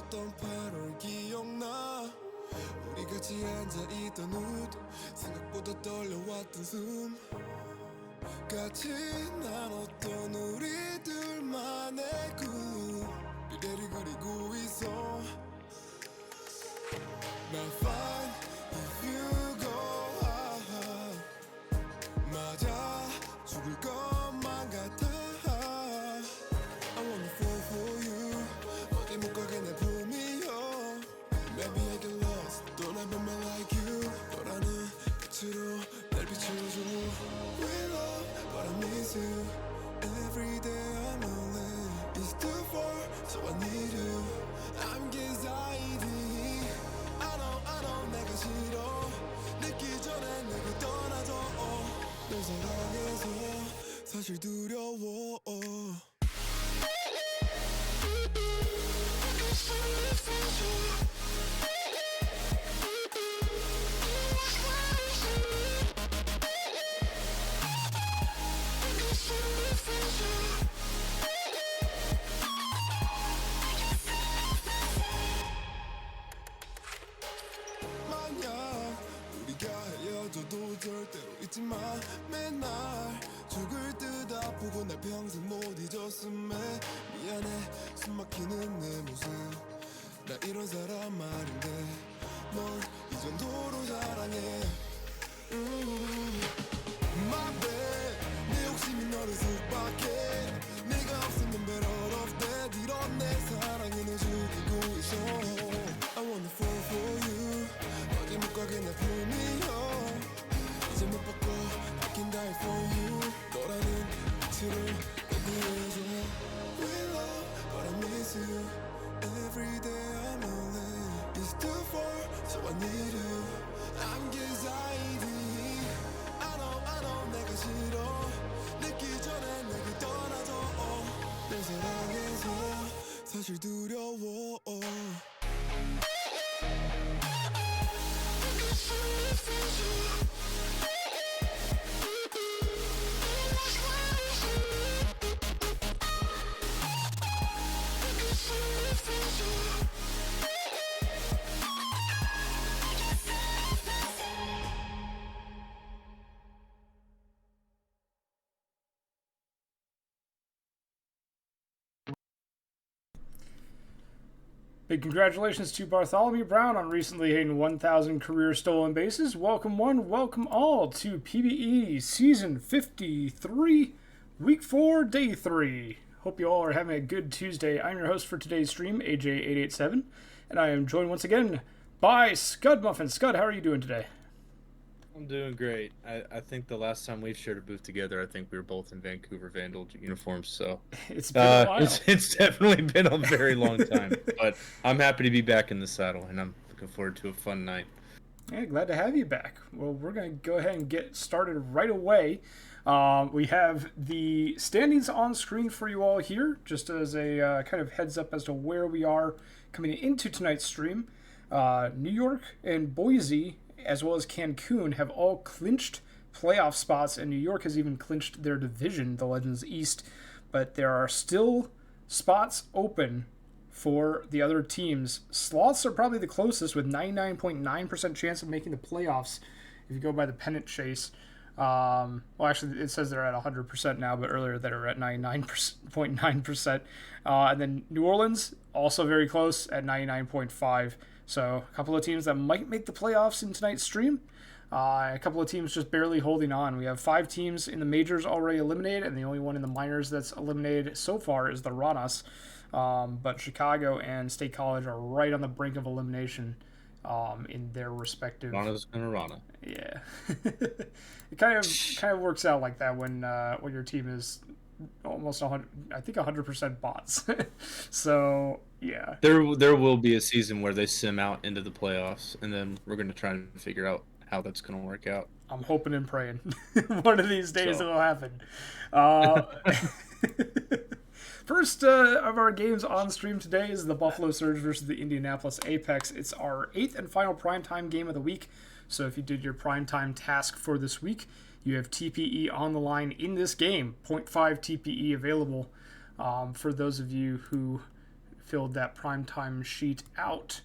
있었던 8월 기억나 우리 같이 앉아있던 옷 생각보다 떨려왔던 숨 같이 나눴던 우리 둘만의 꿈 미래를 그리고 있어 Not fine if you go out 맞아 죽을 것만 같아 I wanna fall for you 어디 못 가게 내 품이여 Maybe I get lost Don't ever man like you 너라는 빛으로 날 비춰줘 We love but I miss you Every day I'm lonely It's too far so I need you I'm anxiety I know 내가 싫어 늦기 전에 내게 떠나줘 널 사랑해서 사실 두려워 만약 우리가 헤어져도 절대로 잊지 마 맨날 죽을 듯 아프고 날 평생 못 잊었음에 미안해 숨막히는 내 모습 나 이런 사람 말인데 널 이 정도로 사랑해 My bad 내 욕심이 너를 속박해 네가 없으면 better off dead 이런 내 사랑이 널 죽이고 있어 I wanna fall for you 어디 못 가게 내 품이여 이제 못 바꿔 I can die for you 너라는 빛으로 날 구해줘 We love but I miss you Every day I'm lonely It's too far so I need you I'm anxiety I know 내가 싫어 늦기 전에 내게 떠나줘 널 사랑해서 사실 두려워 Big congratulations to Bartholomew Brown on recently hitting 1,000 career stolen bases. Welcome one, welcome all to PBE Season 53, Week 4, Day 3. Hope you all are having a good Tuesday. I'm your host for today's stream, AJay887, and I am joined once again by Scud Muffin. Scud, how are you doing today? I'm doing great. I think the last time we've shared a booth together, I think we were both in Vancouver Vandal uniforms. So It's been a while. It's definitely been a very long time. But I'm happy to be back in the saddle, and I'm looking forward to a fun night. Yeah, glad to have you back. Well, we're going to go ahead and get started right away. We have the standings on screen for you all here, just as a kind of heads up as to where we are coming into tonight's stream. New York and Boise, as well as Cancun, have all clinched playoff spots, and New York has even clinched their division, the Legends East. But there are still spots open for the other teams. Sloths are probably the closest, with 99.9% chance of making the playoffs if you go by the pennant chase. Well, actually, it says they're at 100% now, but earlier they were at 99.9%. And then New Orleans, also very close at 99.5%. So a couple of teams that might make the playoffs in tonight's stream. A couple of teams just barely holding on. We have 5 teams in the majors already eliminated, and the only one in the minors that's eliminated so far is the Ranas. But Chicago and State College are right on the brink of elimination in their respective. Rana's gonna Rana. Yeah, it kind of works out like that when your team is almost 100, I think 100% bots. So yeah, There will be a season where they sim out into the playoffs, and then we're gonna try and figure out how that's gonna work out. I'm hoping and praying one of these days it'll happen. First of our games on stream today is the Buffalo Surge versus the Indianapolis Apex. It's our 8th and final primetime game of the week. So if you did your primetime task for this week, you have TPE on the line in this game. 0.5 TPE available for those of you who filled that primetime sheet out.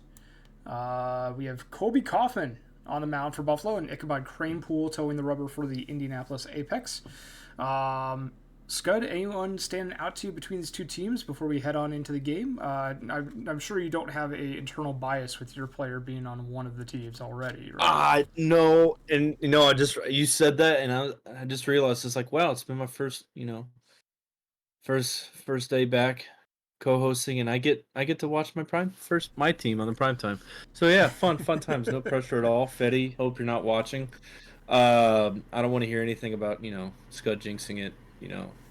We have Kobe Coffin on the mound for Buffalo and Ichabod Cranepool towing the rubber for the Indianapolis Apex. Scud, anyone standing out to you between these two teams before we head on into the game? I'm sure you don't have a internal bias with your player being on one of the teams already, right? No, and you said that, and I just realized it's like, wow, it's been my first first day back co-hosting, and I get to watch my team on the prime time. So yeah, fun times, no pressure at all. Fetty, hope you're not watching. I don't want to hear anything about Scud jinxing it,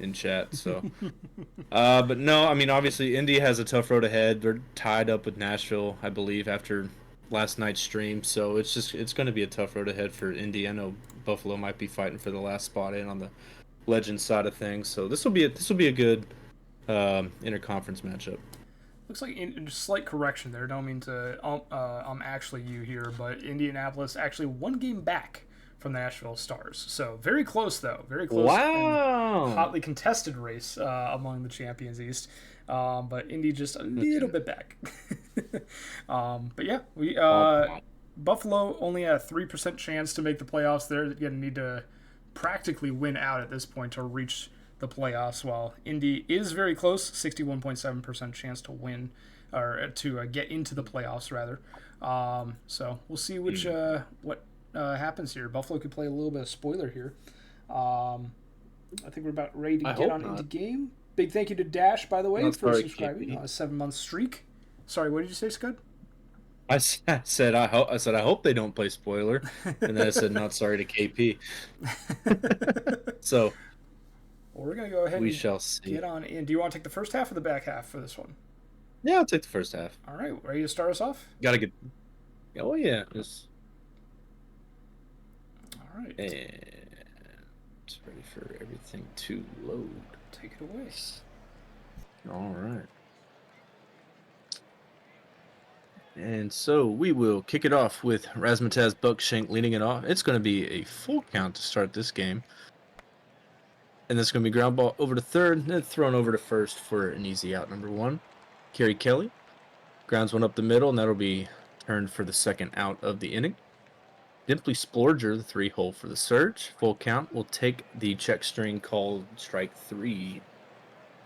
in chat. So, but no, I mean obviously Indy has a tough road ahead. They're tied up with Nashville, I believe, after last night's stream. So it's going to be a tough road ahead for Indy. I know Buffalo might be fighting for the last spot in on the Legends side of things. So this will be a good interconference matchup. Looks like slight correction there. Don't mean to actually you here, but Indianapolis actually one game back from the Nashville Stars. So very close though, very close. Wow! And hotly contested race among the Champions East, but Indy just a little bit back. But yeah, we Buffalo only had a 3% chance to make the playoffs. They're going to need to practically win out at this point to reach the playoffs, while Indy is very close, 61.7% chance to win, or to get into the playoffs, rather. So we'll see what happens here. Buffalo could play a little bit of spoiler here. I think we're about ready to get on into game. Big thank you to Dash, by the way, for subscribing on a 7-month streak. Sorry, what did you say, Scud? I said I hope they don't play spoiler, and then I said not sorry to KP. So. Well, we're going to go ahead and shall see. Get on in. Do you want to take the first half or the back half for this one? Yeah, I'll take the first half. All right. Ready to start us off? Gotta get... Oh, yeah. Just... All right. And it's ready for everything to load. Take it away. All right. And so we will kick it off with Razmataz Buckshank leading it off. It's going to be a full count to start this game. And that's going to be ground ball over to third, then thrown over to first for an easy out. Number 1, Kerry Kelly. Grounds one up the middle, and that'll be turned for the second out of the inning. Dimply Splorger, the 3-hole for the surge. Full count will take the check string called strike 3.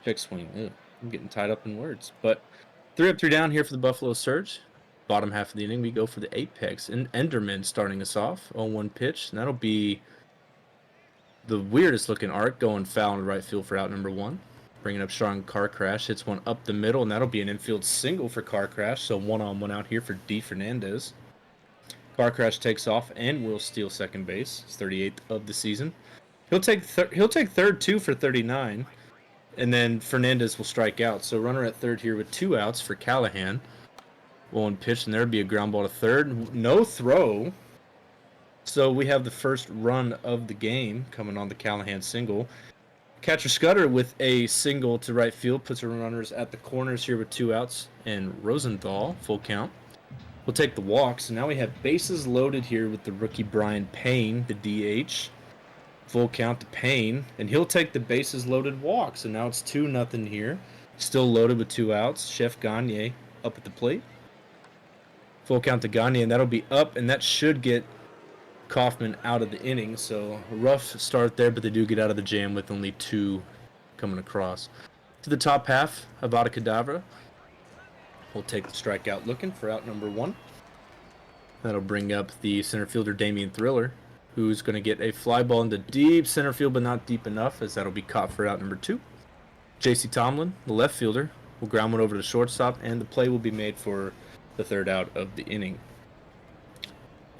Check swing. Ew, I'm getting tied up in words. But 3 up, 3 down here for the Buffalo Surge. Bottom half of the inning, we go for the Apex. And Enderman starting us off. 0-1 pitch, and that'll be the weirdest looking arc going foul in right field for out number 1. Bringing up strong Car Crash. Hits one up the middle, and that'll be an infield single for Car Crash. So 1-on-1 out here for D. Fernandez. Car Crash takes off and will steal second base. It's 38th of the season. He'll take third too for 39. And then Fernandez will strike out. So runner at third here with 2 outs for Callahan. 1 pitch, and there'd be a ground ball to third. No throw. So we have the first run of the game coming on the Callahan single. Catcher Scudder with a single to right field puts our runners at the corners here with 2 outs. And Rosenthal, full count, will take the walk. So now we have bases loaded here with the rookie Brian Payne, the DH. Full count to Payne, and he'll take the bases loaded walk. So now it's 2-0 here. Still loaded with 2 outs. Chef Gagne up at the plate. Full count to Gagne, and that'll be up, and that should get Kaufman out of the inning. So a rough start there, but they do get out of the jam with only 2 coming across. To the top half, Avada Kedavra will take the strikeout looking for out number 1. That'll bring up the center fielder Damian Thriller, who's going to get a fly ball into deep center field, but not deep enough, as that'll be caught for out number 2. J.C. Tomlin, the left fielder, will ground one over to shortstop, and the play will be made for the third out of the inning.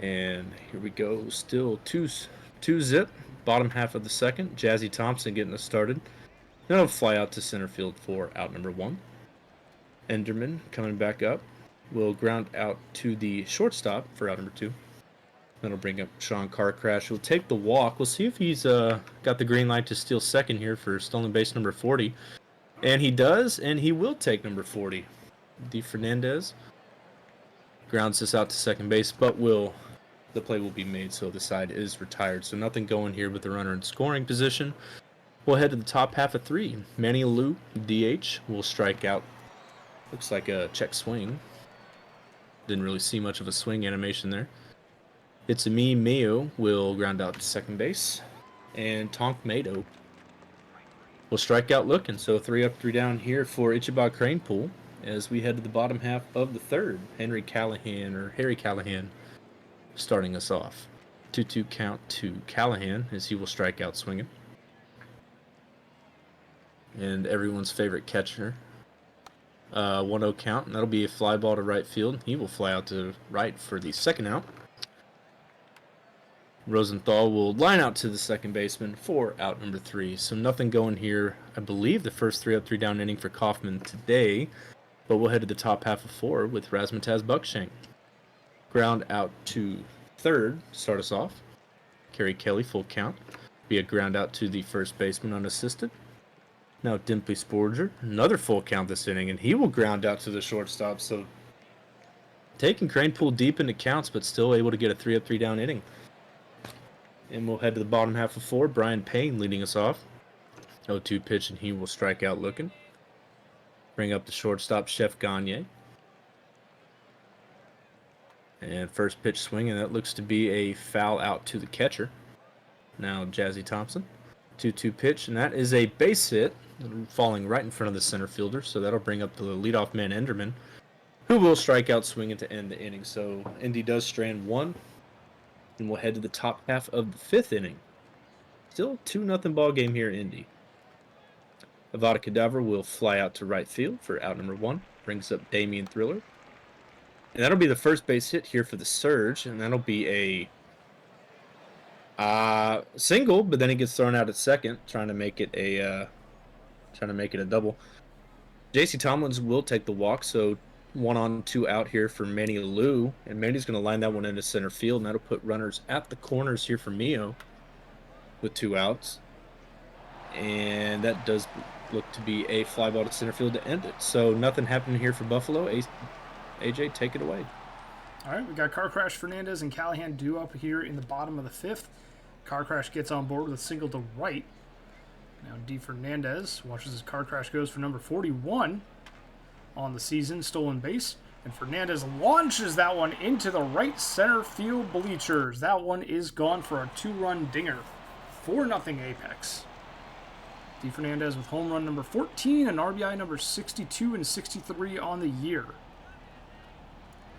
And here we go, still 2-zip, bottom half of the second. Jazzy Thompson getting us started. Then it'll fly out to center field for out number 1. Enderman coming back up will ground out to the shortstop for out number 2. That'll bring up Sean Car Crash, who'll take the walk. We'll see if he's got the green light to steal second here for stolen base number 40. And he does, and he will take number 40. D. Fernandez grounds this out to second base, but the play will be made, so the side is retired. So nothing going here with the runner in scoring position. We'll head to the top half of 3. Manny Lou, DH, will strike out Looks like a check swing. Didn't really see much of a swing animation there. It's me, Mayo will ground out to second base. And Tonk Mato will strike out looking. So 3 up, 3 down here for Ichiba Crane Pool as we head to the bottom half of the third. Harry Callahan starting us off. 2-2 count to Callahan as he will strike out swinging. And everyone's favorite catcher. 1-0 count, and that'll be a fly ball to right field. He will fly out to right for the second out. Rosenthal will line out to the second baseman for out number 3. So nothing going here. I believe the first 3 up, 3 down inning for Kaufman today. But we'll head to the top half of 4 with Razmataz Buckshank. Ground out to third to start us off. Kerry Kelly, full count. Be a ground out to the first baseman unassisted. Now Dimply Sporger, another full count this inning, and he will ground out to the shortstop. So taking Crane Pool deep into counts, but still able to get a 3 up, 3 down inning. And we'll head to the bottom half of 4. Brian Payne leading us off. 0-2 pitch, and he will strike out looking. Bring up the shortstop, Chef Gagne. And first pitch swing, and that looks to be a foul out to the catcher. Now Jazzy Thompson. 2-2 pitch, and that is a base hit, falling right in front of the center fielder. So that'll bring up the leadoff man, Enderman, who will strike out swinging to end the inning. So Indy does strand 1. And we'll head to the top half of the 5th inning. Still 2-0 ball game here in Indy. Avada Kedavra will fly out to right field for out number 1. Brings up Damian Thriller. And that'll be the first base hit here for the Surge. And that'll be a single, but then he gets thrown out at second, trying to make it a double. JC Tomlins will take the walk, so 1 on, 2 out here for Manny Lou, and Manny's going to line that one into center field, and that'll put runners at the corners here for Mio with 2 outs. And that does look to be a fly ball to center field to end it. So nothing happening here for Buffalo. AJ, take it away. All right, we got Car Crash, Fernandez, and Callahan due up here in the bottom of the 5th. Car Crash gets on board with a single to right. Now D. Fernandez watches as Car Crash goes for number 41 on the season, stolen base. And Fernandez launches that one into the right center field bleachers. That one is gone for a 2-run dinger. 4-0 Apex. D. Fernandez with home run number 14 and RBI number 62 and 63 on the year.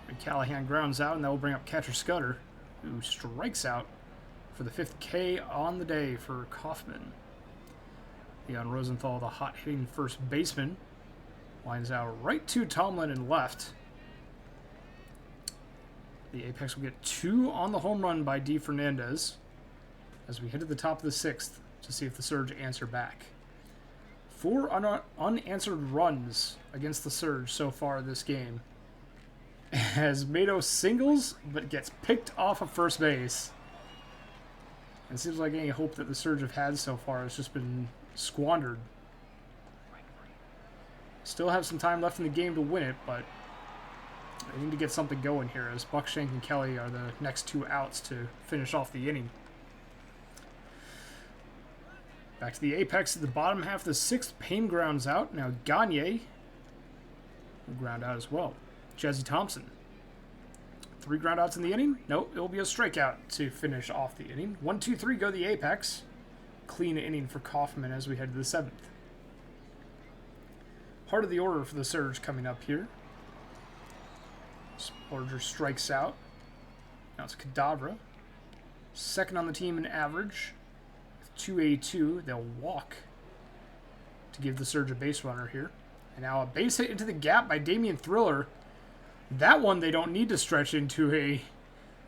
And Callahan grounds out, and that will bring up catcher Scudder, who strikes out for the 5th K on the day for Kaufman. Leon Rosenthal, the hot-hitting first baseman, lines out right to Tomlin and left. The Apex will get 2 on the home run by D. Fernandez as we hit to the top of the 6th to see if the Surge answer back. 4 unanswered runs against the Surge so far this game, as Mato singles but gets picked off of first base. It seems like any hope that the Surge have had so far has just been squandered. Still have some time left in the game to win it, but they need to get something going here, as Buckshank and Kelly are the next 2 outs to finish off the inning. Back to the Apex at the bottom half of the 6th. Payne grounds out. Now Gagne will ground out as well. Jazzy Thompson. 3 ground outs in the inning. Nope, it will be a strikeout to finish off the inning. 1, 2, 3 go the Apex. Clean inning for Kaufman as we head to the 7th. Heart of the order for the Surge coming up here. Sporger strikes out. Now it's Kadavra. Second on the team in average. With 2-2, they'll walk to give the Surge a base runner here. And now a base hit into the gap by Damian Thriller. That one they don't need to stretch into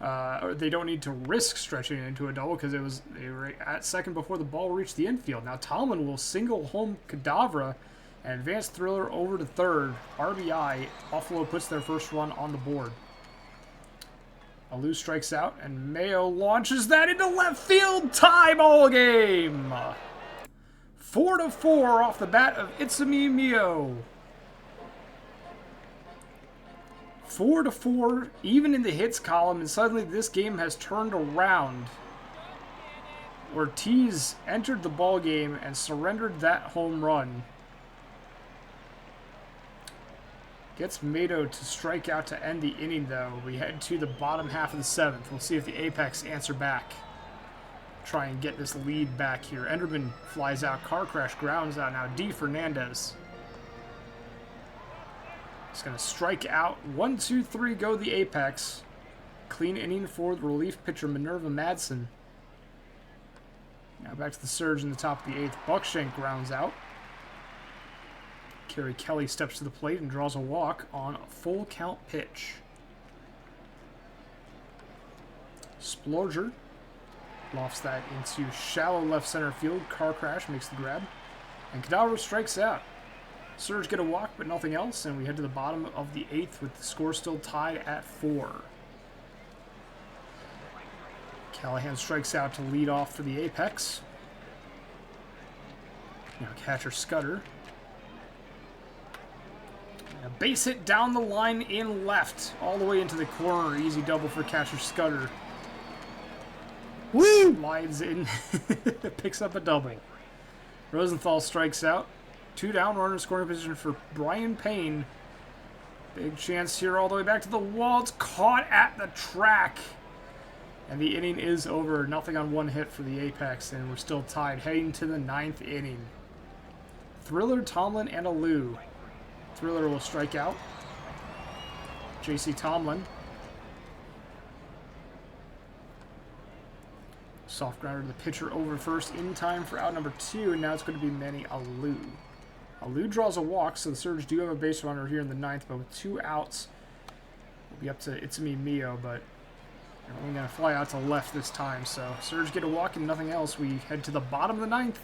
or they don't need to risk stretching it into a double because they were at second before the ball reached the infield. Now Tomlin will single home Kadavra and advance Thriller over to third. RBI. Buffalo puts their first run on the board. Alou strikes out, and Mayo launches that into left field. Tie ball game. 4-4 off the bat of Itsumi Mio. 4-4, even in the hits column, and suddenly this game has turned around. Ortiz entered the ball game and surrendered that home run. Gets Mato to strike out to end the inning, though. We head to the bottom half of the 7th. We'll see if the Apex answer back. Try and get this lead back here. Enderman flies out. Car crash grounds out now. D. Fernandez. He's going to strike out. 1, 2, 3 go the Apex. Clean inning for the relief pitcher Minerva Madsen. Now back to the surge in the top of the 8th. Buckshank grounds out. Kerry Kelly steps to the plate and draws a walk on a full count pitch. Splorger lofts that into shallow left center field. Car crash makes the grab. And Cadavra strikes out. Surge get a walk, but nothing else. And we head to the bottom of the 8th with the score still tied at 4. Callahan strikes out to lead off for the Apex. Now catcher Scudder. A base hit down the line in left, all the way into the corner. Easy double for catcher Scudder. Woo! Slides in, picks up a double. Rosenthal strikes out. 2 down, runner scoring position for Brian Payne. Big chance here all the way back to the wall. It's caught at the track. And the inning is over. Nothing on 1 hit for the Apex, and we're still tied heading to the 9th inning. Thriller, Tomlin, and Alou. Thriller will strike out. J.C. Tomlin. Soft grounder to the pitcher over first in time for out number 2, and now it's going to be Manny Alou. Alou draws a walk, so the Surge do have a base runner here in the 9th, but with 2 outs, it'll be up to Itsumi Mio, but they're only going to fly out to left this time, so Surge get a walk and nothing else. We head to the bottom of the 9th.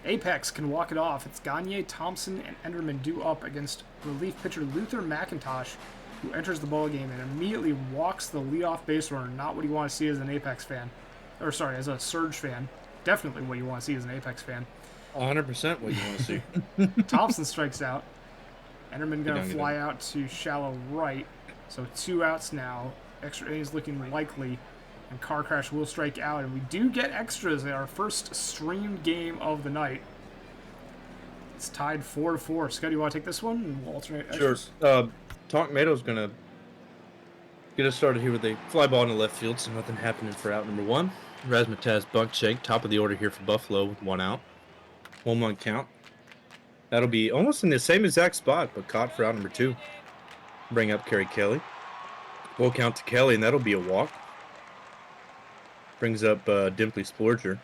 Apex can walk it off. It's Gagne, Thompson, and Enderman due up against relief pitcher Luther McIntosh, who enters the ballgame and immediately walks the leadoff base runner. Not what you want to see as an Apex fan. Or, sorry, as a Surge fan. Definitely what you want to see as an Apex fan. 100% what you want to see. Thompson strikes out. Enderman going to fly out to shallow right. So 2 outs now. Extra innings looking likely. And Car Crash will strike out. And we do get extras in our first streamed game of the night. It's tied 4-4. Scud, you want to take this one? And we'll alternate extras? Sure. Tonk Mato's going to get us started here with a fly ball in the left field, so nothing happening for out number 1. Razmataz Buckshank, top of the order here for Buffalo with 1 out. 1-1 count. That'll be almost in the same exact spot, but caught for out number 2. Bring up Kerry Kelly. Full count to Kelly, and that'll be a walk. Brings up Dimply Splorger.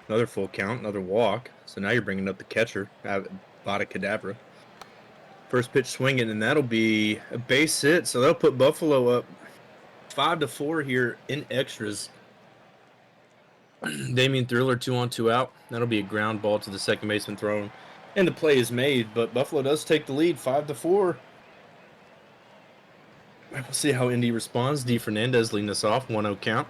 Another full count, another walk. So now you're bringing up the catcher, Bada Cadabra. First pitch swinging, and that'll be a base hit. So that'll put Buffalo up 5-4 here in extras. Damian Thriller 2 on 2 out. That'll be a ground ball to the second baseman thrown. And the play is made, but Buffalo does take the lead 5-4. We'll see how Indy responds. D. Fernandez leading us off, 1-0 count.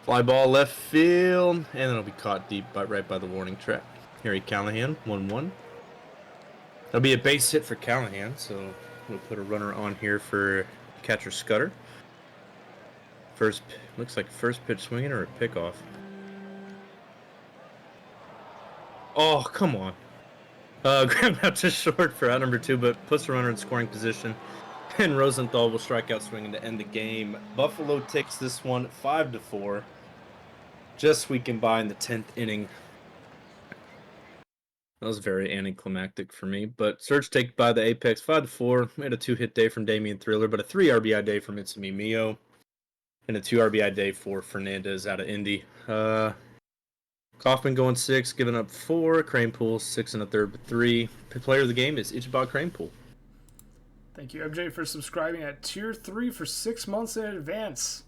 Fly ball left field, and then it'll be caught deep right by the warning track. Harry Callahan, 1-1. That'll be a base hit for Callahan, so we'll put a runner on here for catcher Scudder. Looks like first pitch swinging or a pickoff. Oh, come on. Ground out to short for out number 2, but puts the runner in scoring position. And Rosenthal will strike out swinging to end the game. Buffalo takes this one 5-4. Just squeaking by in the 10th inning. That was very anticlimactic for me. But Surge take by the Apex 5-4. We had a 2-hit day from Damian Thriller, but a 3 RBI day from Itsumi Mio. And a 2 RBI day for Fernandez out of Indy. Kaufman going 6, giving up 4. Cranepool 6 1/3 but 3. The player of the game is Ichiban Cranepool. Thank you, MJ, for subscribing at Tier 3 for 6 months in advance.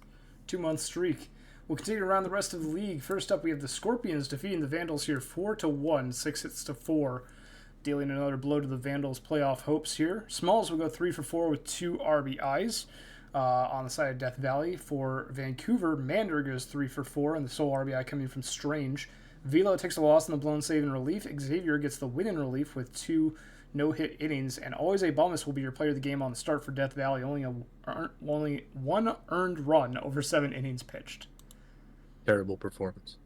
2-month streak. We'll continue around the rest of the league. First up, we have the Scorpions defeating the Vandals here 4-1, 6-4, dealing another blow to the Vandals' playoff hopes here. Smalls will go 3-4 with 2 RBIs. On the side of Death Valley for Vancouver, Mander goes 3-4, and the sole RBI coming from Strange. Velo takes a loss in the blown save in relief. Xavier gets the win in relief with 2 no-hit innings, and Always A Bummus will be your player of the game on the start for Death Valley. Only 1 earned run over 7 innings pitched. Terrible performance.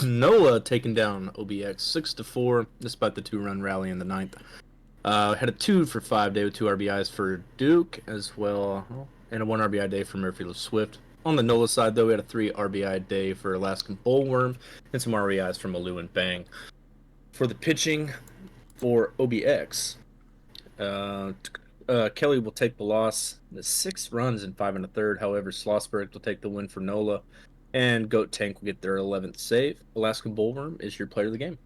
Noah taking down OBX 6-4, despite the 2-run rally in the 9th. Had a 2 for 5 day with 2 RBIs for Duke as well, and a 1 RBI day for Murphy Swift. On the NOLA side, though, we had a 3 RBI day for Alaskan Bullworm and some RBIs from Alu and Bang. For the pitching for OBX, Kelly will take the loss. The 6 runs in 5 1/3. However, Schlossberg will take the win for NOLA, and Goat Tank will get their 11th save. Alaskan Bullworm is your player of the game.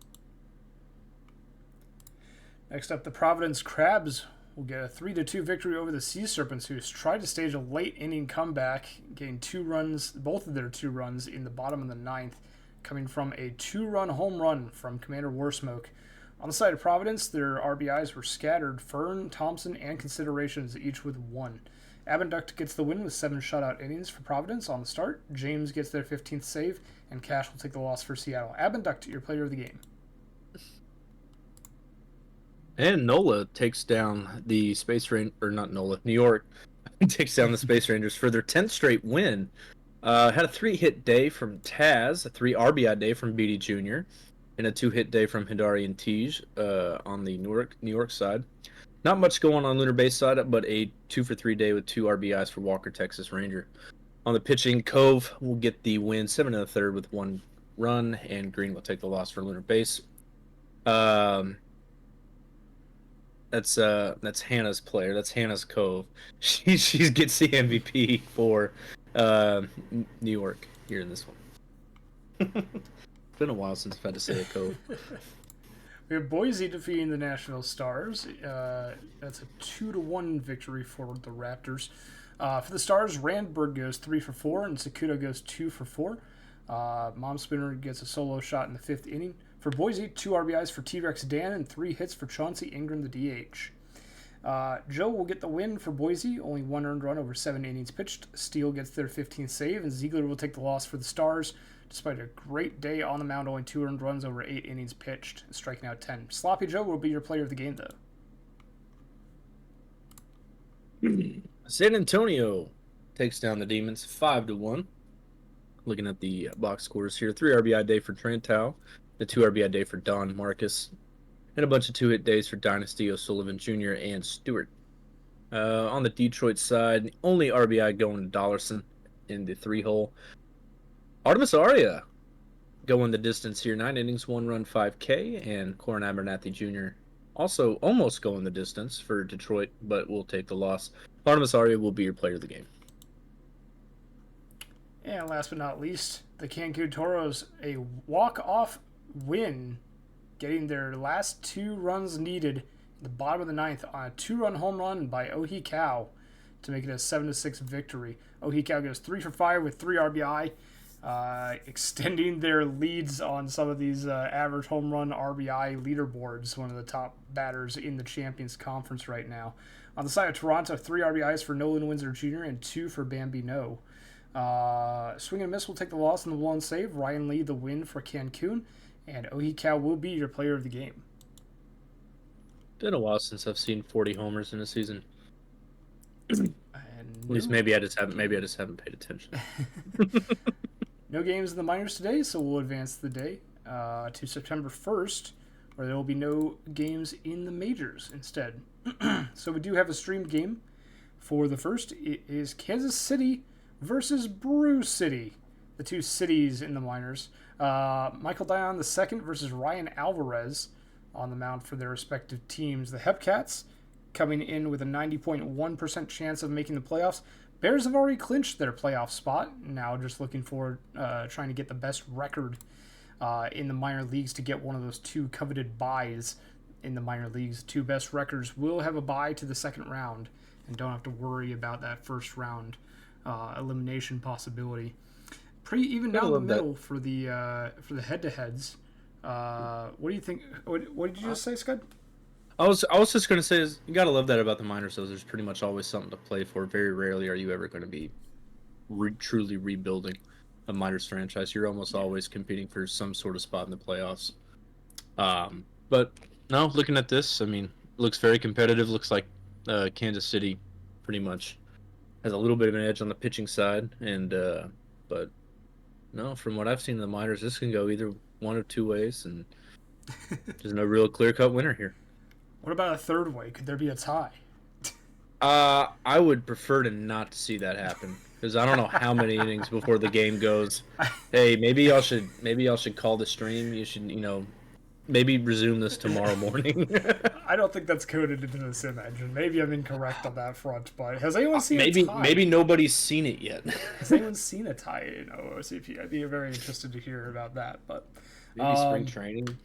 Next up, the Providence Crabs will get a 3-2 victory over the Sea Serpents, who tried to stage a late inning comeback, getting 2 runs, both of their 2 runs in the bottom of the 9th, coming from a 2-run home run from Commander Warsmoke. On the side of Providence, their RBIs were scattered. Fern, Thompson, and Considerations, each with 1. Abenduct gets the win with 7 shutout innings for Providence on the start. James gets their 15th save, and Cash will take the loss for Seattle. Abenduct, your player of the game. And NOLA takes down the Space Rangers, or not NOLA, New York takes down the Space Rangers for their 10th straight win. Had a 3-hit day from Taz, a 3 RBI day from BD Jr., and a 2-hit day from Hidari and Tej on the New York side. Not much going on Lunar Base side, but a 2 for 3 day with 2 RBIs for Walker, Texas Ranger. On the pitching, Cove will get the win 7 1/3 with 1 run, and Green will take the loss for Lunar Base. That's Hannah's player. That's Hannah's Cove. She gets the MVP for New York here in this one. It's been a while since I've had to say a Cove. We have Boise defeating the Nashville Stars. That's a 2-1 victory for the Raptors. For the Stars, Randberg goes 3 for 4, and Sakuda goes 2 for 4. Mom Spinner gets a solo shot in the 5th inning. For Boise, 2 RBIs for T-Rex Dan and 3 hits for Chauncey Ingram, the DH. Joe will get the win for Boise, only 1 earned run over 7 innings pitched. Steele gets their 15th save, and Ziegler will take the loss for the Stars, despite a great day on the mound, only 2 earned runs over 8 innings pitched, striking out 10. Sloppy Joe will be your player of the game, though. San Antonio takes down the Demons 5-1. Looking at the box scores here, 3 RBI day for Trentau, the 2 RBI day for Don Marcus, and a bunch of 2-hit days for Dynasty, O'Sullivan Jr., and Stewart. On the Detroit side, the only RBI going to Dollarson in the 3-hole. Artemis Aria going the distance here, 9 innings, 1 run, 5K, and Corin Abernathy Jr. also almost going the distance for Detroit, but will take the loss. Artemis Aria will be your player of the game. And last but not least, the Cancun Toros, a walk-off win, getting their last 2 runs needed in the bottom of the 9th on a 2-run home run by Ohi Kao to make it a 7-6 victory. Ohi Kao goes 3 for 5 with 3 RBI, extending their leads on some of these average home run RBI leaderboards, one of the top batters in the Champions Conference right now. On the side of Toronto, 3 RBIs for Nolan Windsor Jr. and 2 for Bambi No. Swing and Miss will take the loss in the blown save. Ryan Lee the win for Cancun, and Ohi Kao will be your player of the game. Been a while since I've seen 40 homers in a season. At least No, maybe I just haven't paid attention. no games in the minors today, so we'll advance the day to September 1st, where there will be no games in the majors instead. So we do have a streamed game for the first. It is Kansas City versus Brew City, the 2 cities in the minors. Michael Dion II versus Ryan Alvarez on the mound for their respective teams. The Hepcats coming in with a 90.1% chance of making the playoffs. Bears have already clinched their playoff spot. Now just looking forward, trying to get the best record in the minor leagues to get one of those 2 coveted byes in the minor leagues. 2 best records will have a bye to the second round and don't have to worry about that first round elimination possibility. Pretty even down the middle for the head-to-heads. What do you think? What did you just say, Scud? I was just gonna say, is you gotta love that about the minors. Though there's pretty much always something to play for. Very rarely are you ever going to be truly rebuilding a minors franchise. You're almost always competing for some sort of spot in the playoffs. But no, looking at this, I mean, looks very competitive. Looks like Kansas City pretty much has a little bit of an edge on the pitching side, and but no, from what I've seen in the minors, this can go either one of 2 ways, and there's no real clear-cut winner here. What about a third way? Could there be a tie? I would prefer to not see that happen because I don't know how many innings before the game goes. Hey, maybe y'all should call the stream. You should, maybe resume this tomorrow morning. I don't think that's coded into the sim engine. Maybe I'm incorrect on that front, but has anyone seen a tie? Maybe nobody's seen it yet. Has anyone seen a tie in OOCP? I'd be very interested to hear about that. But Maybe spring training.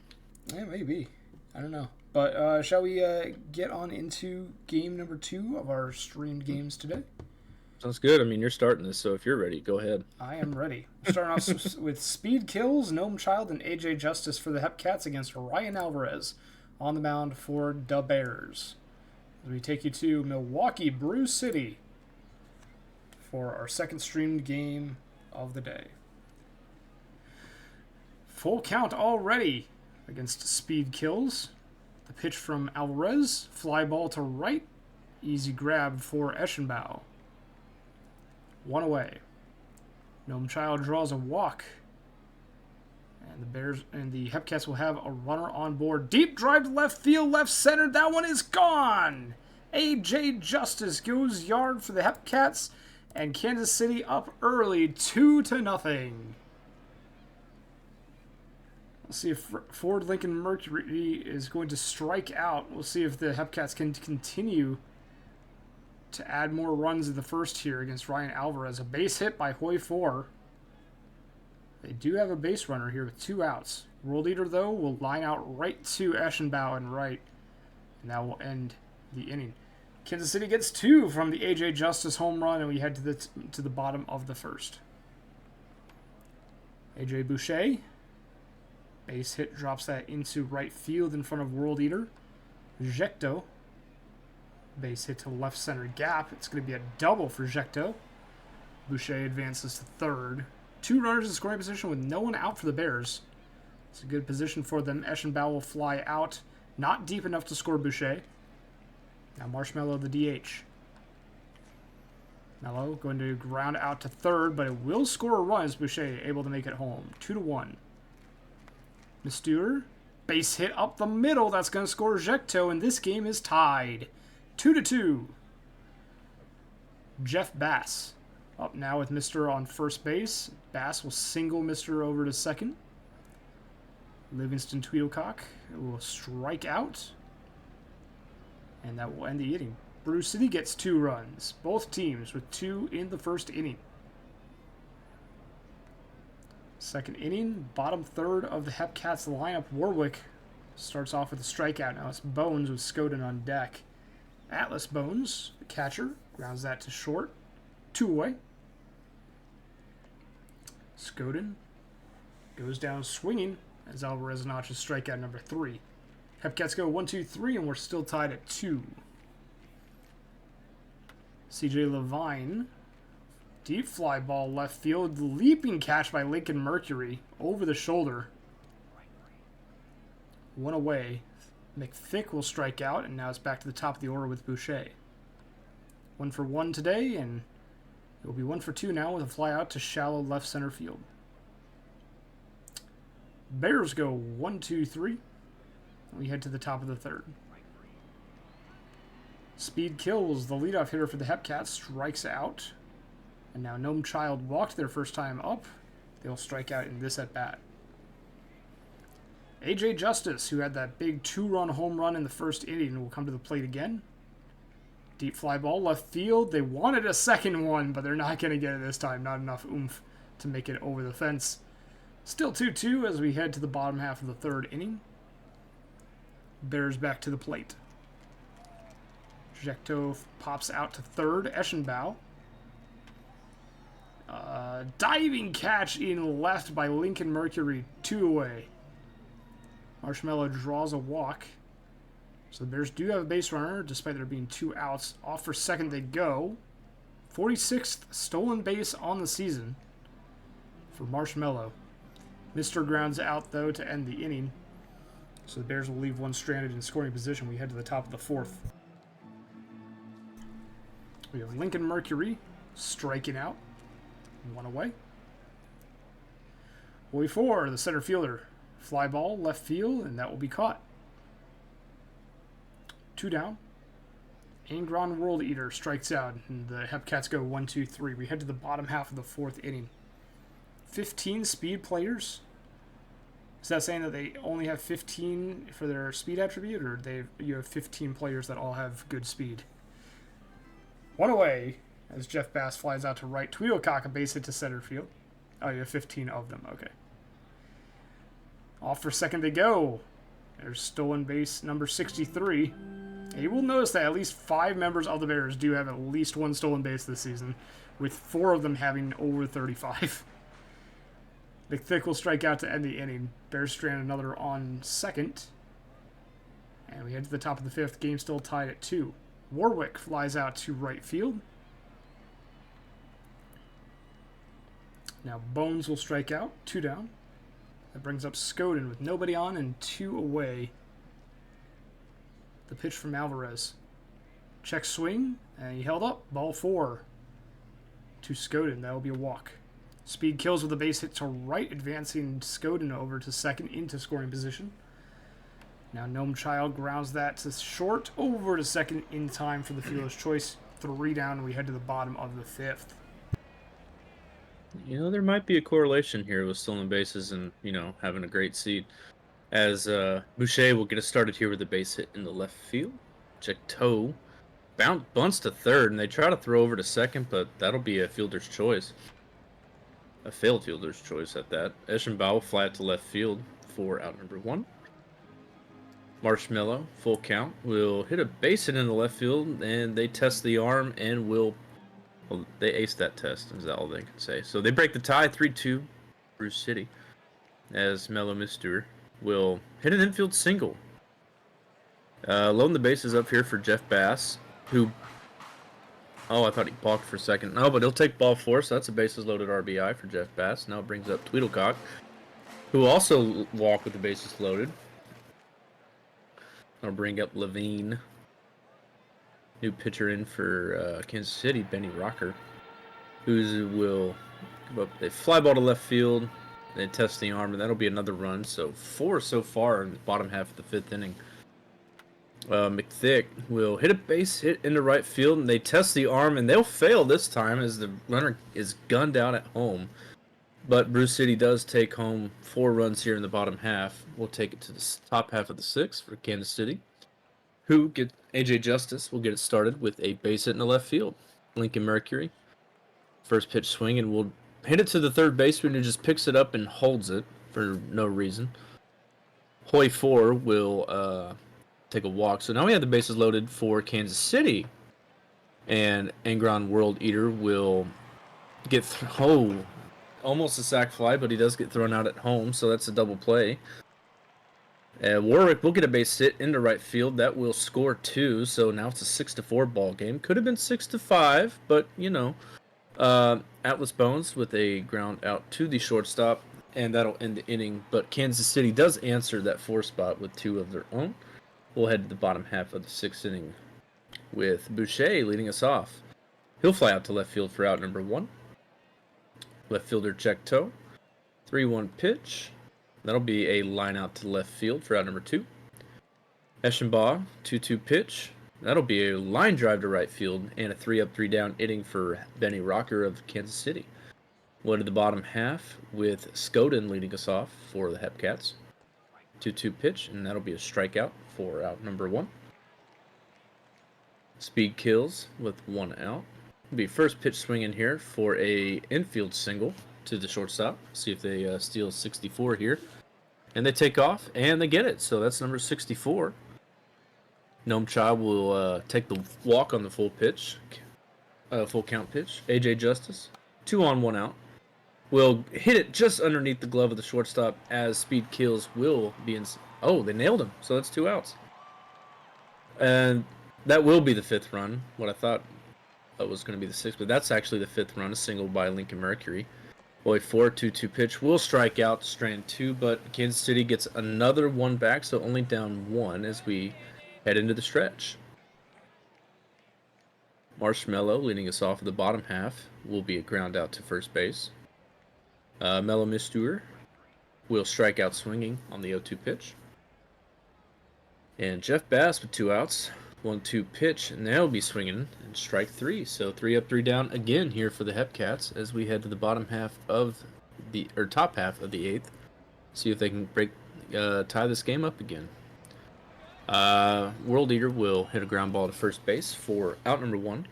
yeah, maybe. I don't know. But shall we get on into game number 2 of our streamed games today? Sounds good. I mean, you're starting this, so if you're ready, go ahead. I am ready. Starting off with Speed Kills, Gnome Child, and AJ Justice for the Hepcats against Ryan Alvarez on the mound for the Bears. As we take you to Milwaukee Brew City for our second streamed game of the day. Full count already against Speed Kills. The pitch from Alvarez, fly ball to right, easy grab for Eschenbauer. 1 away. Gnome Child draws a walk. And the Bears and the Hepcats will have a runner on board. Deep drive to left field, left center. That one is gone. AJ Justice goes yard for the Hepcats, and Kansas City up early, 2-0. Let's see if Ford Lincoln Mercury is going to strike out. We'll see if the Hepcats can continue to add more runs in the first here against Ryan Alvarez. A base hit by Hoy 4. They do have a base runner here with 2 outs. World Eater, though, will line out right to Eschenbauer and right. And that will end the inning. Kansas City gets 2 from the AJ Justice home run, and we head to the bottom of the first. AJ Boucher. Base hit drops that into right field in front of World Eater. Jecto. Base hit to left center gap. It's going to be a double for Jecto. Boucher advances to third. 2 runners in scoring position with no one out for the Bears. It's a good position for them. Eschenbauer will fly out. Not deep enough to score Boucher. Now Marshmallow the DH. Mello going to ground out to third, but it will score a run as Boucher able to make it home. 2-1. Mistur, base hit up the middle. That's going to score Jecto, and this game is tied. 2-2. Jeff Bass up now with Mr. on first base. Bass will single Mr. over to second. Livingston Tweedlecock will strike out. And that will end the inning. Brew City gets 2 runs. Both teams with 2 in the first inning. Second inning, bottom third of the Hepcats lineup. Warwick starts off with a strikeout. Now it's Bones with Scudden on deck. Atlas Bones, the catcher, grounds that to short. 2 away. Scudden goes down swinging as Alvarez notches strikeout number 3. Hepcats go 1-2-3, and we're still tied at 2. CJ Levine, deep fly ball left field, leaping catch by Lincoln Mercury over the shoulder. 1 away. McThick will strike out, and now it's back to the top of the order with Boucher. 1 for 1 today, and it will be 1 for 2 now with a fly out to shallow left center field. Bears go 1-2-3. We head to the top of the third. Speed Kills, the leadoff hitter for the Hepcats, strikes out. And now Gnome Child walked their first time up. They'll strike out in this at-bat. AJ Justice, who had that big 2-run home run in the first inning, will come to the plate again. Deep fly ball left field. They wanted a second one, but they're not going to get it this time. Not enough oomph to make it over the fence. Still 2-2 as we head to the bottom half of the third inning. Bears back to the plate. Jecto pops out to third. Eschenbauer. Diving catch in left by Lincoln Mercury. 2 away. Marshmallow draws a walk. So the Bears do have a base runner, despite there being 2 outs. Off for second they go. 46th stolen base on the season for Marshmallow. Mr. grounds out, though, to end the inning. So the Bears will leave 1 stranded in scoring position. We head to the top of the 4th. We have Lincoln Mercury striking out. 1 away. Hoy 4, the center fielder. Fly ball, left field, and that will be caught. 2 down. Angron World Eater strikes out, and the Hepcats go 1, 2, 3. We head to the bottom half of the 4th inning. 15 speed players. Is that saying that they only have 15 for their speed attribute, or you have 15 players that all have good speed? One away, as Jeff Bass flies out to right. Tweedlecock a base hit to center field. Oh, you have 15 of them. Okay. Off for second they go. There's stolen base number 63. And you will notice that at least 5 members of the Bears do have at least 1 stolen base this season, with 4 of them having over 35. McThick will strike out to end the inning. Bears strand another on second. And we head to the top of the 5th. Game still tied at 2. Warwick flies out to right field. Now Bones will strike out. 2 down. That brings up Scud with nobody on and 2 away. The pitch from Alvarez. Check swing, and he held up. Ball 4 to Scud. That will be a walk. Speed kills with a base hit to right, advancing Scud over to second into scoring position. Now Gnome Child grounds that to short, over to second in time for the fielder's choice. 3 down, and we head to the bottom of the 5th. You know, there might be a correlation here with stolen bases and, you know, having a great seat. As Boucher will get us started here with a base hit in the left field. Check toe. Bunts to third, and they try to throw over to second, but that'll be a fielder's choice. A failed fielder's choice at that. Eschenbach will fly out to left field for out number 1. Marshmallow, full count, will hit a base hit in the left field, and they test the arm and will... Well, they aced that test, is that all they can say. So they break the tie, 3-2, Bruce City, as Mellow Mister will hit an infield single. Loading the bases up here for Jeff Bass, who... Oh, I thought he balked for a second. No, but he'll take ball 4, so that's a bases loaded RBI for Jeff Bass. Now it brings up Tweedlecock, who will also walk with the bases loaded. I'll bring up Levine. New pitcher in for Kansas City, Benny Rocker, who will come up. They fly ball to left field. They test the arm, and that'll be another run. So 4 so far in the bottom half of the 5th inning. McThick will hit a base hit into right field, and they test the arm, and they'll fail this time as the runner is gunned out at home. But Bruce City does take home 4 runs here in the bottom half. We'll take it to the top half of the 6th for Kansas City, who get AJ Justice will get it started with a base hit in the left field. Lincoln Mercury, first pitch swing, and will hit it to the third baseman, who just picks it up and holds it for no reason. Hoy 4 will take a walk. So now we have the bases loaded for Kansas City, and Angron World Eater will get almost a sac fly, but he does get thrown out at home, so that's a double play. Warwick will get a base hit into right field. That will score 2, so now it's a 6-4 ball game. Could have been 6-5, but, you know. Atlas Bones with a ground out to the shortstop, and that'll end the inning. But Kansas City does answer that 4 spot with 2 of their own. We'll head to the bottom half of the 6th inning with Boucher leading us off. He'll fly out to left field for out number 1. Left fielder check toe. 3-1 pitch. That'll be a line out to left field for out number 2. Eschenbach, 2-2 pitch. That'll be a line drive to right field and a 3-up, 3-down inning for Benny Rocker of Kansas City. We'll to the bottom half with Scudin leading us off for the Hepcats. 2-2 pitch, and that'll be a strikeout for out number 1. Speed kills with 1 out. It'll be first pitch swing in here for a infield single to the shortstop. See if they steal 64 here. And they take off, and they get it. So that's number 64. Gnome Child will take the walk on the full pitch. Full count pitch. AJ Justice. 2 on, 1 out. Will hit it just underneath the glove of the shortstop as speed kills will be in... Oh, they nailed him. So that's 2 outs. And that will be the 5th run. What I thought was going to be the 6th, but that's actually the 5th run. A single by Lincoln Mercury. Boy, 4, 2-2 pitch. Will strike out, strand 2, but Kansas City gets another 1 back, so only down 1 as we head into the stretch. Marshmallow leading us off of the bottom half will be a ground out to first base. Mellow Mister will strike out swinging on the 0-2 pitch. And Jeff Bass with 2 outs 1-2 pitch, and they'll be swinging and strike 3. So 3 up, 3 down again here for the Hepcats as we head to the top half of the 8th. See if they can tie this game up again. World Eater will hit a ground ball to first base for out number 1.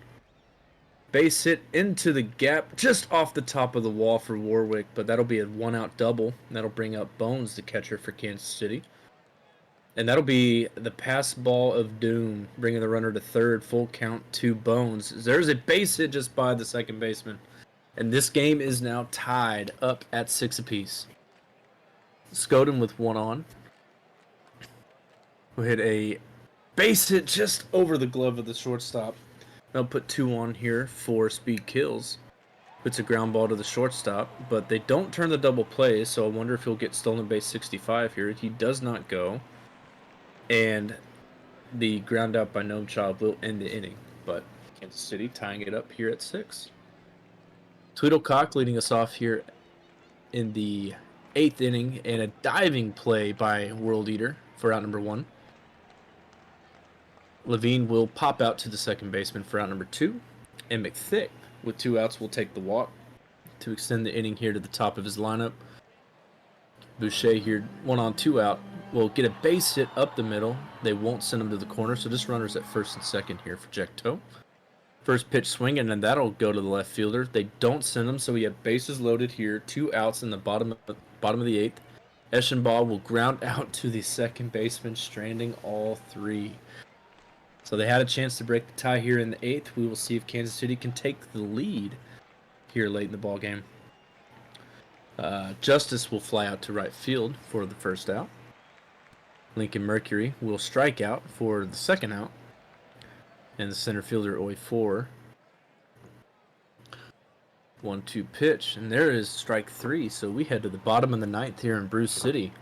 Base hit into the gap just off the top of the wall for Warwick, but that'll be a 1-out double. That'll bring up Bones, the catcher for Kansas City. And that'll be the pass ball of doom, bringing the runner to third, full count to Bones. There's a base hit just by the second baseman. And this game is now tied up at 6 apiece. Scud with 1 on. We'll hit a base hit just over the glove of the shortstop. They'll put 2 on here for speed kills. Puts a ground ball to the shortstop, but they don't turn the double play, so I wonder if he'll get stolen base 65 here. He does not go. And the ground out by Gnome Child will end the inning, but Kansas City tying it up here at 6. Tweedlecock leading us off here in the 8th inning, and a diving play by World Eater for out number 1. Levine will pop out to the second baseman for out number 2, and McThick with 2 outs will take the walk to extend the inning here to the top of his lineup. Boucher here, 1 on, 2 out, will get a base hit up the middle. They won't send him to the corner, so just runners at first and second here for Jecto. First pitch swinging, and that'll go to the left fielder. They don't send him, so we have bases loaded here. 2 outs in the bottom of the 8th. Eschenbaugh will ground out to the second baseman, stranding all 3. So they had a chance to break the tie here in the 8th. We will see if Kansas City can take the lead here late in the ball game. Justice will fly out to right field for the first out. Lincoln Mercury will strike out for the second out. And the center fielder, Oi 4. 1-2 pitch. And there is strike 3. So we head to the bottom of the 9th here in Bruce City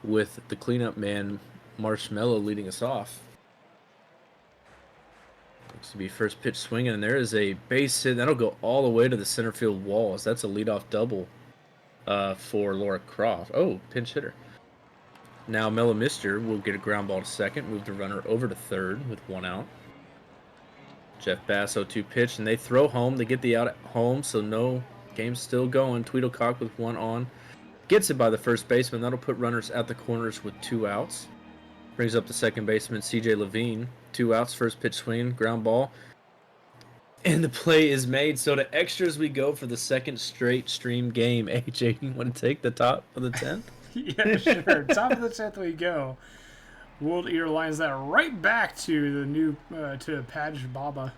with the cleanup man, Marshmallow, leading us off. Looks to be first pitch swinging. And there is a base hit. That'll go all the way to the center field walls. That's a leadoff double for Laura Croft. Oh, pinch hitter. Now Mellow Mister will get a ground ball to second. Move the runner over to third with 1 out. Jeff Bass 0-2 pitch, and they throw home. They get the out at home, so no, game's still going. Tweedlecock with 1 on. Gets it by the first baseman. That'll put runners at the corners with 2 outs. Brings up the second baseman, CJ Levine. 2 outs, first pitch swing, ground ball. And the play is made. So to extras we go for the second straight stream game. AJ, you want to take the top of the 10th? Yeah, sure. Top of the 10th we go. World Eater lines that right back to the new to Paj Baba.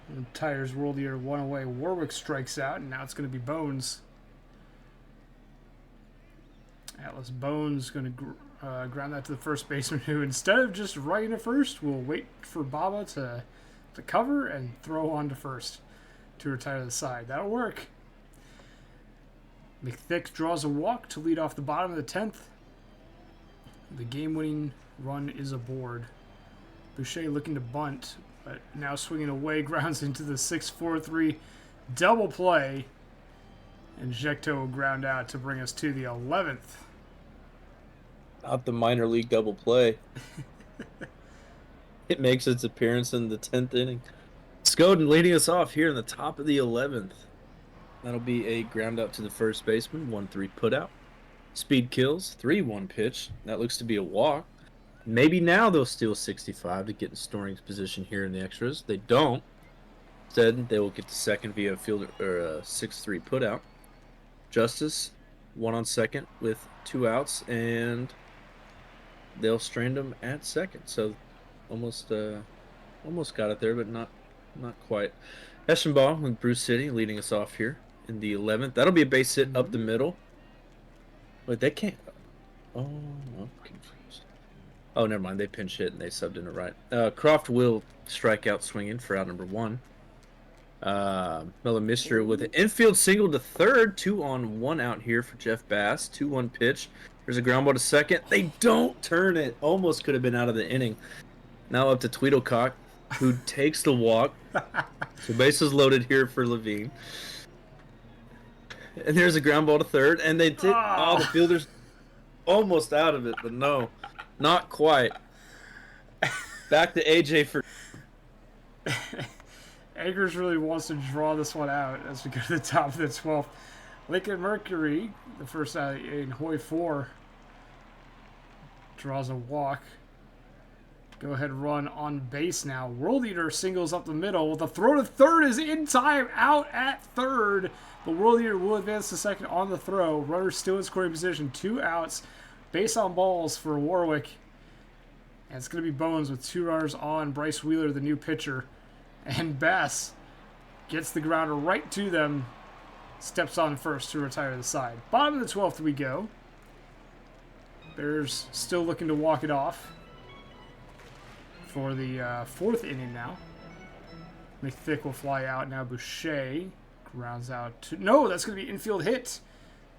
And tires World Eater 1 away. Warwick strikes out, and now it's going to be Bones. Atlas Bones going to ground that to the first baseman, who instead of just running to first, will wait for Baba to cover and throw on to first to retire to the side. That'll work. McThick draws a walk to lead off the bottom of the 10th. The game-winning run is aboard. Boucher looking to bunt, but now swinging away, grounds into the 6-4-3 double play. And Jecto will ground out to bring us to the 11th. Not the minor league double play. It makes its appearance in the 10th inning. Scud leading us off here in the top of the 11th. That'll be a ground out to the first baseman, 1-3 put out. Speed kills, 3-1 pitch. That looks to be a walk. Maybe now they'll steal 65 to get in scoring position here in the extras. They don't. Instead, they will get to second via a fielder or a 6-3 put out. Justice, 1 on second with 2 outs, and they'll strand him at second. So almost got it there, but not quite. Eschenbaugh with Bruce City leading us off here in the 11th. That'll be a base hit up the middle. Wait, they can't. Oh, I'm confused. Oh, never mind. They pinch hit and they subbed in to right. Croft will strike out swinging for out number 1. Mellow Mister with an infield single to third. 2 on, 1 out here for Jeff Bass. 2-1 pitch. There's a ground ball to second. They don't turn it. Almost could have been out of the inning. Now up to Tweedlecock, who takes the walk. So bases loaded here for Levine. And there's a ground ball to third, and they did. Oh, the fielder's almost out of it, but no, not quite. Back to AJ for Akers really wants to draw this one out as we go to the top of the 12th. Lincoln Mercury, the first out in Hoi 4, draws a walk. Go ahead, run on base now. World Eater singles up the middle. The throw to third is in time, out at third. The World Eater will advance to second on the throw. Runner still in scoring position. 2 outs. Base on balls for Warwick. And it's going to be Bones with 2 runners on. Bryce Wheeler, the new pitcher. And Bass gets the grounder right to them. Steps on first to retire the side. Bottom of the 12th we go. Bears still looking to walk it off for the 4th inning now. McThick will fly out. Now Boucher grounds out. No, that's going to be infield hit.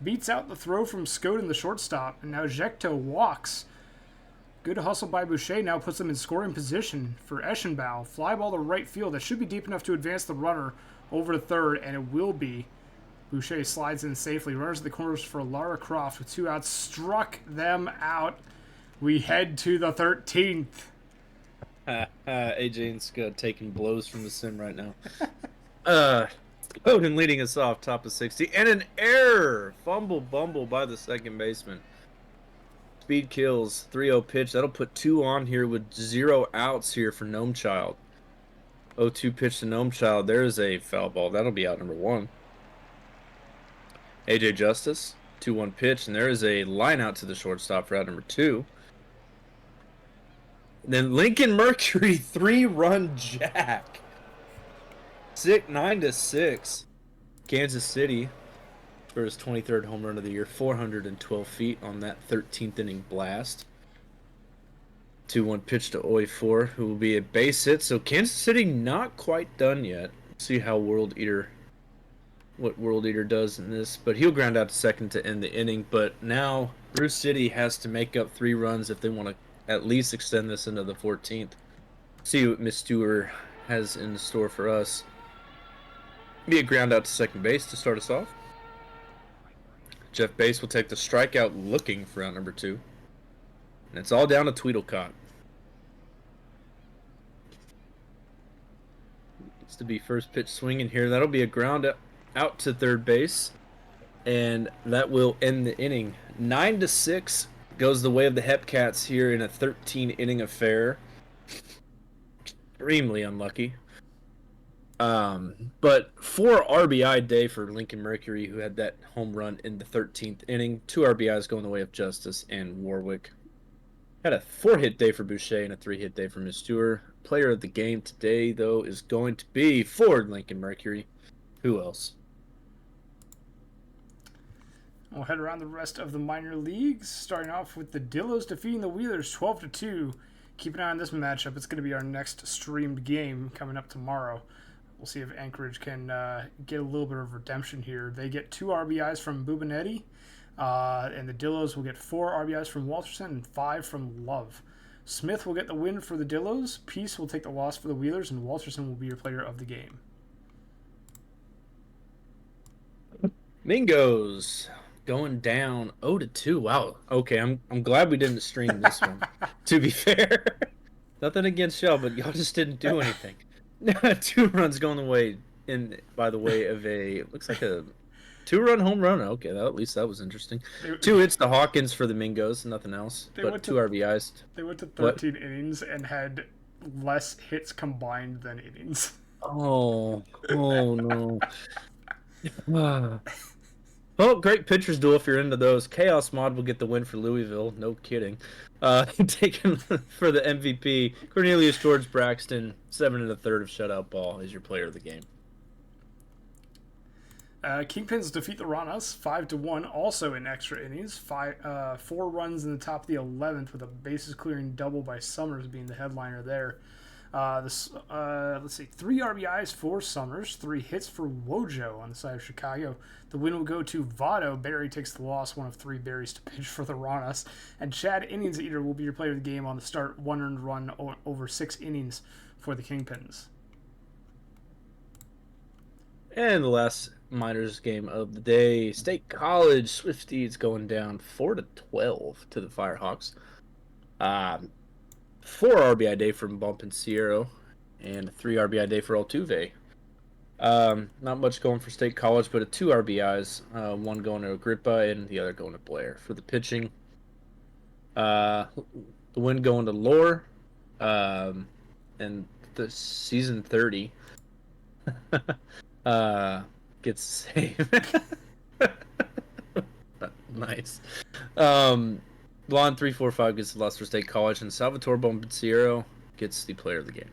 Beats out the throw from Scud in the shortstop. And now Jekto walks. Good hustle by Boucher. Now puts them in scoring position for Eschenbauer. Fly ball to right field. That should be deep enough to advance the runner over to third, and it will be. Boucher slides in safely. Runners at the corners for Lara Croft with 2 outs. Struck them out. We head to the 13th. AJ and Scud taking blows from the sim right now. Odin leading us off, top of 60, and an error. Fumble bumble by the second baseman. Speed kills, 3-0 pitch. That'll put 2 on here with 0 outs here for Gnome Child. 0-2 pitch to Gnome Child. There's a foul ball. That'll be out number 1. AJ Justice, 2-1 pitch, and there is a line out to the shortstop for out number 2. Then Lincoln Mercury 3-run jack. 9-6. Kansas City for his 23rd home run of the year, 412 feet on that 13th inning blast. 2-1 pitch to Oi 4, who will be a base hit. So Kansas City not quite done yet. See how what World Eater does in this, but he'll ground out to second to end the inning. But now Bruce City has to make up 3 runs if they want to at least extend this into the 14th. See what Miss Stewart has in store for us. Be a ground out to second base to start us off. Jeff Bass will take the strikeout looking for out number 2. And it's all down to Tweedlecott. Needs to be first pitch swinging here. That'll be a ground out to third base. And that will end the inning. 9-6 goes the way of the Hepcats here in a 13-inning affair. Extremely unlucky. But 4 RBI day for Lincoln Mercury, who had that home run in the 13th inning. 2 RBIs going the way of Justice and Warwick. Had a 4-hit day for Boucher and a 3-hit day for Miss Stewart. Player of the game today, though, is going to be for Lincoln Mercury. Who else? We'll head around the rest of the minor leagues, starting off with the Dillos defeating the Wheelers 12-2. Keep an eye on this matchup. It's going to be our next streamed game coming up tomorrow. We'll see if Anchorage can get a little bit of redemption here. They get 2 RBIs from Bubinetti, and the Dillos will get 4 RBIs from Walterson and 5 from Love. Smith will get the win for the Dillos. Peace will take the loss for the Wheelers, and Walterson will be your player of the game. Mingos going down 0-2. Wow. Okay, I'm glad we didn't stream this one. To be fair, nothing against y'all, but y'all just didn't do anything. 2 runs going the way by the way of looks like a 2-run home run. Okay, at least that was interesting. 2 hits to Hawkins for the Mingos, nothing else. But 2 RBIs. They went to 13 innings and had less hits combined than innings. Oh no. Well, great pitchers duel if you're into those. Chaos Mod will get the win for Louisville. No kidding. Taken for the MVP, Cornelius George Braxton, 7 1/3 of shutout ball, is your player of the game. Kingpins defeat the Ranas 5-1, also in extra innings. 4 runs in the top of the 11th with a bases clearing double by Summers being the headliner there. Let's see, 3 RBIs for Summers, 3 hits for Wojo on the side of Chicago. The win will go to Votto. Barry takes the loss, one of 3 berries to pitch for the Ranas. And Chad Innings Eater will be your player of the game on the start, 1 earned run over 6 innings for the Kingpins. And the last minors game of the day, State College Swifties going down 4-12 to the Firehawks. 4 RBI day from Bompensiero and a 3 RBI day for Altuve. Not much going for State College, but 2 RBIs. One going to Agrippa and the other going to Blair. For the pitching, the win going to Lore, and the season 30 gets saved. Nice. Blonde 345 gets the loss for State College, and Salvatore Bompensiero gets the player of the game.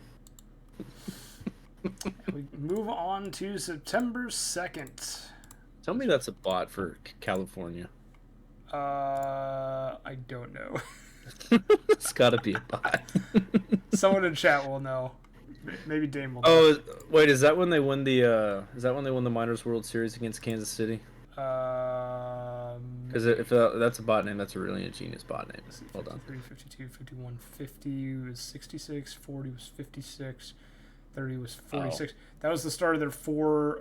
We move on to September 2nd. Tell me that's a bot for California. I don't know. It's got to be a bot. Someone in chat will know. Maybe Dame will know. Oh, wait, is that when they won the Minors World Series against Kansas City? Because if that's a bot name, that's a really ingenious bot name. Hold on. 52, 51, 50 was 66, 40 was 56, 30 was 46. Oh. That was the start of their four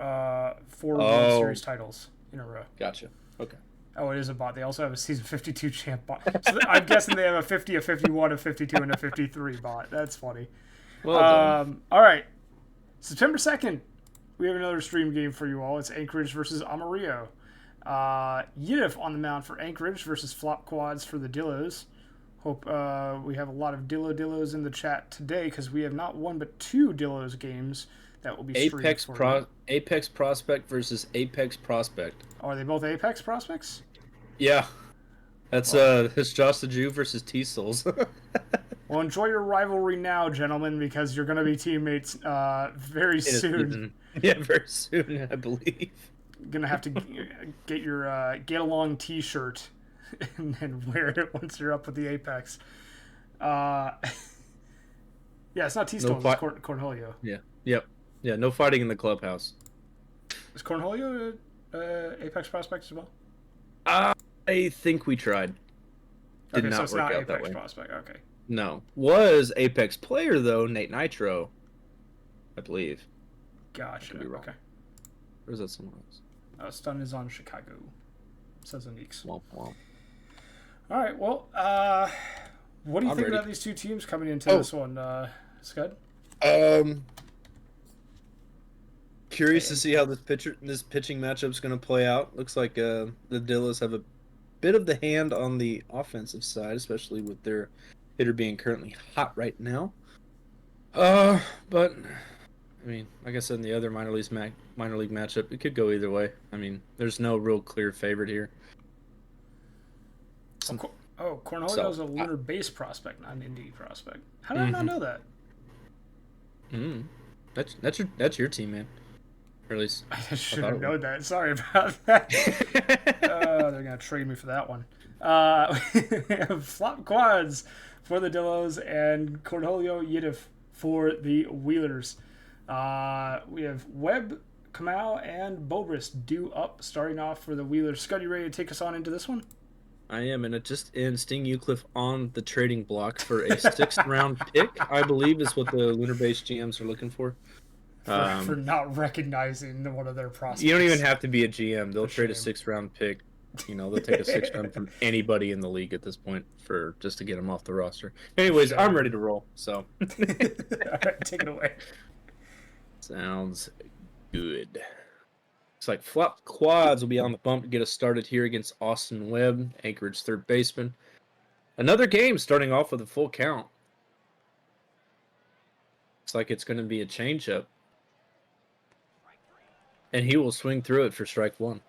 World Series titles in a row. Gotcha. Okay. Oh, it is a bot. They also have a season 52 champ bot. So I'm guessing they have a 50, a 51, a 52, and a 53 bot. That's funny. Well done. All right. September 2nd, we have another stream game for you all. It's Anchorage versus Amarillo. Yidif on the mound for Anchorage versus Flop Quads for the Dillos. Hope we have a lot of Dillos in the chat today because we have not one but 2 Dillos games that will be streamed Apex Prospect versus Apex Prospect. Oh, are they both Apex Prospects? Yeah. It's Josh the Jew versus T-Souls. Well, enjoy your rivalry now, gentlemen, because you're going to be teammates very soon. Yeah, very soon, I believe. Gonna have to get your get along T-shirt and then wear it once you're up with the Apex. Yeah, it's not T-Stones, it's Cornholio. Yeah. Yep. Yeah, no fighting in the clubhouse. Is Cornholio Apex Prospect as well? I think we tried. Did not it's work not out Apex that way. Prospect. Okay. No. Was Apex player though, Nate Nitro, I believe. Gotcha. Could be wrong. Okay. Or is that someone else? Stun is on Chicago, says Aneeks. Womp womp. All right, well, what do you think about these two teams coming into this one, Scud? Curious to see how this pitching matchup's going to play out. Looks like the Dillos have a bit of the hand on the offensive side, especially with their hitter being currently hot right now. But I mean, like I said in the other minor league matchup, it could go either way. I mean, there's no real clear favorite here. Cornholio's a lunar base prospect, not an indie prospect. How did I not know that? That's your team, man. Or at least I should have known that. Sorry about that. They're gonna trade me for that one. We have Flop Quads for the Dillos and Cornholio Yidif for the Wheelers. We have Webb, Kamau, and Bobrist due up, starting off for the Wheelers. Scud, you ready to take us on into this one? I am, and it just in Sting Eucliffe on the trading block for a 6th round pick, I believe is what the Lunar Base GMs are looking for. For not recognizing one of their prospects. You don't even have to be a GM. They'll trade a 6th round pick. You know, they'll take a 6th round from anybody in the league at this point for just to get them off the roster. Anyways, I'm ready to roll. So, all right, take it away. Sounds good. Looks like Flop Quads will be on the bump to get us started here against Austin Webb, Anchorage third baseman. Another game starting off with a full count. Looks like it's going to be a changeup. And he will swing through it for strike one.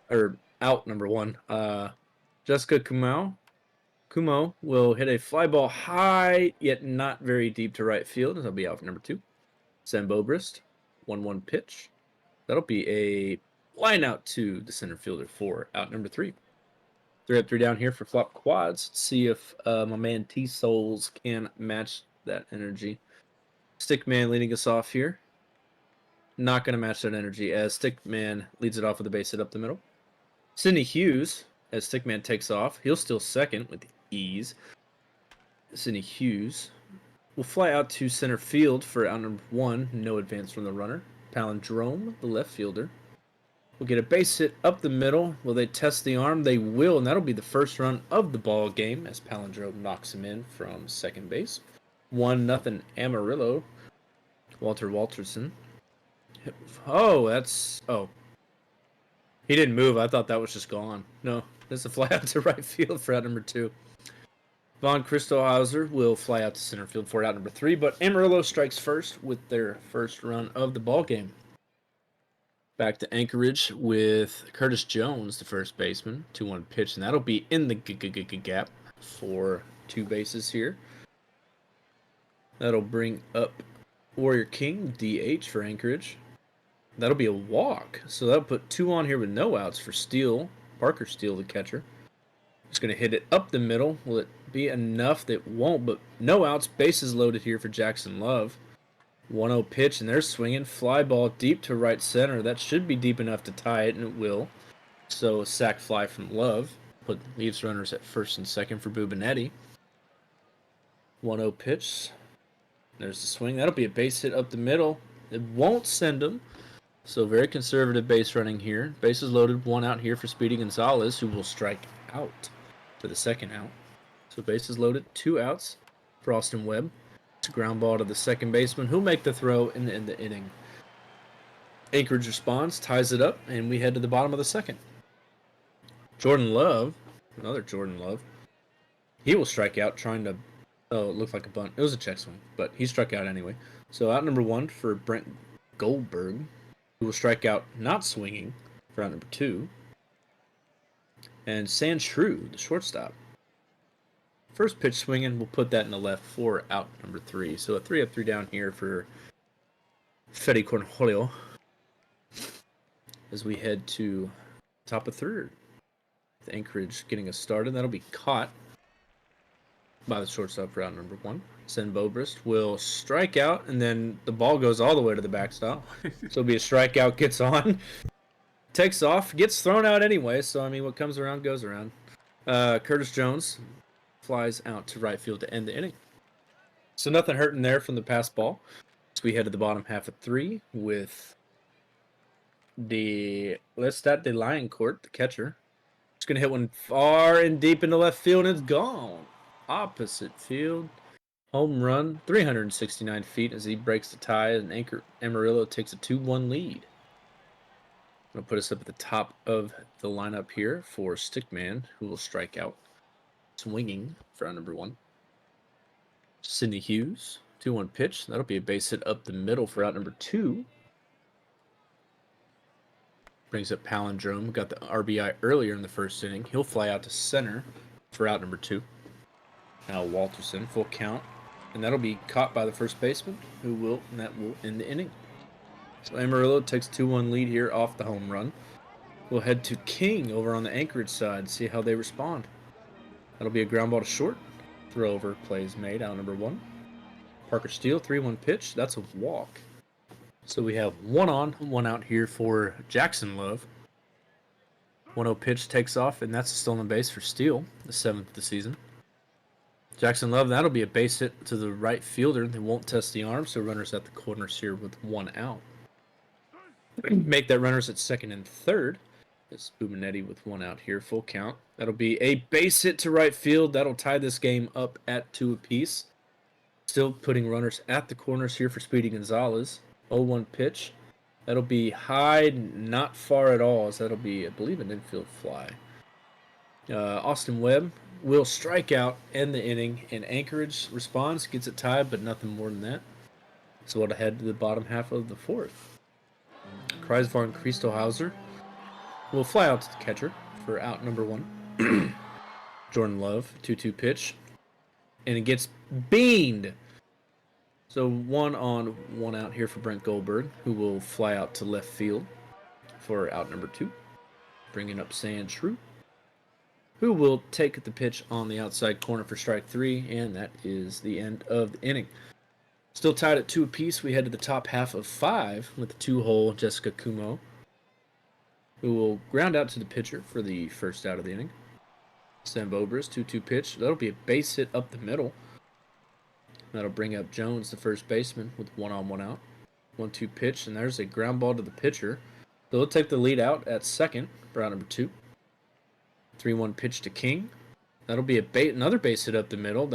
Or out number one. Jessica Kumo will hit a fly ball high, yet not very deep to right field. That'll be out for number 2. Sam Bobrist, 1-1 pitch. That'll be a line out to the center fielder for out number 3. 3 up, 3 down here for Flop Quads. Let's see if my man T-Souls can match that energy. Stickman leading us off here. Not going to match that energy as Stickman leads it off with a base hit up the middle. Sidney Hughes, as Stickman takes off, he'll steal second with ease. Sidney Hughes will fly out to center field for out number 1. No advance from the runner. Palindrome, the left fielder, We'll get a base hit up the middle. Will they test the arm? They will, and that'll be the first run of the ball game as Palindrome knocks him in from second base. 1-0 Amarillo. Walter Walterson. Oh, that's... Oh. He didn't move. I thought that was just gone. No, that's a fly out to right field for out number 2. Von Christelhauser will fly out to center field for out number 3, but Amarillo strikes first with their first run of the ball game. Back to Anchorage with Curtis Jones, the first baseman. 2-1 pitch, and that'll be in the gap for 2 bases here. That'll bring up Warrior King, DH for Anchorage. That'll be a walk, so that'll put 2 on here with no outs for Steele. Parker Steele, the catcher. Just going to hit it up the middle. Will it be enough? That won't, but no outs. Bases loaded here for Jackson Love. 1-0 pitch, and they're swinging. Fly ball deep to right center. That should be deep enough to tie it, and it will. So a sac fly from Love. Leaves runners at first and second for Bubinetti. 1-0 pitch. There's the swing. That'll be a base hit up the middle. It won't send him. So very conservative base running here. Bases loaded. 1 out here for Speedy Gonzalez, who will strike out for the second out. So bases loaded. 2 outs for Austin Webb. It's a ground ball to the second baseman, who'll make the throw in the inning. Anchorage responds, ties it up, and we head to the bottom of the second. Jordan Love, another Jordan Love, he will strike out trying to... Oh, it looked like a bunt. It was a check swing, but he struck out anyway. So out number 1 for Brent Goldberg, who will strike out not swinging for out number 2. And San Shrew, the shortstop. First pitch swinging, we'll put that in the left for out number 3. So a 3 up, 3 down here for Fede Cornholio as we head to top of third. With Anchorage getting us started. That'll be caught by the shortstop for out number 1. Sen Bobrist will strike out, and then the ball goes all the way to the backstop. So it'll be a strikeout, gets on, takes off, gets thrown out anyway. So, I mean, what comes around goes around. Curtis Jones flies out to right field to end the inning. So nothing hurting there from the pass ball. So we head to the bottom half of 3 with the Lestat de Lioncourt, the catcher. Just going to hit one far and deep into left field, and it's gone. Opposite field. Home run, 369 feet as he breaks the tie, and Amarillo takes a 2-1 lead. That'll put us up at the top of the lineup here for Stickman, who will strike out. Swinging for out number 1. Sidney Hughes, 2-1 pitch. That'll be a base hit up the middle for out number 2. Brings up Palindrome. Got the RBI earlier in the first inning. He'll fly out to center for out number 2. Now Walterson, full count. And that'll be caught by the first baseman, and that will end the inning. So Amarillo takes a 2-1 lead here off the home run. We'll head to King over on the Anchorage side, see how they respond. That'll be a ground ball to short. Throw over plays made, out number 1. Parker Steele, 3-1 pitch. That's a walk. So we have 1 on, 1 out here for Jackson Love. 1-0 pitch takes off, and that's a stolen base for Steele, the 7th of the season. Jackson Love, that'll be a base hit to the right fielder. They won't test the arm, so runners at the corners here with 1 out. Make that runners at second and third. It's Bubinetti with 1 out here, full count. That'll be a base hit to right field. That'll tie this game up at 2 apiece. Still putting runners at the corners here for Speedy Gonzalez. 0-1 pitch. That'll be high, not far at all, as that'll be, I believe, an infield fly. Austin Webb will strike out, end the inning, and Anchorage responds, gets it tied, but nothing more than that. So we'll head to the bottom half of the 4th. Kreis von Christelhauser will fly out to the catcher for out number 1. Jordan Love, 2-2 pitch. And it gets beaned. So 1 on, 1 out here for Brent Goldberg, who will fly out to left field for out number 2. Bringing up San Shrew, who will take the pitch on the outside corner for strike 3, and that is the end of the inning. Still tied at 2 apiece. We head to the top half of 5 with the 2-hole Jessica Kumo, who will ground out to the pitcher for the first out of the inning. Sam Bobrist, 2-2 pitch. That'll be a base hit up the middle. That'll bring up Jones, the first baseman, with 1 on, 1 out. 1-2 pitch, and there's a ground ball to the pitcher. They'll take the lead out at second for out number 2. 3-1 pitch to King. That'll be another base hit up the middle.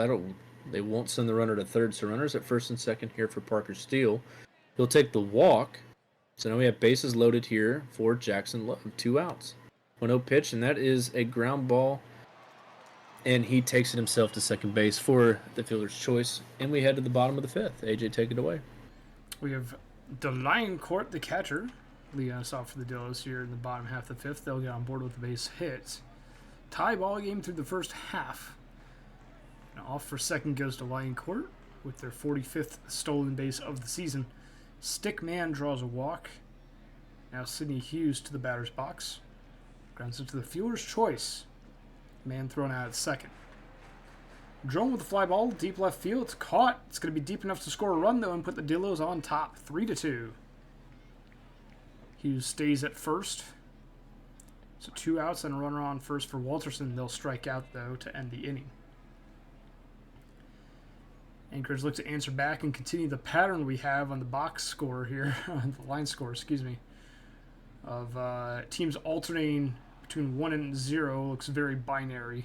They won't send the runner to third, so runners at first and second here for Parker Steele. He'll take the walk. So now we have bases loaded here for Jackson Love. 2 outs. 1-0 pitch, and that is a ground ball. And he takes it himself to second base for the fielder's choice. And we head to the bottom of the 5th. AJ, take it away. We have Lion Court, the catcher, leading us off for the Dillos here in the bottom half of the 5th. They'll get on board with the base hit. Tie ball game through the first half. And off for second goes to Lion Court with their 45th stolen base of the season. Stickman draws a walk. Now Sidney Hughes to the batter's box. Grounds into the fielder's choice. Man thrown out at second. Drone with the fly ball, deep left field. It's caught. It's going to be deep enough to score a run, though, and put the Dillos on top, 3-2. Hughes stays at first. So 2 outs and a runner on first for Walterson. They'll strike out, though, to end the inning. Anchorage look to answer back and continue the pattern we have on the box score here, on the line score, excuse me, of teams alternating between 1 and 0. Looks very binary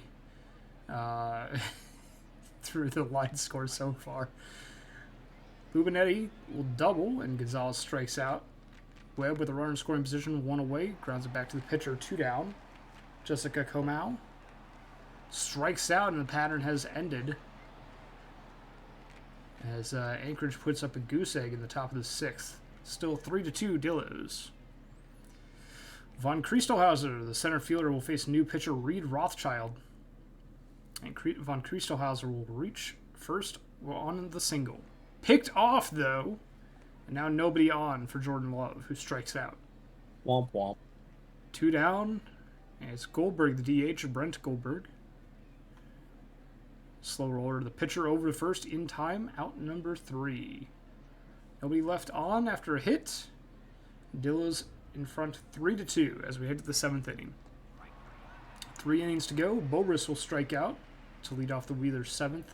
through the line score so far. Bubinetti will double, and Gonzalez strikes out. Webb with a runner in scoring position, 1 away, grounds it back to the pitcher, 2 down. Jessica Comau strikes out, and the pattern has ended as Anchorage puts up a goose egg in the top of the 6th. Still 3-2 Dillos. Von Christelhauser, the center fielder, will face new pitcher Reed Rothschild. And Von Christelhauser will reach first on the single. Picked off, though. And now nobody on for Jordan Love, who strikes out. Womp womp. 2 down. And it's Goldberg, the DH, Brent Goldberg. Slow roller to the pitcher over to first in time. Out number 3. Nobody left on after a hit. Dillos in front 3-2 as we head to the 7th inning. 3 innings to go. Bobrus will strike out to lead off the Wheelers' 7th.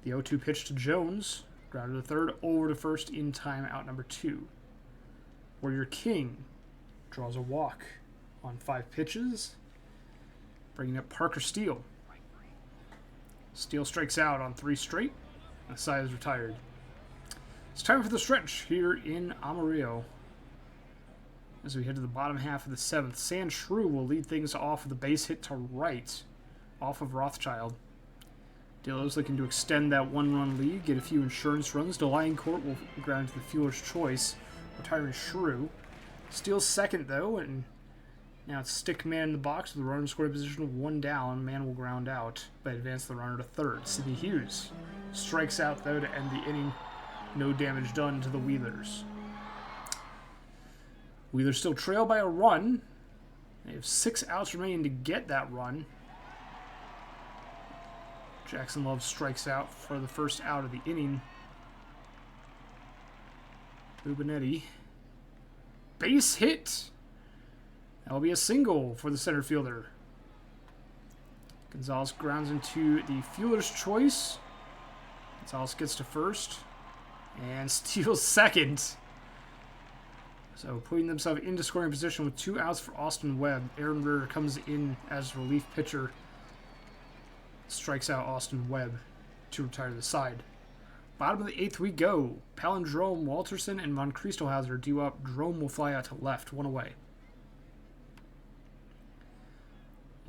The 0-2 pitch to Jones. Ground to the third, over to first in time, out number 2. Warrior King draws a walk on 5 pitches, bringing up Parker Steele. Steele strikes out on 3 straight. The side is retired. It's time for the stretch here in Amarillo. As we head to the bottom half of the 7th, Sand Shrew will lead things off with a base hit to right, off of Rothschild. Dillos looking to extend that 1-run lead, get a few insurance runs. Lion Court will ground to the fielder's choice, retiring Shrew. Steele's second, though, and now it's stick man in the box with the runner in scoring position, 1 down. Man will ground out, but advance the runner to third. Sidney Hughes strikes out, though, to end the inning. No damage done to the Wheelers. Wheelers still trail by a run. They have 6 outs remaining to get that run. Jackson Love strikes out for the first out of the inning. Bubinetti. Base hit. That'll be a single for the center fielder. Gonzalez grounds into the fielder's choice. Gonzalez gets to first and steals second. So putting themselves into scoring position with 2 outs for Austin Webb. Aaron Ritter comes in as relief pitcher. Strikes out Austin Webb to retire the side. Bottom of the 8th we go. Palindrome, Walterson, and Von Christelhauser due up. Drome will fly out to left, 1 away.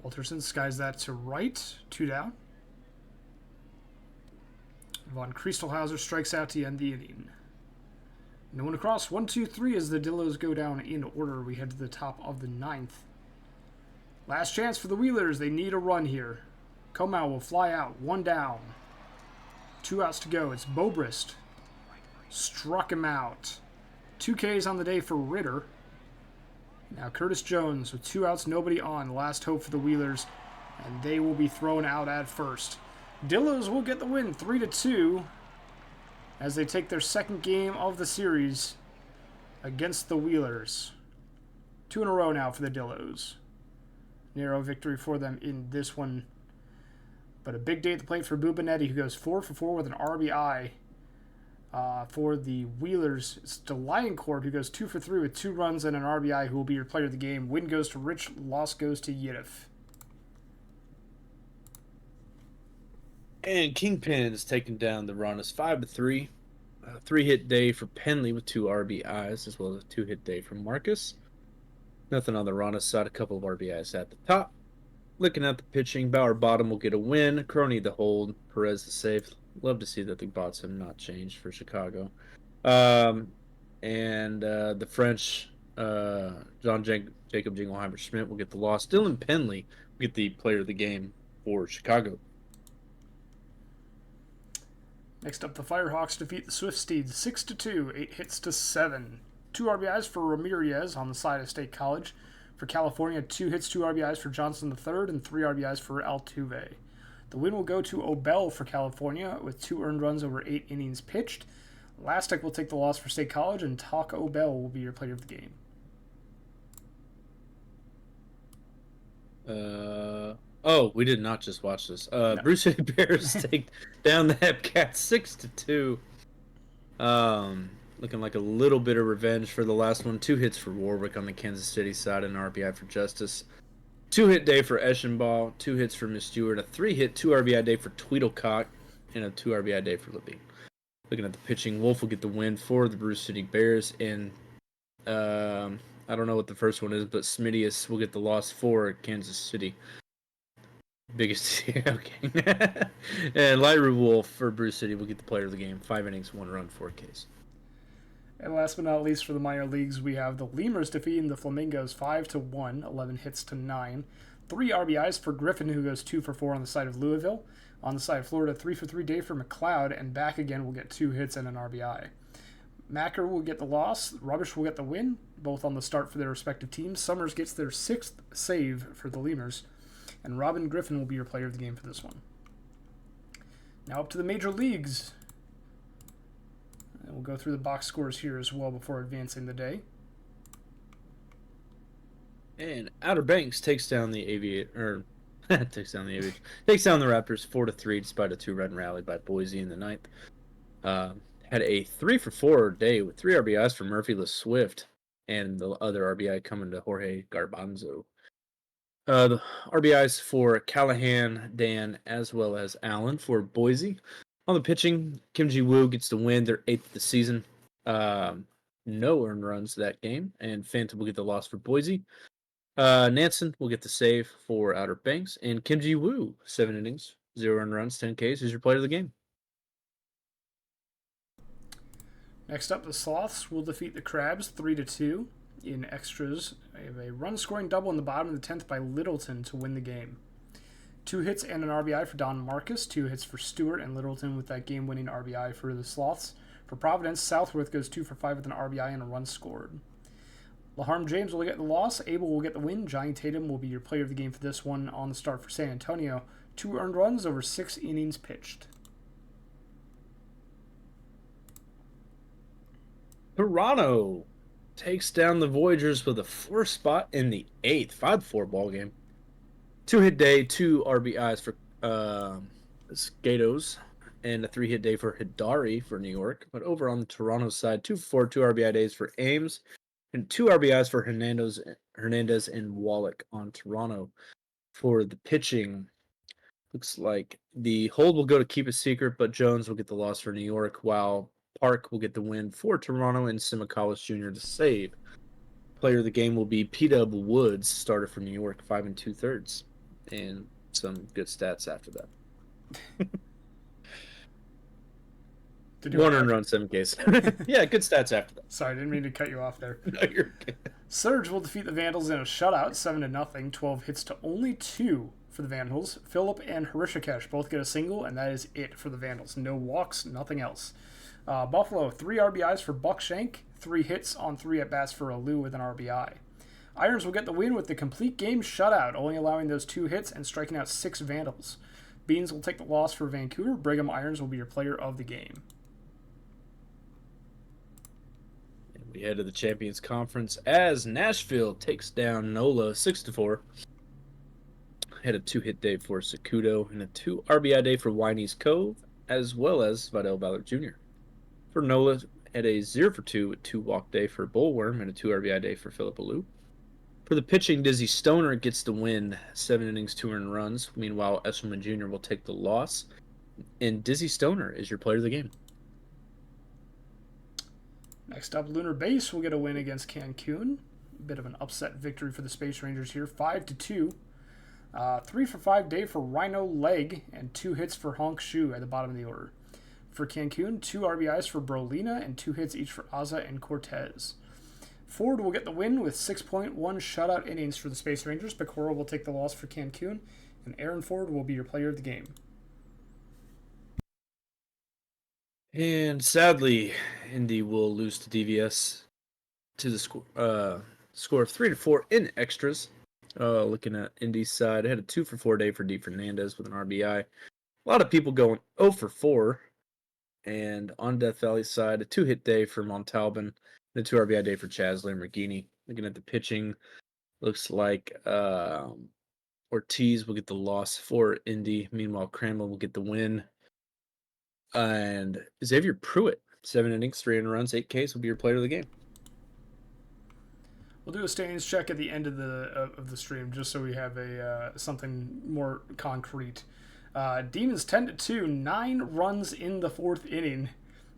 Walterson skies that to right, 2 down. Von Christelhauser strikes out to end the inning. No one across, 1-2-3 as the Dillos go down in order. We head to the top of the 9th. Last chance for the Wheelers. They need a run here. Comau will fly out, 1 down. 2 outs to go. It's Bobrist. Struck him out. 2 Ks on the day for Ritter. Now Curtis Jones with 2 outs, nobody on. Last hope for the Wheelers, and they will be thrown out at first. Dillos will get the win, 3-2, as they take their second game of the series against the Wheelers. 2 in a row now for the Dillos. Narrow victory for them in this one. But a big day at the plate for Bubinetti, who goes 4 for 4 with an RBI. For the Wheelers, it's Delioncourt, who goes 2 for 3 with 2 runs and an RBI, who will be your player of the game. Win goes to Rich, loss goes to Yidif. And Kingpin's taking down the Ronas 5-3. 3-hit day for Penley with 2 RBIs, as well as a 2-hit day for Marcus. Nothing on the Ronas side, a couple of RBIs at the top. Looking at the pitching, Bauer Bottom will get a win. Crony the hold, Perez the save. Love to see that the bots have not changed for Chicago. The French, Jacob Jingleheimer Schmidt will get the loss. Dylan Penley will get the player of the game for Chicago. Next up, the Firehawks defeat the Swift Steeds 6-2, 8 hits to 7. 2 RBIs for Ramirez on the side of State College. For California, 2 hits, 2 RBIs for Johnson III, and 3 RBIs for Altuve. The win will go to Obel for California with 2 earned runs over 8 innings pitched. Lastek will take the loss for State College, and Talk Obel will be your player of the game. We did not just watch this. No. Bruce City Bears take down the Hepcats 6-2. Looking like a little bit of revenge for the last one. 2 hits for Warwick on the Kansas City side and an RBI for Justice. 2-hit day for Eschenbach, 2 hits for Miss Stewart, a 3-hit, 2 RBI day for Tweedlecock, and a 2 RBI day for Levine. Looking at the pitching, Wolf will get the win for the Bruce City Bears, and I don't know what the first one is, but Smidius will get the loss for Kansas City. Biggest, okay. And Lyra Wolf for Bruce City will get the player of the game. 5 innings, 1 run, 4 Ks. And last but not least for the minor leagues, we have the Lemurs defeating the Flamingos 5-1, 11 hits to 9. 3 RBIs for Griffin, who goes 2 for 4 on the side of Louisville. On the side of Florida, 3 for 3 day for McLeod, and back again will get 2 hits and an RBI. Macker will get the loss. Rubbish will get the win, both on the start for their respective teams. Summers gets their 6th save for the Lemurs, and Robin Griffin will be your player of the game for this one. Now up to the major leagues. And we'll go through the box scores here as well before advancing the day. And Outer Banks takes down the takes down the Raptors 4-3 despite a 2-run rally by Boise in the ninth. Had a 3 for 4 day with 3 RBIs for Murphy LeSwift, and the other RBI coming to Jorge Garbanzo. The RBIs for Callahan, Dan, as well as Allen for Boise. On the pitching, Kim Ji-woo gets the win, their 8th of the season. No earned runs that game, and Phantom will get the loss for Boise. Nansen will get the save for Outer Banks, and Kim Ji-woo, 7 innings, 0 earned runs, 10 Ks, is your player of the game. Next up, the Sloths will defeat the Crabs 3-2 in extras. I have a run-scoring double in the bottom of the 10th by Littleton to win the game. 2 hits and an RBI for Don Marcus, 2 hits for Stewart and Littleton with that game-winning RBI for the Sloths. For Providence, Southworth goes 2 for 5 with an RBI and a run scored. Laharm James will get the loss, Abel will get the win, Johnny Tatum will be your player of the game for this one on the start for San Antonio. 2 earned runs over 6 innings pitched. Toronto takes down the Voyagers with a 4 spot in the 8th, 5-4 ball game. 2-hit day, 2 RBIs for Skatos, and a 3-hit day for Hidari for New York. But over on the Toronto side, 2 for 4, 2 RBI days for Ames, and 2 RBIs for Hernandez and Wallach on Toronto. For the pitching, looks like the hold will go to Keep It Secret, but Jones will get the loss for New York, while Park will get the win for Toronto and Simicallis Jr. to save. Player of the game will be P-Dub Woods, starter for New York, 5 2/3, and some good stats after that. 1 earned run, 7 Ks. Yeah, good stats after that. Sorry, I didn't mean to cut you off there. No, you're good. Surge will defeat the Vandals in a shutout, 7-0, 12 hits to only 2 for the Vandals. Phillip and Harishikesh both get a single, and that is it for the Vandals. No walks, nothing else. Buffalo, 3 RBIs for Buckshank, 3 hits on 3 at-bats for Alou with an RBI. Irons will get the win with the complete game shutout, only allowing those 2 hits and striking out 6 Vandals. Beans will take the loss for Vancouver. Brigham Irons will be your player of the game. And we head to the Champions Conference as Nashville takes down NOLA 6-4. Had a 2-hit day for Sakudo and a 2 RBI day for Winey's Cove, as well as Vidal Ballard Jr. For Nola, at a 0 for 2 with 2 walk day for Bullworm and a 2 RBI day for Philip Alou. For the pitching, Dizzy Stoner gets the win, 7 innings, 2 earned runs. Meanwhile, Eshelman Jr. will take the loss. And Dizzy Stoner is your player of the game. Next up, Lunar Base will get a win against Cancun. A bit of an upset victory for the Space Rangers here, 5-2. 3 for 5 day for Rhino Leg and 2 hits for Honk Shu at the bottom of the order. For Cancun, 2 RBIs for Brolina and 2 hits each for Aza and Cortez. Ford will get the win with 6.1 shutout innings for the Space Rangers. Pecora will take the loss for Cancun, and Aaron Ford will be your player of the game. And sadly, Indy will lose to DVS to the score of 3-4 in extras. Looking at Indy's side, I had a 2 for 4 day for D Fernandez with an RBI. A lot of people going 0 for 4. And on Death Valley's side, a 2-hit day for Montalban and a 2 RBI day for Chaz Lamborghini. Looking at the pitching, looks like Ortiz will get the loss for Indy. Meanwhile, Cranwell will get the win. And Xavier Pruitt, 7 innings, 3 earned runs, 8 Ks, will be your player of the game. We'll do a standings check at the end of the stream, just so we have a something more concrete. Demons 10-2, 9 runs in the 4th inning.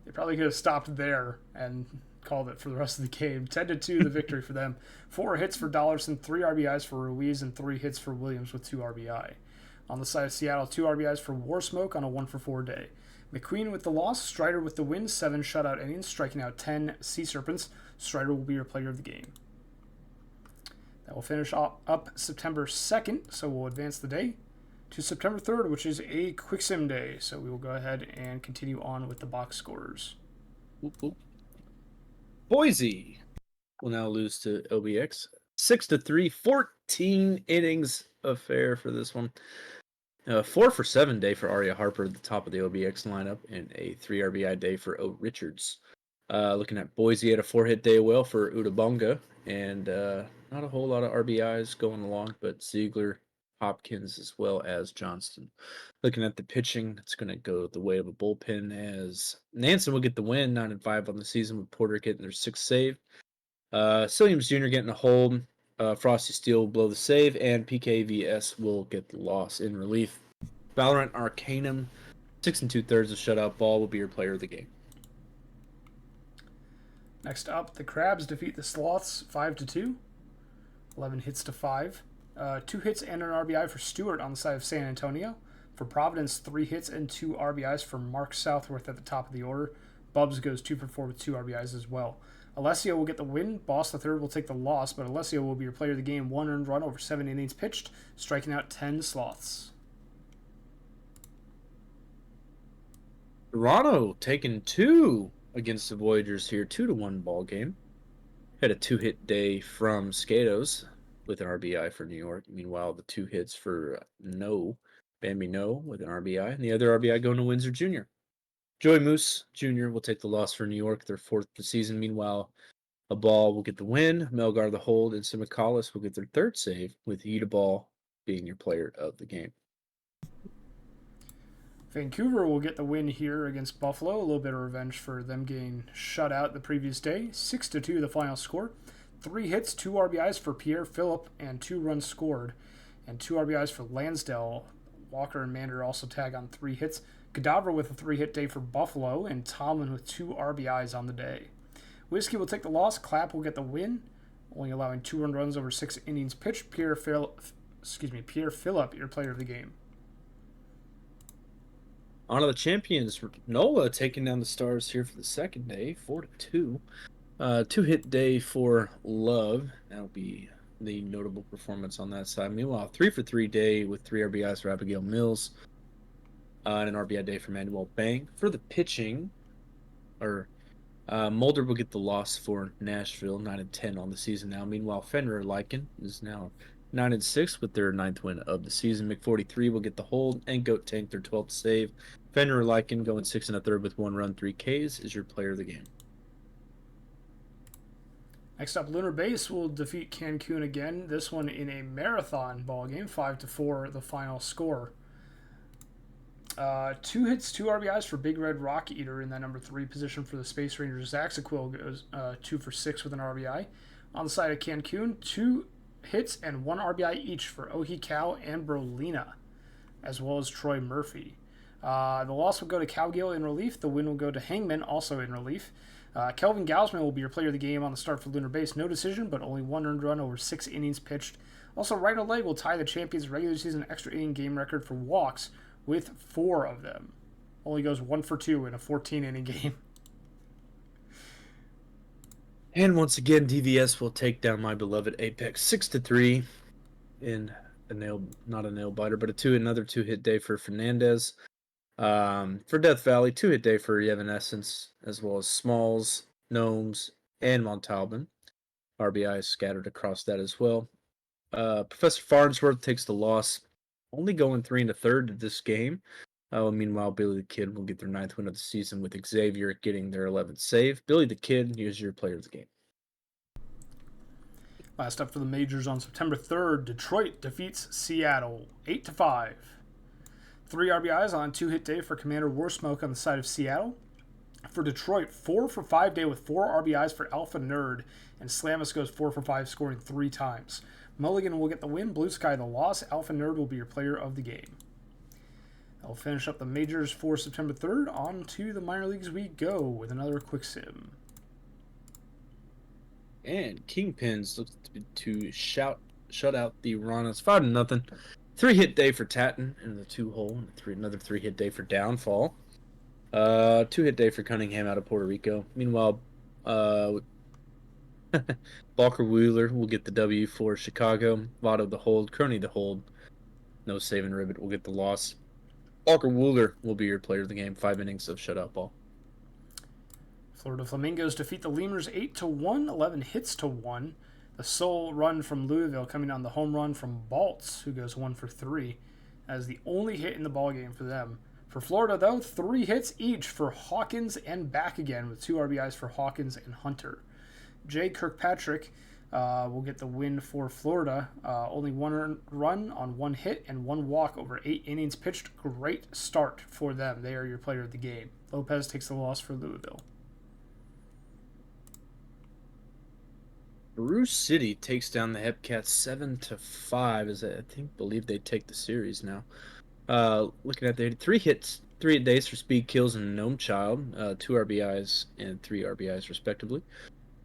They probably could have stopped there and called it for the rest of the game. 10-2, the victory for them. 4 hits for Dollarson, 3 RBIs for Ruiz, and 3 hits for Williams with 2 RBI. On the side of Seattle, 2 RBIs for Warsmoke on a 1 for 4 day. McQueen with the loss, Strider with the win, 7 shutout innings, striking out 10 Sea Serpents. Strider will be your player of the game. That will finish up September 2nd, so we'll advance the day to September 3rd, which is a Quick Sim day. So we will go ahead and continue on with the box scores. Whoop, whoop. Boise will now lose to OBX 6-3, 14 innings affair for this one. 4 for 7 day for Aria Harper at the top of the OBX lineup, and a 3 RBI day for O. Richards. Looking at Boise at a 4-hit day well for Udabonga, and not a whole lot of RBIs going along, but Ziegler, Hopkins, as well as Johnston. Looking at the pitching, it's going to go the way of a bullpen, as Nansen will get the win, 9-5 on the season, with Porter getting their 6th save. Silliams Jr. getting a hold. Frosty Steele will blow the save, and PKVS will get the loss in relief. Valorant Arcanum, 6 2/3 of shutout ball, will be your player of the game. Next up, the Crabs defeat the Sloths 5-2, 11 hits to 5. 2 hits and an RBI for Stewart on the side of San Antonio. For Providence, 3 hits and 2 RBIs for Mark Southworth at the top of the order. Bubs goes 2 for 4 with 2 RBIs as well. Alessio will get the win. Boss the third will take the loss, but Alessio will be your player of the game. 1 earned run over 7 innings pitched, striking out 10 Sloths. Toronto taking 2 against the Voyagers here, 2-1 ball game. Had a 2-hit day from Skatos with an RBI for New York. Meanwhile, the 2 hits for Bambi No with an RBI, and the other RBI going to Windsor Jr. Joey Moose Jr. will take the loss for New York, their 4th of the season. Meanwhile, a ball will get the win. Melgar the hold, and Simicallis will get their 3rd save, with Hita Ball being your player of the game. Vancouver will get the win here against Buffalo. A little bit of revenge for them getting shut out the previous day. 6-2 the final score. 3 hits, 2 RBIs for Pierre Phillip, and 2 runs scored. And 2 RBIs for Lansdale. Walker and Mander also tag on 3 hits. Cadavra with a 3-hit day for Buffalo, and Tomlin with 2 RBIs on the day. Whiskey will take the loss. Clapp will get the win, only allowing 2 earned runs over 6 innings pitched. Pierre Phillip, your player of the game. On to the champions. Nola taking down the Stars here for the 2nd day, 4-2. 2-hit day for Love. That'll be the notable performance on that side. Meanwhile, 3 for 3 day with 3 RBIs for Abigail Mills. And an RBI day for Manuel Bang. For the pitching, Mulder will get the loss for Nashville, 9-10 on the season now. Meanwhile, Fenrir Lycan is now 9-6 with their 9th win of the season. McForty-3 will get the hold, and Goat Tank their 12th save. Fenrir Lycan going 6 1/3 with 1 run, 3 Ks is your player of the game. Next up, Lunar Base will defeat Cancun again. This one in a marathon ball game, 5-4 the final score. 2 hits, 2 RBIs for Big Red Rock Eater in that number 3 position for the Space Rangers. Zaxaquil goes 2 for 6 with an RBI. On the side of Cancun, 2 hits and 1 RBI each for Ohi Cow and Brolina, as well as Troy Murphy. The loss will go to Cowgill in relief. The win will go to Hangman, also in relief. Kelvin Gausman will be your player of the game on the start for Lunar Base. No decision, but only 1 earned run over 6 innings pitched. Also, Rhino Leg will tie the Champions regular season extra inning game record for walks with 4 of them. Only goes 1 for 2 in a 14-inning game. And once again, DVS will take down my beloved Apex 6-3 in not a nail biter, but another 2-hit day for Fernandez. For Death Valley, 2-hit day for Evanescence, as well as Smalls, Gnomes, and Montalban. RBI is scattered across that as well. Professor Farnsworth takes the loss, only going 3 1/3 of this game. Meanwhile, Billy the Kid will get their 9th win of the season, with Xavier getting their 11th save. Billy the Kid, here's your player of the game. Last up for the majors on September 3rd, Detroit defeats Seattle 8-5. 3 RBIs on 2-hit day for Commander Warsmoke on the side of Seattle. For Detroit, 4 for 5 day with 4 RBIs for Alpha Nerd, and Slamus goes 4 for 5, scoring 3 times. Mulligan will get the win, Blue Sky the loss. Alpha Nerd will be your player of the game. I'll finish up the majors for September 3rd. On to the minor leagues we go with another quick sim. And Kingpins looks to shut out the Ranas 5-0. 3-hit day for Tatton in the 2-hole, another 3-hit day for Downfall. 2-hit day for Cunningham out of Puerto Rico. Meanwhile, Walker Wheeler will get the W for Chicago. Votto the hold, Crony the hold. No saving Ribbit will get the loss. Walker Wheeler will be your player of the game. 5 innings of shutout ball. Florida Flamingos defeat the Lemurs 8-1, 11 hits to 1. The sole run from Louisville coming on the home run from Baltz, who goes 1 for 3, as the only hit in the ballgame for them. For Florida, though, 3 hits each for Hawkins and back again, with 2 RBIs for Hawkins and Hunter. Jay Kirkpatrick will get the win for Florida. Only 1 run on 1 hit and 1 walk over 8 innings pitched. Great start for them. They are your player of the game. Lopez takes the loss for Louisville. Bruce City takes down the Hepcats 7-5, as I believe they take the series now. Looking at the 3 hits, 3 days for Speed Kills and Gnome Child, 2 RBIs and 3 RBIs respectively.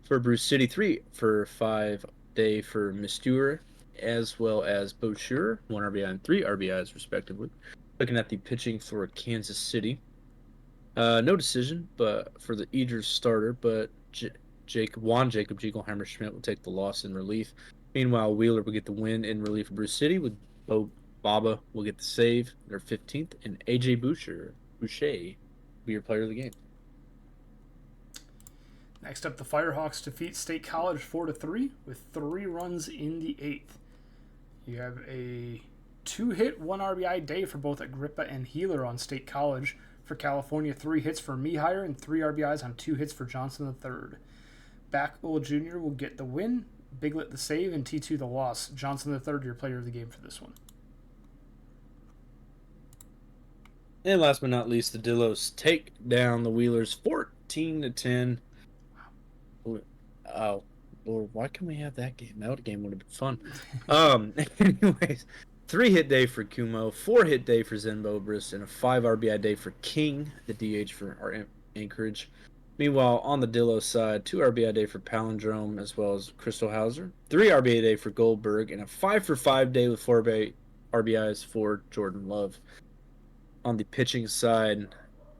For Bruce City, 3 for 5 day for Mistura, as well as Boucher, 1 RBI and 3 RBIs respectively. Looking at the pitching for Kansas City, no decision, but for the Eagers starter, but Jacob Jiegelheimer Schmidt will take the loss in relief. Meanwhile, Wheeler will get the win in relief of Bruce City, with Baba will get the save, their 15th, and AJ Boucher will be your player of the game. Next up, the Firehawks defeat State College 4-3 with 3 runs in the 8th. You have a 2-hit, 1 RBI day for both Agrippa and Healer on State College. For California, 3 hits for Mihire and 3 RBIs on 2 hits for Johnson III. Backwell Jr. will get the win, Biglet the save, and T2 the loss. Johnson III, your player of the game for this one. And last but not least, the Dillos take down the Wheelers 14-10. Oh, Lord, why can't we have that game? That game would have been fun. Anyways, 3-hit day for Kumo, 4-hit day for Zenbobris, and a 5 RBI day for King, the DH for our Anchorage. Meanwhile, on the Dillo side, 2 RBI day for Palindrome, as well as Crystal Hauser, 3 RBI day for Goldberg, and a 5 for 5 day with 4 RBIs for Jordan Love. On the pitching side,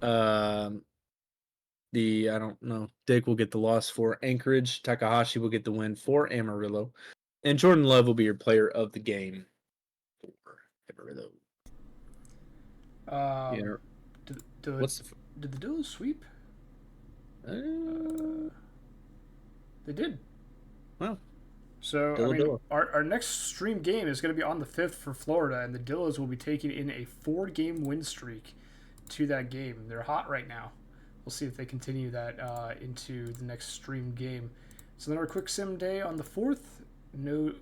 Dick will get the loss for Anchorage. Takahashi will get the win for Amarillo. And Jordan Love will be your player of the game for Amarillo. Did the Dillos sweep? They did. Wow. So, our next stream game is going to be on the 5th for Florida, and the Dillos will be taking in a 4-game win streak to that game. They're hot right now. We'll see if they continue that into the next stream game. It's another quick sim day on the 4th. No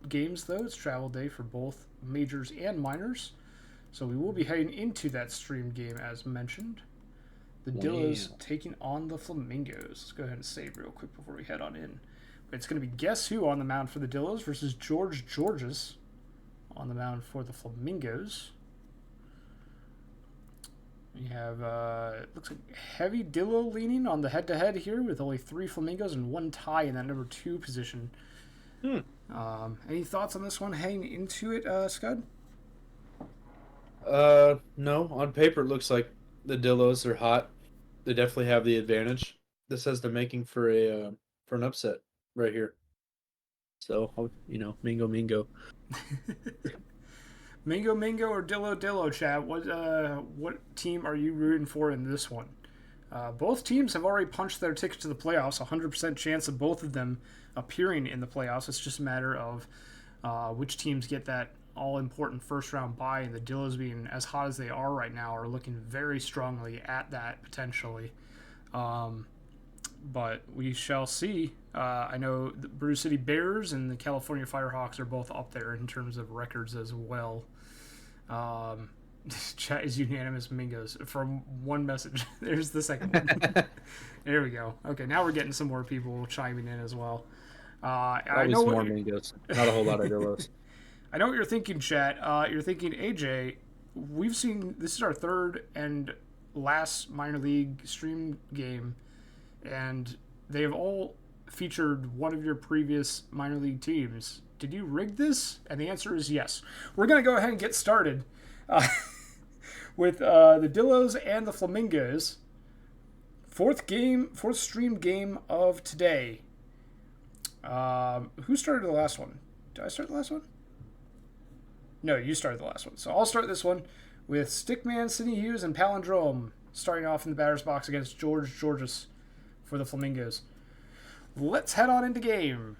games, though. It's travel day for both majors and minors. So we will be heading into that stream game as mentioned. The Dillos taking on the Flamingos. Let's go ahead and save real quick before we head on in. But it's going to be Guess Who on the mound for the Dillos versus George Georges on the mound for the Flamingos. We have, it looks like heavy Dillo leaning on the head-to-head here with only 3 Flamingos and 1 tie in that number 2 position. Any thoughts on this one heading into it, Scud? No. On paper, it looks like the Dillos are hot. They definitely have the advantage. This has the making for an upset right here. So, Mingo Mingo. Mingo Mingo or Dillo Dillo, chat. What team are you rooting for in this one? Both teams have already punched their ticket to the playoffs. 100% chance of both of them appearing in the playoffs. It's just a matter of which teams get that all-important first-round bye. And the Dillos, being as hot as they are right now, are looking very strongly at that potentially. But we shall see. I know the Brew City Bears and the California Firehawks are both up there in terms of records as well. Chat is unanimous Mingos from one message. There's the second one. There we go. Okay, now we're getting some more people chiming in as well. I know more Mingos, not a whole lot of Dillos. I know what you're thinking, chat. You're thinking, AJ, we've seen this is our third and last minor league stream game, and they have all featured one of your previous minor league teams. Did you rig this? And the answer is yes. We're going to go ahead and get started with the Dillos and the Flamingos. Fourth stream game of today. Who started the last one? Did I start the last one? No, you started the last one. So I'll start this one with Stickman, Sidney Hughes, and Palindrome starting off in the batter's box against George Georges for the Flamingos. Let's head on into game.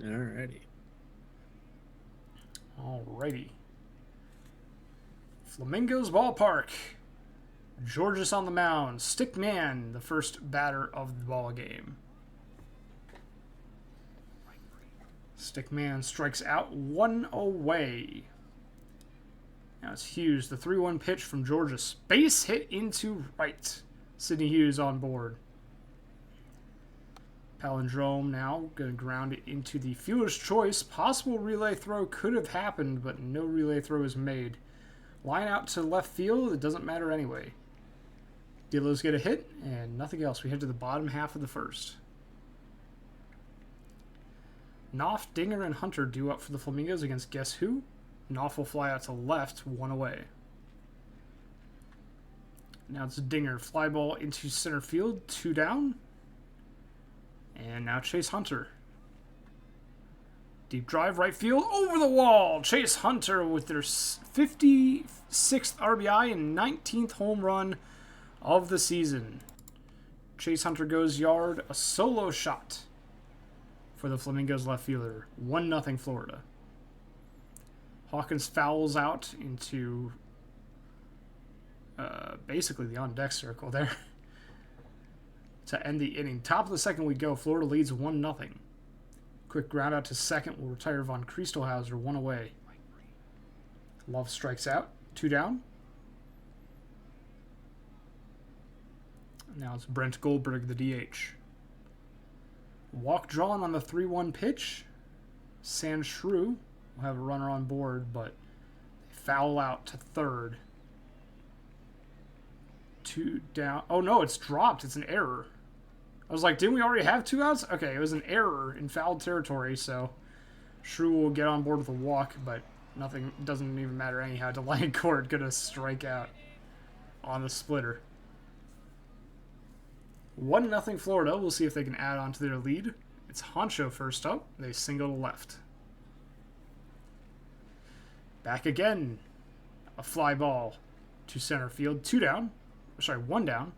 Alrighty. Flamingos ballpark. Georges on the mound. Stickman, the first batter of the ball game. Stickman strikes out, 1 away. Now it's Hughes, the 3-1 pitch from Georges. Base hit into right. Sidney Hughes on board. Palindrome now going to ground it into the fielder's choice. Possible relay throw could have happened, but no relay throw is made. Line out to left field, it doesn't matter anyway. Dillos get a hit, and nothing else. We head to the bottom half of the first. Knopf, Dinger, and Hunter due up for the Flamingos against Guess Who. Knopf will fly out to left, 1 away. Now it's Dinger. Fly ball into center field, 2 down. And now Chase Hunter. Deep drive, right field, over the wall. Chase Hunter with their 56th RBI and 19th home run of the season. Chase Hunter goes yard, a solo shot for the Flamingos left fielder. 1-0 Florida. Hawkins fouls out into basically the on-deck circle there to end the inning. Top of the second we go. Florida leads 1-0. Quick ground out to second will retire Von Kriestelhauser, 1 away. Love strikes out, 2 down. Now it's Brent Goldberg, the DH. Walk drawn on the 3-1 pitch. San Shrew will have a runner on board, but they foul out to third. 2 down. Oh no, it's dropped. It's an error. I was like, didn't we already have 2 outs? Okay, it was an error in foul territory, so Shrew will get on board with a walk, but nothing, doesn't even matter anyhow. Delayed court gonna strike out on the splitter. 1-0 Florida. We'll see if they can add on to their lead. It's Honcho first up. They single to left. Back again. A fly ball to center field. 2 down. Sorry, 1 down.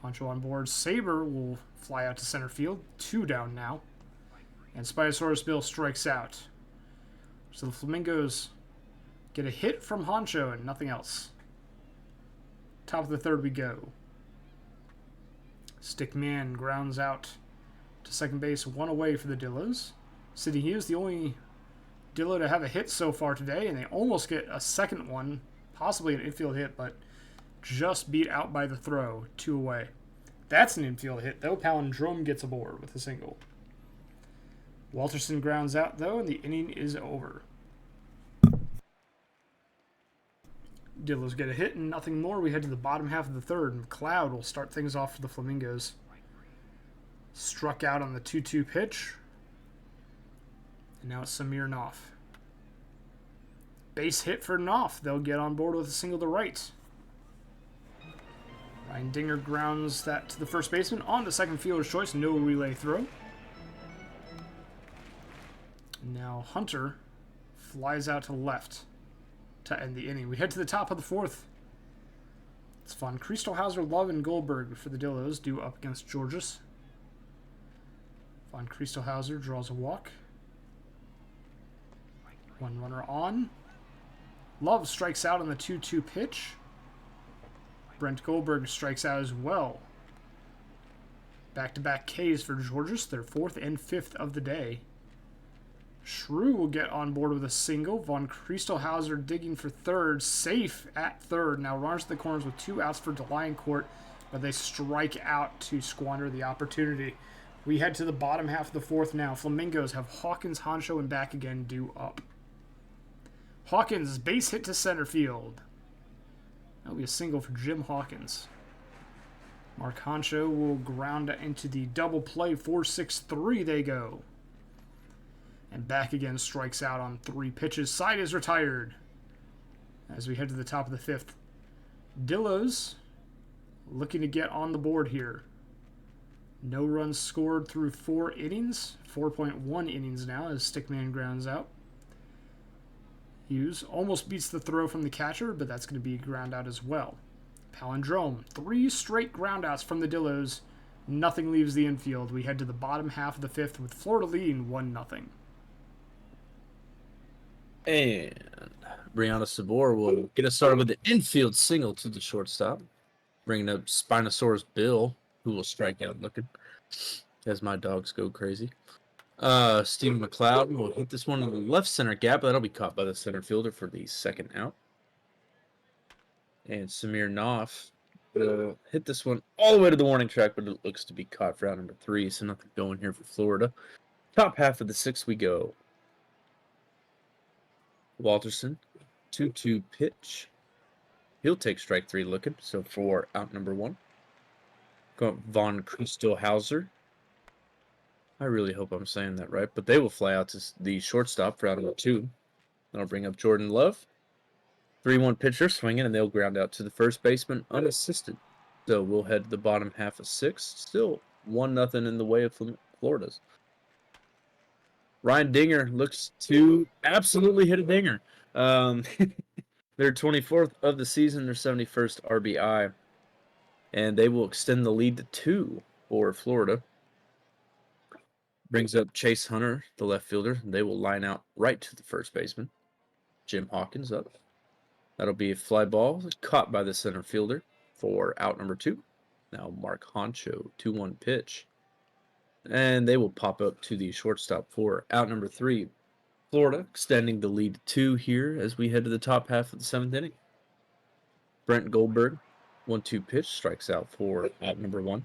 Honcho on board. Saber will fly out to center field. 2 down now. And Spinosaurus Bill strikes out. So the Flamingos get a hit from Honcho and nothing else. Top of the third we go. Stickman grounds out to second base, 1 away for the Dillos. Sidney Hughes, the only Dillo to have a hit so far today, and they almost get a second one, possibly an infield hit, but just beat out by the throw, 2 away. That's an infield hit, though. Palindrome gets aboard with a single. Walterson grounds out, though, and the inning is over. Dillos get a hit and nothing more. We head to the bottom half of the third, and McLeod will start things off for the Flamingos. Struck out on the 2-2 pitch. And now it's Samir Knopf. Base hit for Knopf. They'll get on board with a single to right. Ryan Dinger grounds that to the first baseman on the second fielder's choice. No relay throw. Now Hunter flies out to left to end the inning. We head to the top of the fourth. It's Von Christelhauser, Love, and Goldberg for the Dillos, due up against Georges. Von Christelhauser draws a walk. 1 runner on. Love strikes out on the 2-2 pitch. Brent Goldberg strikes out as well. Back-to-back Ks for Georges, their 4th and 5th of the day. Shrew will get on board with a single. Von Christelhauser digging for third. Safe at third. Now runs to the corners with 2 outs for Delioncourt, but they strike out to squander the opportunity. We head to the bottom half of the fourth now. Flamingos have Hawkins, Honcho, and back again due up. Hawkins, base hit to center field. That'll be a single for Jim Hawkins. Mark Honcho will ground into the double play. 4-6-3 they go. And back again, strikes out on 3 pitches. Side is retired. As we head to the top of the 5th. Dillos looking to get on the board here. No runs scored through 4 innings. 4.1 innings now as Stickman grounds out. Hughes almost beats the throw from the catcher, but that's going to be ground out as well. Palindrome. 3 straight groundouts from the Dillos. Nothing leaves the infield. We head to the bottom half of the 5th with Florida leading 1-0. And Brianna Sabor will get us started with the infield single to the shortstop, bringing up Spinosaurus Bill, who will strike out looking as my dogs go crazy. Stephen McLeod will hit this one in the left center gap, but that'll be caught by the center fielder for the second out. And Samir Knopf will hit this one all the way to the warning track, but it looks to be caught for out number 3, so nothing going here for Florida. Top half of the 6th we go. Walterson, 2-2 pitch. He'll take strike 3 looking, so for out number 1. Von Christelhauser. I really hope I'm saying that right, but they will fly out to the shortstop for out number 2. That'll bring up Jordan Love. 3-1 pitcher swinging, and they'll ground out to the first baseman unassisted. So we'll head to the bottom half of 6. Still 1-0 in the way of Florida's. Ryan Dinger looks to absolutely hit a dinger. Their 24th of the season, their 71st RBI. And they will extend the lead to 2 for Florida. Brings up Chase Hunter, the left fielder. They will line out right to the first baseman. Jim Hawkins up. That'll be a fly ball caught by the center fielder for out number 2. Now Mark Honcho, 2-1 pitch. And they will pop up to the shortstop for out number 3. Florida extending the lead to 2 here as we head to the top half of the 7th inning. Brent Goldberg, 1-2 pitch, strikes out for out number 1.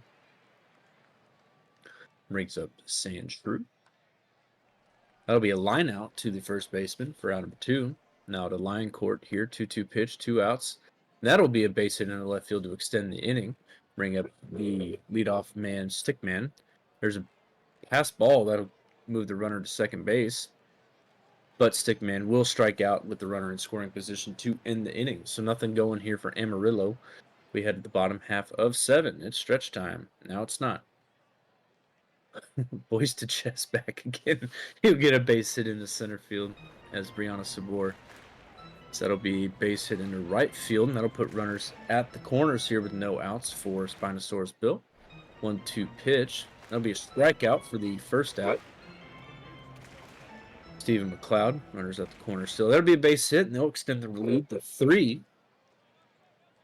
Brings up Sand Shrew. That'll be a line out to the first baseman for out number 2. Now to line court here, 2-2 pitch, 2 outs. That'll be a base hit in the left field to extend the inning. Bring up the leadoff man, Stickman. There's a pass ball that'll move the runner to second base. But Stickman will strike out with the runner in scoring position to end the inning. So nothing going here for Amarillo. We head to the bottom half of 7. It's stretch time. Now it's not. Boys to chest back again. He'll get a base hit into center field as Brianna Sabor. So that'll be base hit into right field, and that'll put runners at the corners here with no outs for Spinosaurus Bill. 1-2 pitch. That'll be a strikeout for the first out. Stephen McLeod, runners at the corner still. That'll be a base hit, and they'll extend the lead to 3.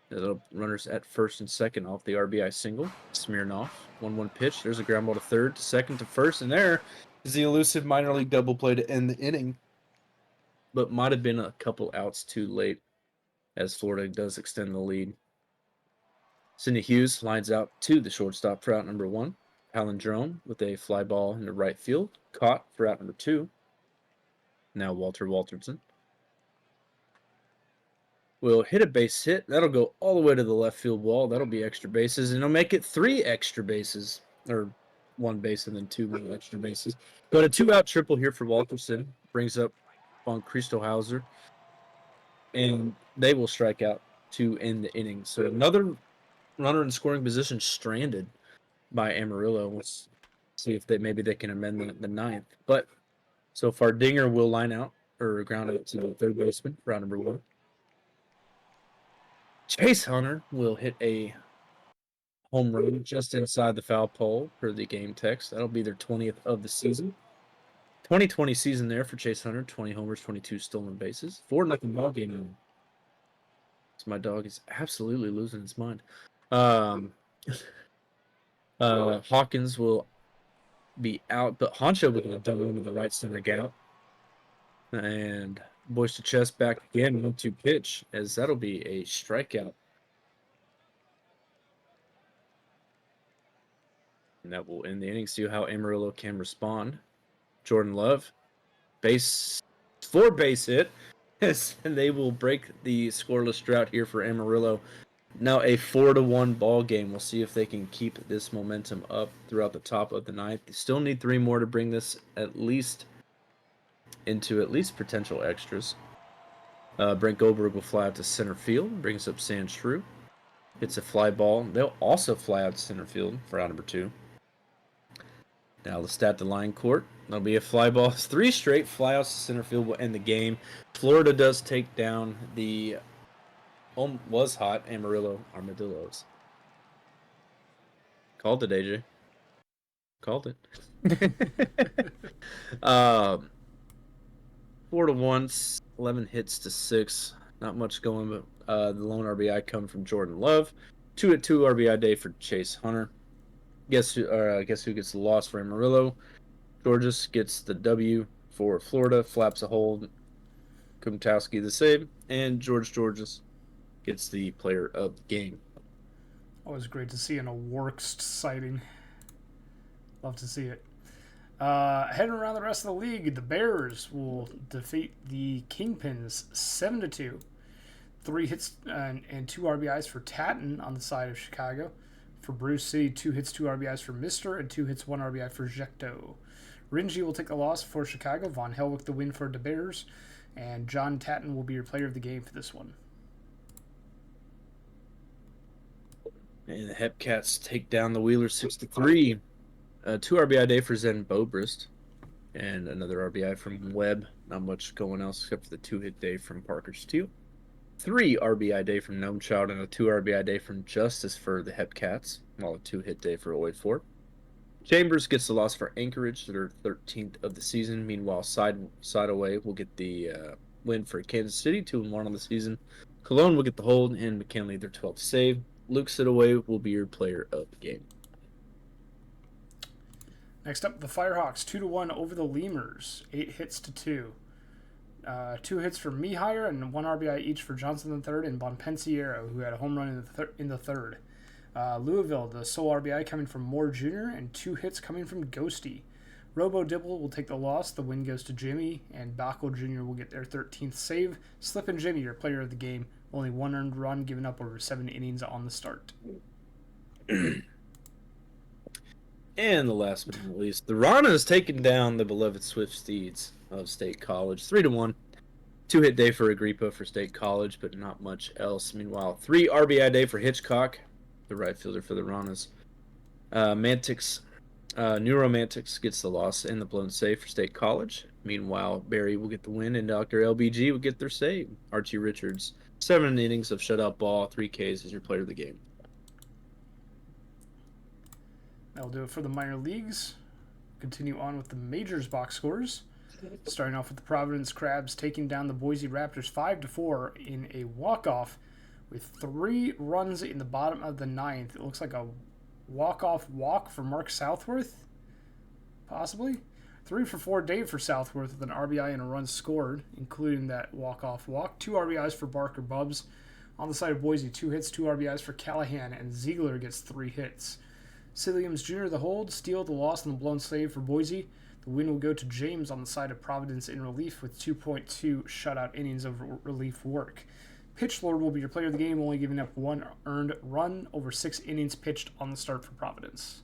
That'll runners at first and second off the RBI single. Smirnoff, 1-1 pitch. There's a ground ball to third, to second, to first, and there is the elusive minor league double play to end the inning. but might have been a couple outs too late as Florida does extend the lead. Sidney Hughes lines out to the shortstop for out number 1. Palindrome with a fly ball into right field, caught for out number 2. Now Walter Walterson will hit a base hit. That'll go all the way to the left field wall. That'll be extra bases, and it'll make it 3 extra bases, or 1 base and then 2 more extra bases. But a 2-out triple here for Walterson brings up von Christelhauser, and they will strike out to end the inning. So another runner in scoring position stranded by Amarillo. Let's see if maybe they can amend the 9th. But so far, Dinger will line out or ground out to the third baseman, round number 1. Chase Hunter will hit a home run just inside the foul pole per the game text. That'll be their 20th of the season. 2020 season there for Chase Hunter. 20 homers, 22 stolen bases. 4-0 ball game. So my dog is absolutely losing his mind. Hawkins will be out, but Honcho will going to double into the right center gap. And Boyce to chest back again, 1-2 pitch, as that'll be a strikeout. And that will end the inning. See how Amarillo can respond. Jordan Love, 4-base hit, and they will break the scoreless drought here for Amarillo. Now a 4-1 ball game. We'll see if they can keep this momentum up throughout the top of the 9th. They still need 3 more to bring this into potential extras. Brent Goldberg will fly out to center field, brings up Sand Shrew. Hits a fly ball. They'll also fly out to center field for out number 2. Now let's stat the line court. That'll be a fly ball. 3 straight flyouts to center field will end the game. Florida does take down the was hot Amarillo Armadillos. Called it, AJ. Called it. 4-1, 11 hits to 6. Not much going, but the lone RBI come from Jordan Love. 2-2 RBI day for Chase Hunter. Guess who gets the loss for Amarillo? Georges gets the W for Florida. Flaps a hold. Kumtowski the save, and Georges gets the player of the game. Always great to see in a Works sighting. Love to see it. Heading around the rest of the league, the Bears will defeat the Kingpins 7-2. 3 hits and 2 RBIs for Tatton on the side of Chicago. For Bruce City, 2 hits, 2 RBIs for Mister, and 2 hits, 1 RBI for Jecto. Ringy will take the loss for Chicago. Von Helwick the win for the Bears. And John Tatton will be your player of the game for this one. And the Hepcats take down the Wheelers 6-3. 2 RBI day for Zen Bobrist. And another RBI from Webb. Not much going else except for the 2-hit day from Parker Steele. 3 RBI day from Gnome Child and a 2 RBI day from Justice for the Hepcats, while a 2-hit day for Oid Fort. Chambers gets the loss for Anchorage, their 13th of the season. Meanwhile, Sideaway will get the win for Kansas City, 2-1 on the season. Cologne will get the hold, and McKinley their 12th save. Luke Sittaway will be your player of the game. Next up, the Firehawks 2-1 over the Lemurs, 8 hits to 2. 2 hits for Mihire and 1 RBI each for Johnson III and Bonpensiero, who had a home run in the third. Louisville, the sole RBI coming from Moore Jr. and 2 hits coming from Ghosty. Robo Dibble will take the loss. The win goes to Jimmy, and Backel Jr. will get their 13th save. Slip and Jimmy, your player of the game. Only 1 earned run given up over 7 innings on the start. And the last but not least, the Rana has taken down the beloved Swift Steeds of State College, 3-1. 2-hit day for Agrippa for State College, but not much else. Meanwhile, 3 RBI day for Hitchcock, the right fielder for the Ranas. New Romantics gets the loss and the blown save for State College. Meanwhile, Barry will get the win, and Dr. LBG will get their save. Archie Richards, 7 innings of shutout ball, 3 Ks as your player of the game. That'll do it for the minor leagues. Continue on with the majors box scores. Starting off with the Providence Crabs taking down the Boise Raptors 5-4 in a walk-off with 3 runs in the bottom of the 9th. It looks like a walk-off walk for Mark Southworth, possibly. 3 for 4 day for Southworth with an RBI and a run scored, including that walk-off walk. 2 RBIs for Barker Bubbs. On the side of Boise, 2 hits, 2 RBIs for Callahan, and Ziegler gets 3 hits. Silliams Jr. the hold, Steele the loss, and the blown save for Boise. The win will go to James on the side of Providence in relief with 2.2 shutout innings of relief work. Pitch Lord will be your player of the game, only giving up 1 earned run over 6 innings pitched on the start for Providence.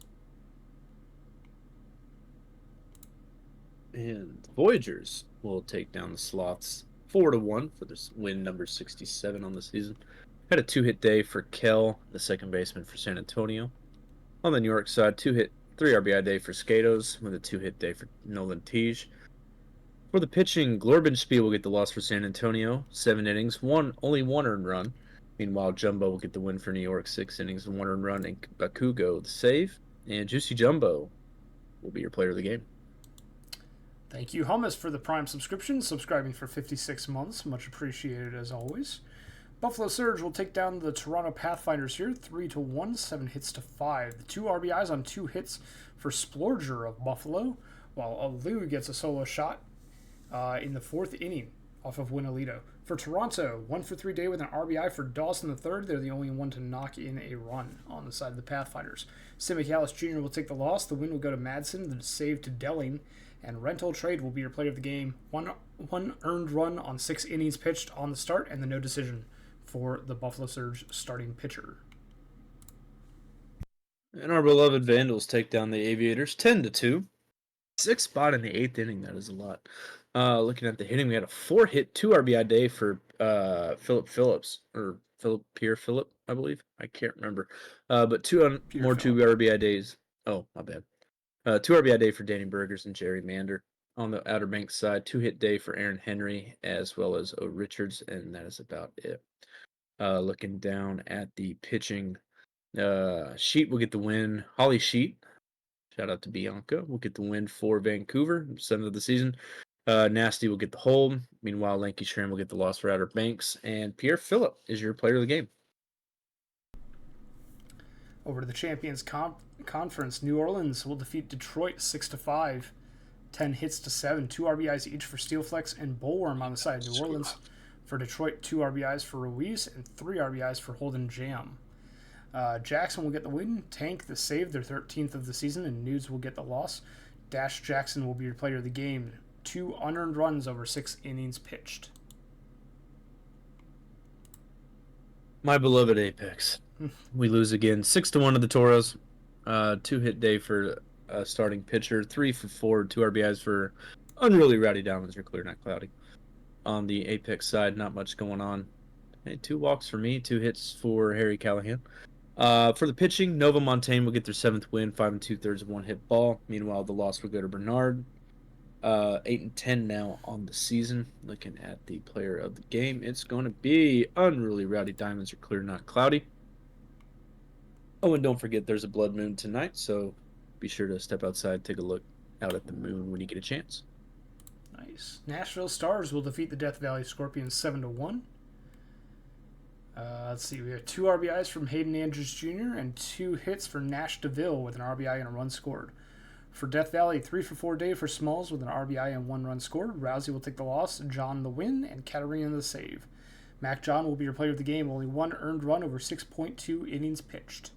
And the Voyagers will take down the Sloths 4-1 for this win number 67 on the season. Had a 2-hit day for Kell, the second baseman for San Antonio. On the New York side, 2-hit, 3 RBI day for Skatos with a 2-hit day for Nolan Teege. For the pitching, Glorbenspiel will get the loss for San Antonio, 7 innings, only 1 earned run. Meanwhile, Jumbo will get the win for New York, 6 innings and 1 earned run, and Bakugo the save. And Juicy Jumbo will be your player of the game. Thank you, Hummus, for the Prime subscription, subscribing for 56 months. Much appreciated as always. Buffalo Surge will take down the Toronto Pathfinders here, 3-1, 7 hits to 5. The 2 RBIs on 2 hits for Splorger of Buffalo, while Alu gets a solo shot in the 4th inning off of Winalito. For Toronto, 1 for 3 day with an RBI for Dawson III. They're the only one to knock in a run on the side of the Pathfinders. Sim McAllis Jr. will take the loss. The win will go to Madsen, the save to Delling, and Rental Trade will be your player of the game. One earned run on 6 innings pitched on the start, and the no decision for the Buffalo Surge starting pitcher. And our beloved Vandals take down the Aviators 10-2. 6th spot in the 8th inning, that is a lot. Looking at the hitting, we had a 4-hit, 2 RBI day for Philip Phillips, or Pierre Phillip, I believe. I can't remember. But 2 RBI days. Oh, my bad. 2 RBI day for Danny Burgers and Jerry Mander. On the Outer Banks side, 2-hit day for Aaron Henry as well as O. Richards, and that is about it. Looking down at the pitching, Sheet will get the win. Holly Sheet, shout out to Bianca, will get the win for Vancouver, 7th of the season. Nasty will get the hold. Meanwhile, Lanky Schramm will get the loss for Outer Banks, and Pierre Phillip is your player of the game. Over to the Champions Conference, New Orleans will defeat Detroit 6-5, 10 hits to 7, 2 RBIs each for Steelflex and Bullworm on the side of New Orleans. For Detroit, 2 RBIs for Ruiz and 3 RBIs for Holden Jam. Jackson will get the win. Tank the save, their 13th of the season, and Nudes will get the loss. Dash Jackson will be your player of the game. 2 unearned runs over 6 innings pitched. My beloved Apex. We lose again, 6-1 to the Toros. 2-hit day for starting pitcher, 3 for 4, 2 RBIs for Unruly Rowdy Diamonds or Clear Not Cloudy. On the Apex side, not much going on. Hey, 2 walks for me, 2 hits for Harry Callahan. For the pitching, Nova Montaigne will get their 7th win, 5 2/3 of 1 hit ball. Meanwhile, the loss will go to Bernard. 8-10 now on the season. Looking at the player of the game, it's going to be Unruly Rowdy Diamonds or Clear Not Cloudy. Oh, and don't forget there's a blood moon tonight, so be sure to step outside, take a look out at the moon when you get a chance. Nice. Nashville Stars will defeat the Death Valley Scorpions 7-1. Let's see. We have 2 RBIs from Hayden Andrews Jr. and 2 hits for Nash DeVille with an RBI and a run scored. For Death Valley, 3 for 4 day for Smalls with an RBI and 1 run scored. Rousey will take the loss, John the win, and Katarina the save. Mac John will be your player of the game. Only 1 earned run over 6.2 innings pitched.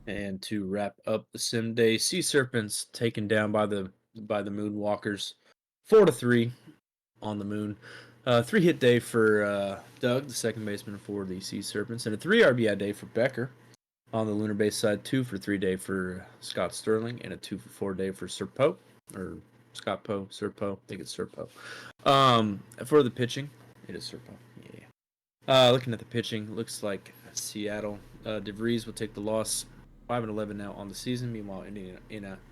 And to wrap up the sim day, Sea Serpents taken down by the Moonwalkers, 4-3 on the moon. 3-hit day for Doug, the second baseman for the Sea Serpents, and a 3 RBI day for Becker. On the lunar base side, 2 for 3 day for Scott Sterling, and a 2 for 4 day for Sir Poe, or Scott Poe, Sir Poe. I think it's Sir Poe. For the pitching, it is Sir Poe. Yeah. Looking at the pitching, looks like Seattle. DeVries will take the loss, 5-11 now on the season. Meanwhile,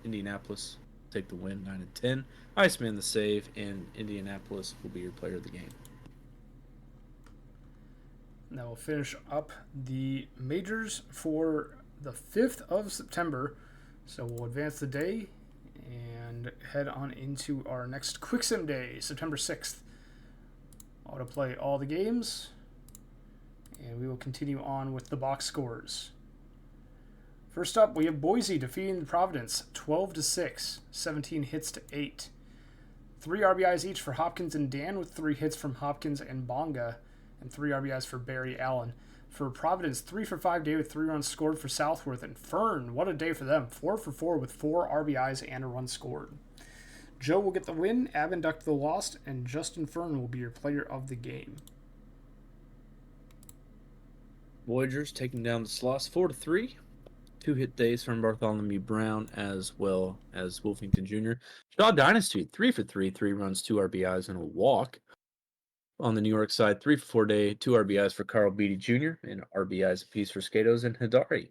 Indianapolis take the win, 9-10. Iceman the save, and Indianapolis will be your player of the game. Now we'll finish up the majors for the 5th of September. So we'll advance the day and head on into our next Quick Sim Day, September 6th. Autoplay all the games, and we will continue on with the box scores. First up, we have Boise defeating Providence 12-6, 17 hits to 8. 3 RBIs each for Hopkins and Dan, with 3 hits from Hopkins and Bonga, and 3 RBIs for Barry Allen. For Providence, 3 for 5 day with 3 runs scored for Southworth. And Fern, what a day for them. 4 for 4 with 4 RBIs and a run scored. Joe will get the win, Abinduct the loss, and Justin Fern will be your player of the game. Voyagers taking down the Sloss 4-3. 2 hit days from Bartholomew Brown as well as Wolfington Jr. Shaw Dynasty, 3 for 3, 3 runs, 2 RBIs, and a walk. On the New York side, 3 for 4 day, 2 RBIs for Carl Beatty Jr., and RBIs apiece for Skatos and Hidari.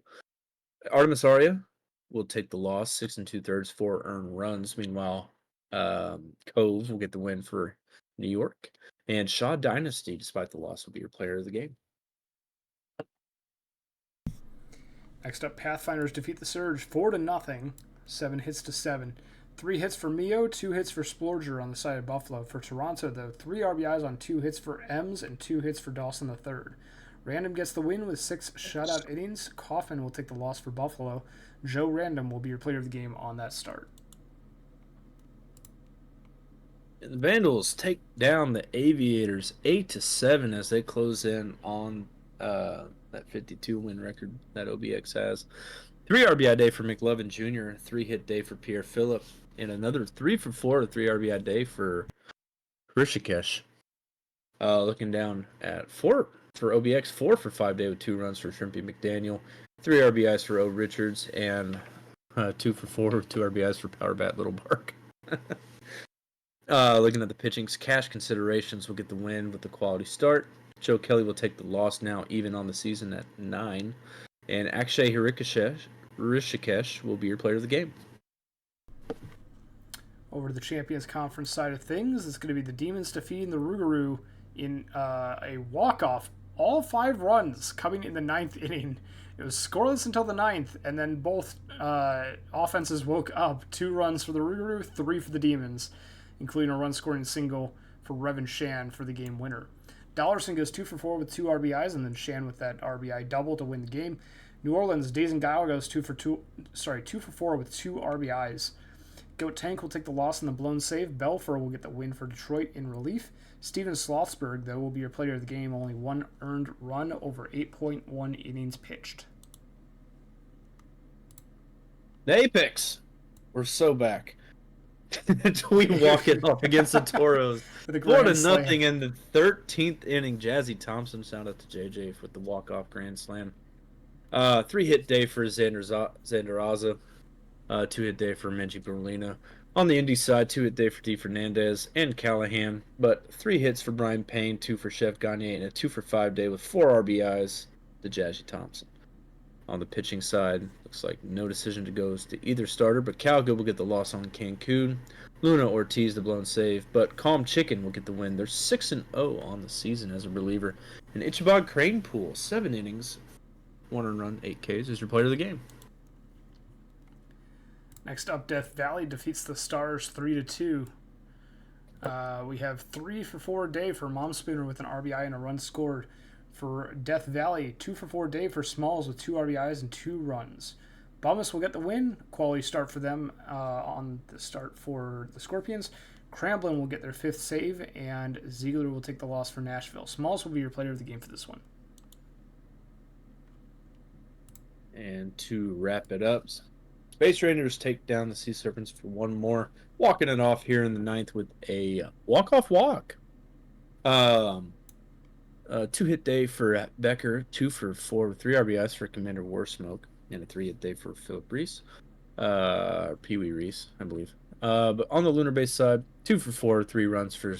Artemis Aria will take the loss, 6 2/3, 4 earned runs. Meanwhile, Cove will get the win for New York. And Shaw Dynasty, despite the loss, will be your player of the game. Next up, Pathfinders defeat the Surge 4-0, 7 hits to 7. 3 hits for Mio, 2 hits for Splorger on the side of Buffalo. For Toronto, though, 3 RBIs on 2 hits for Ems and 2 hits for Dawson III. Random gets the win with 6 shutout innings. Coffin will take the loss for Buffalo. Joe Random will be your player of the game on that start. And the Vandals take down the Aviators 8-7 as they close in on that 52-win record that OBX has. 3 RBI day for McLovin Jr., 3 hit day for Pierre Phillip, and another 3 for 4 3 RBI day for Rishikesh. Looking down at 4 for OBX, 4 for 5 day with 2 runs for Shrimpy McDaniel, 3 RBIs for O. Richards, and 2 for 4 with 2 RBIs for Power Bat Little Bark. Looking at the pitchings, Cash Considerations will get the win with the quality start. Joe Kelly will take the loss now, even on the season at 9. And Akshay Rishikesh will be your player of the game. Over to the Champions Conference side of things, it's going to be the Demons defeating the Rougarou in a walk-off. All 5 runs coming in the 9th inning. It was scoreless until the 9th, and then both offenses woke up. 2 runs for the Rougarou, 3 for the Demons, including a run-scoring single for Revan Shan for the game winner. Dollarson goes 2 for 4 with 2 RBIs, and then Shan with that RBI double to win the game. New Orleans, Days and Guile goes 2 for 4 with 2 RBIs. Goat Tank will take the loss in the blown save. Belfer will get the win for Detroit in relief. Steven Slothsberg, though, will be your player of the game. Only 1 earned run over 8.1 innings pitched. The Apex. We're so back. We walk it off against the Toros. 4-0 in the 13th inning. Jazzy Thompson, shout out to JJ with the walk-off grand slam. 3 hit day for Xander Aza. 2 hit day for Menchie Berlina. On the Indy side, 2 hit day for D. Fernandez and Callahan, but 3 hits for Brian Payne, 2 for Chef Gagne, and a 2 for 5 day with 4 RBIs to Jazzy Thompson. On the pitching side, looks like no decision to go to either starter, but Calgo will get the loss on Cancun. Luna Ortiz the blown save, but Calm Chicken will get the win. They're 6-0 on the season as a reliever. And Ichibod Crane Pool, 7 innings, 1 earned run, 8 Ks is your player of the game. Next up, Death Valley defeats the Stars 3-2. We have 3 for 4 day for Mom Spooner with an RBI and a run scored. For Death Valley, 2 for 4 day for Smalls with 2 RBIs and 2 runs. Bumus will get the win. Quality start for them on the start for the Scorpions. Cramblin will get their 5th save, and Ziegler will take the loss for Nashville. Smalls will be your player of the game for this one. And to wrap it up, Space Rangers take down the Sea Serpents for 1 more. Walking it off here in the 9th with a walk-off walk. 2 hit day for Becker, 2 for 4 with 3 RBIs for Commander Warsmoke, and a 3 hit day for Philip Reese, Pee Wee Reese, I believe. But on the Lunar Base side, 2 for 4, 3 runs for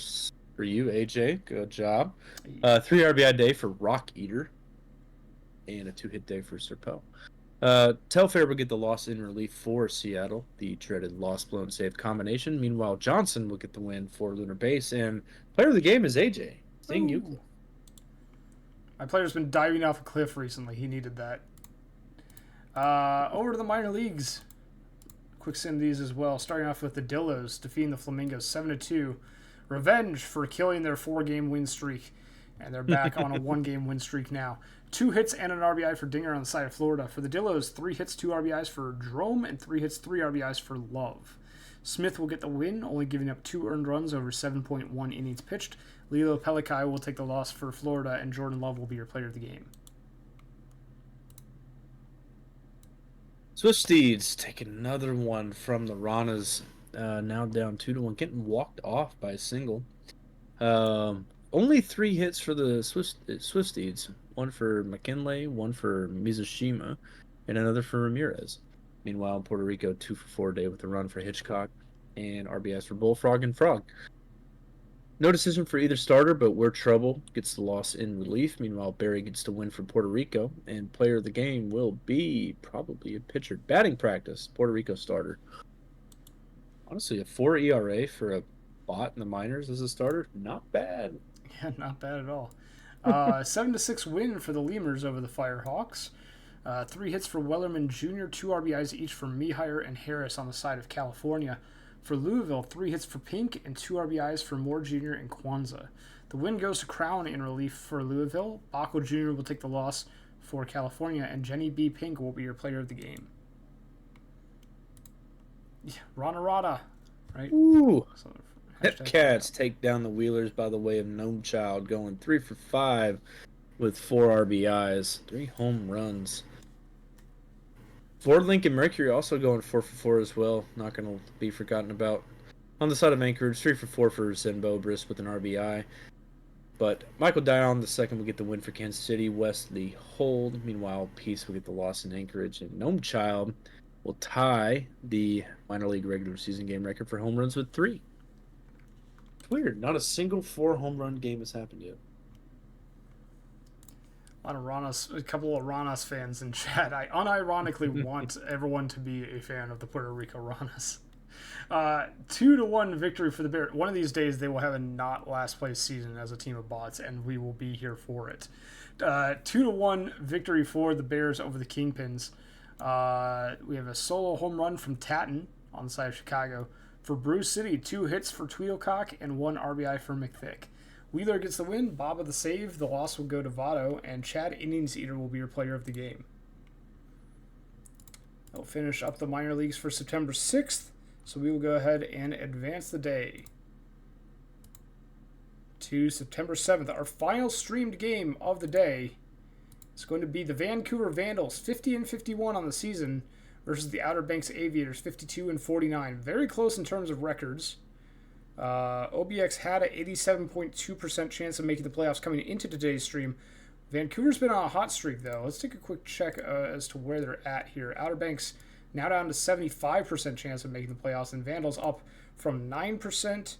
you, AJ. Good job. 3 RBI day for Rock Eater, and a 2 hit day for Serpo. Telfair will get the loss in relief for Seattle, the dreaded loss blown save combination. Meanwhile, Johnson will get the win for Lunar Base, and player of the game is AJ. Seeing you. My player's been diving off a cliff recently. He needed that. Over to the minor leagues. Quick sim these as well. Starting off with the Dillos defeating the Flamingos 7-2. Revenge for killing their 4-game win streak. And they're back on a 1-game win streak now. 2 hits and an RBI for Dinger on the side of Florida. For the Dillos, 3 hits, 2 RBIs for Drome, and 3 hits, 3 RBIs for Love. Smith will get the win, only giving up 2 earned runs over 7.1 innings pitched. Lilo Pelikai will take the loss for Florida, and Jordan Love will be your player of the game. Swiss Steeds taking another one from the Ranas, now down 2-1, getting walked off by a single. Only 3 hits for the Swift Steeds. 1 for McKinley, 1 for Mizushima, and another for Ramirez. Meanwhile, Puerto Rico 2 for 4 today with a run for Hitchcock and RBIs for Bullfrog and Frog. No decision for either starter, but We're Trouble gets the loss in relief. Meanwhile, Barry gets the win for Puerto Rico, and player of the game will be probably a pitcher. Batting practice, Puerto Rico starter. Honestly, a 4 ERA for a bot in the minors as a starter, not bad. Yeah, not bad at all. 7-6 win for the Lemurs over the Firehawks. 3 hits for Wellerman Jr., 2 RBIs each for Mihire and Harris on the side of California. For Louisville, 3 hits for Pink and 2 RBIs for Moore Jr. and Kwanzaa. The win goes to Crown in relief for Louisville. Baco Jr. will take the loss for California, and Jenny B. Pink will be your player of the game. Yeah, Rada, right? Ooh. So, Cats take down the Wheelers by the way of Gnome Child, going 3 for 5 with 4 RBIs, 3 home runs. Ford Lincoln Mercury also going 4 for 4 as well. Not going to be forgotten about. On the side of Anchorage, 3 for 4 for Zenbo Brisk with an RBI. But Michael Dion, the second, will get the win for Kansas City. Wesley Hold. Meanwhile, Peace will get the loss in Anchorage. And Gnome Child will tie the minor league regular season game record for home runs with 3. It's weird. Not a single 4 home run game has happened yet. A couple of Ranas fans in chat. I unironically want everyone to be a fan of the Puerto Rico Ranas. 2-1 victory for the Bears. One of these days they will have a not last place season as a team of bots, and we will be here for it. 2-1 victory for the Bears over the Kingpins. We have a solo home run from Tatton on the side of Chicago. For Bruce City, 2 hits for Tweedlecock and 1 RBI for McThick. Wheeler gets the win, Baba the save, the loss will go to Votto, and Chad Innings Eater will be your player of the game. I'll finish up the minor leagues for September 6th, so we will go ahead and advance the day to September 7th. Our final streamed game of the day is going to be the Vancouver Vandals, 50-51 on the season, versus the Outer Banks Aviators, 52-49. Very close in terms of records. OBX had an 87.2% chance of making the playoffs coming into today's stream. Vancouver's been on a hot streak, though. Let's take a quick check as to where they're at here. Outer Banks now down to 75% chance of making the playoffs, and Vandals up from 9%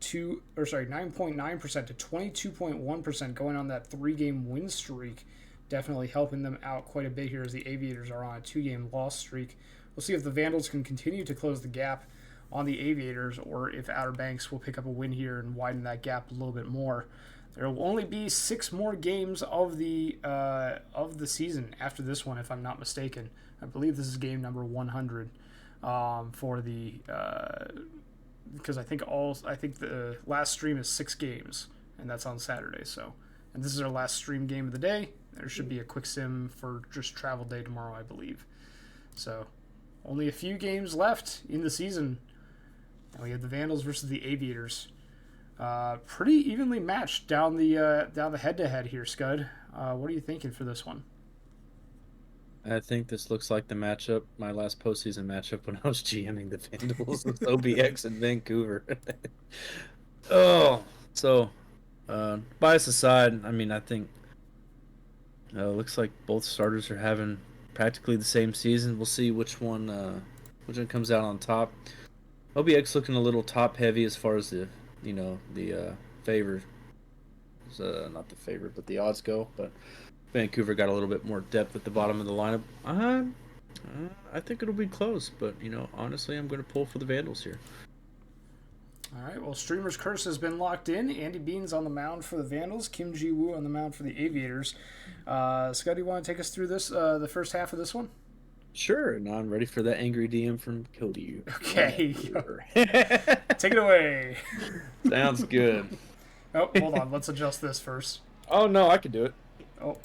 to 9.9% to 22.1% going on that 3-game win streak. Definitely helping them out quite a bit here as the Aviators are on a 2-game loss streak. We'll see if the Vandals can continue to close the gap on the Aviators, or if Outer Banks will pick up a win here and widen that gap a little bit more. There will only be 6 more games of the season after this one, if I'm not mistaken. I believe this is game number 100 for the because I think the last stream is 6 games, and that's on Saturday. So, and this is our last stream game of the day. There should be a quick sim for just travel day tomorrow, I believe. So, only a few games left in the season. And we have the Vandals versus the Aviators. Pretty evenly matched down the head-to-head here, Scud. What are you thinking for this one? I think this looks like the matchup, my last postseason matchup when I was GMing the Vandals with OBX in Vancouver. Bias aside, I mean, I think looks like both starters are having practically the same season. We'll see which one comes out on top. OBX looking a little top heavy as far as the favor. Not the favorite, but the odds go. But Vancouver got a little bit more depth at the bottom of the lineup. I think it'll be close, but honestly, I'm going to pull for the Vandals here. All right. Well, Streamer's Curse has been locked in. Andy Bean's on the mound for the Vandals. Kim Ji Woo on the mound for the Aviators. Scott, do you want to take us through this the first half of this one? Sure. Now I'm ready for that angry DM from Cody. Okay. Take it away. Sounds good. Oh, hold on. Let's adjust this first. Oh, no, I can do it. Oh,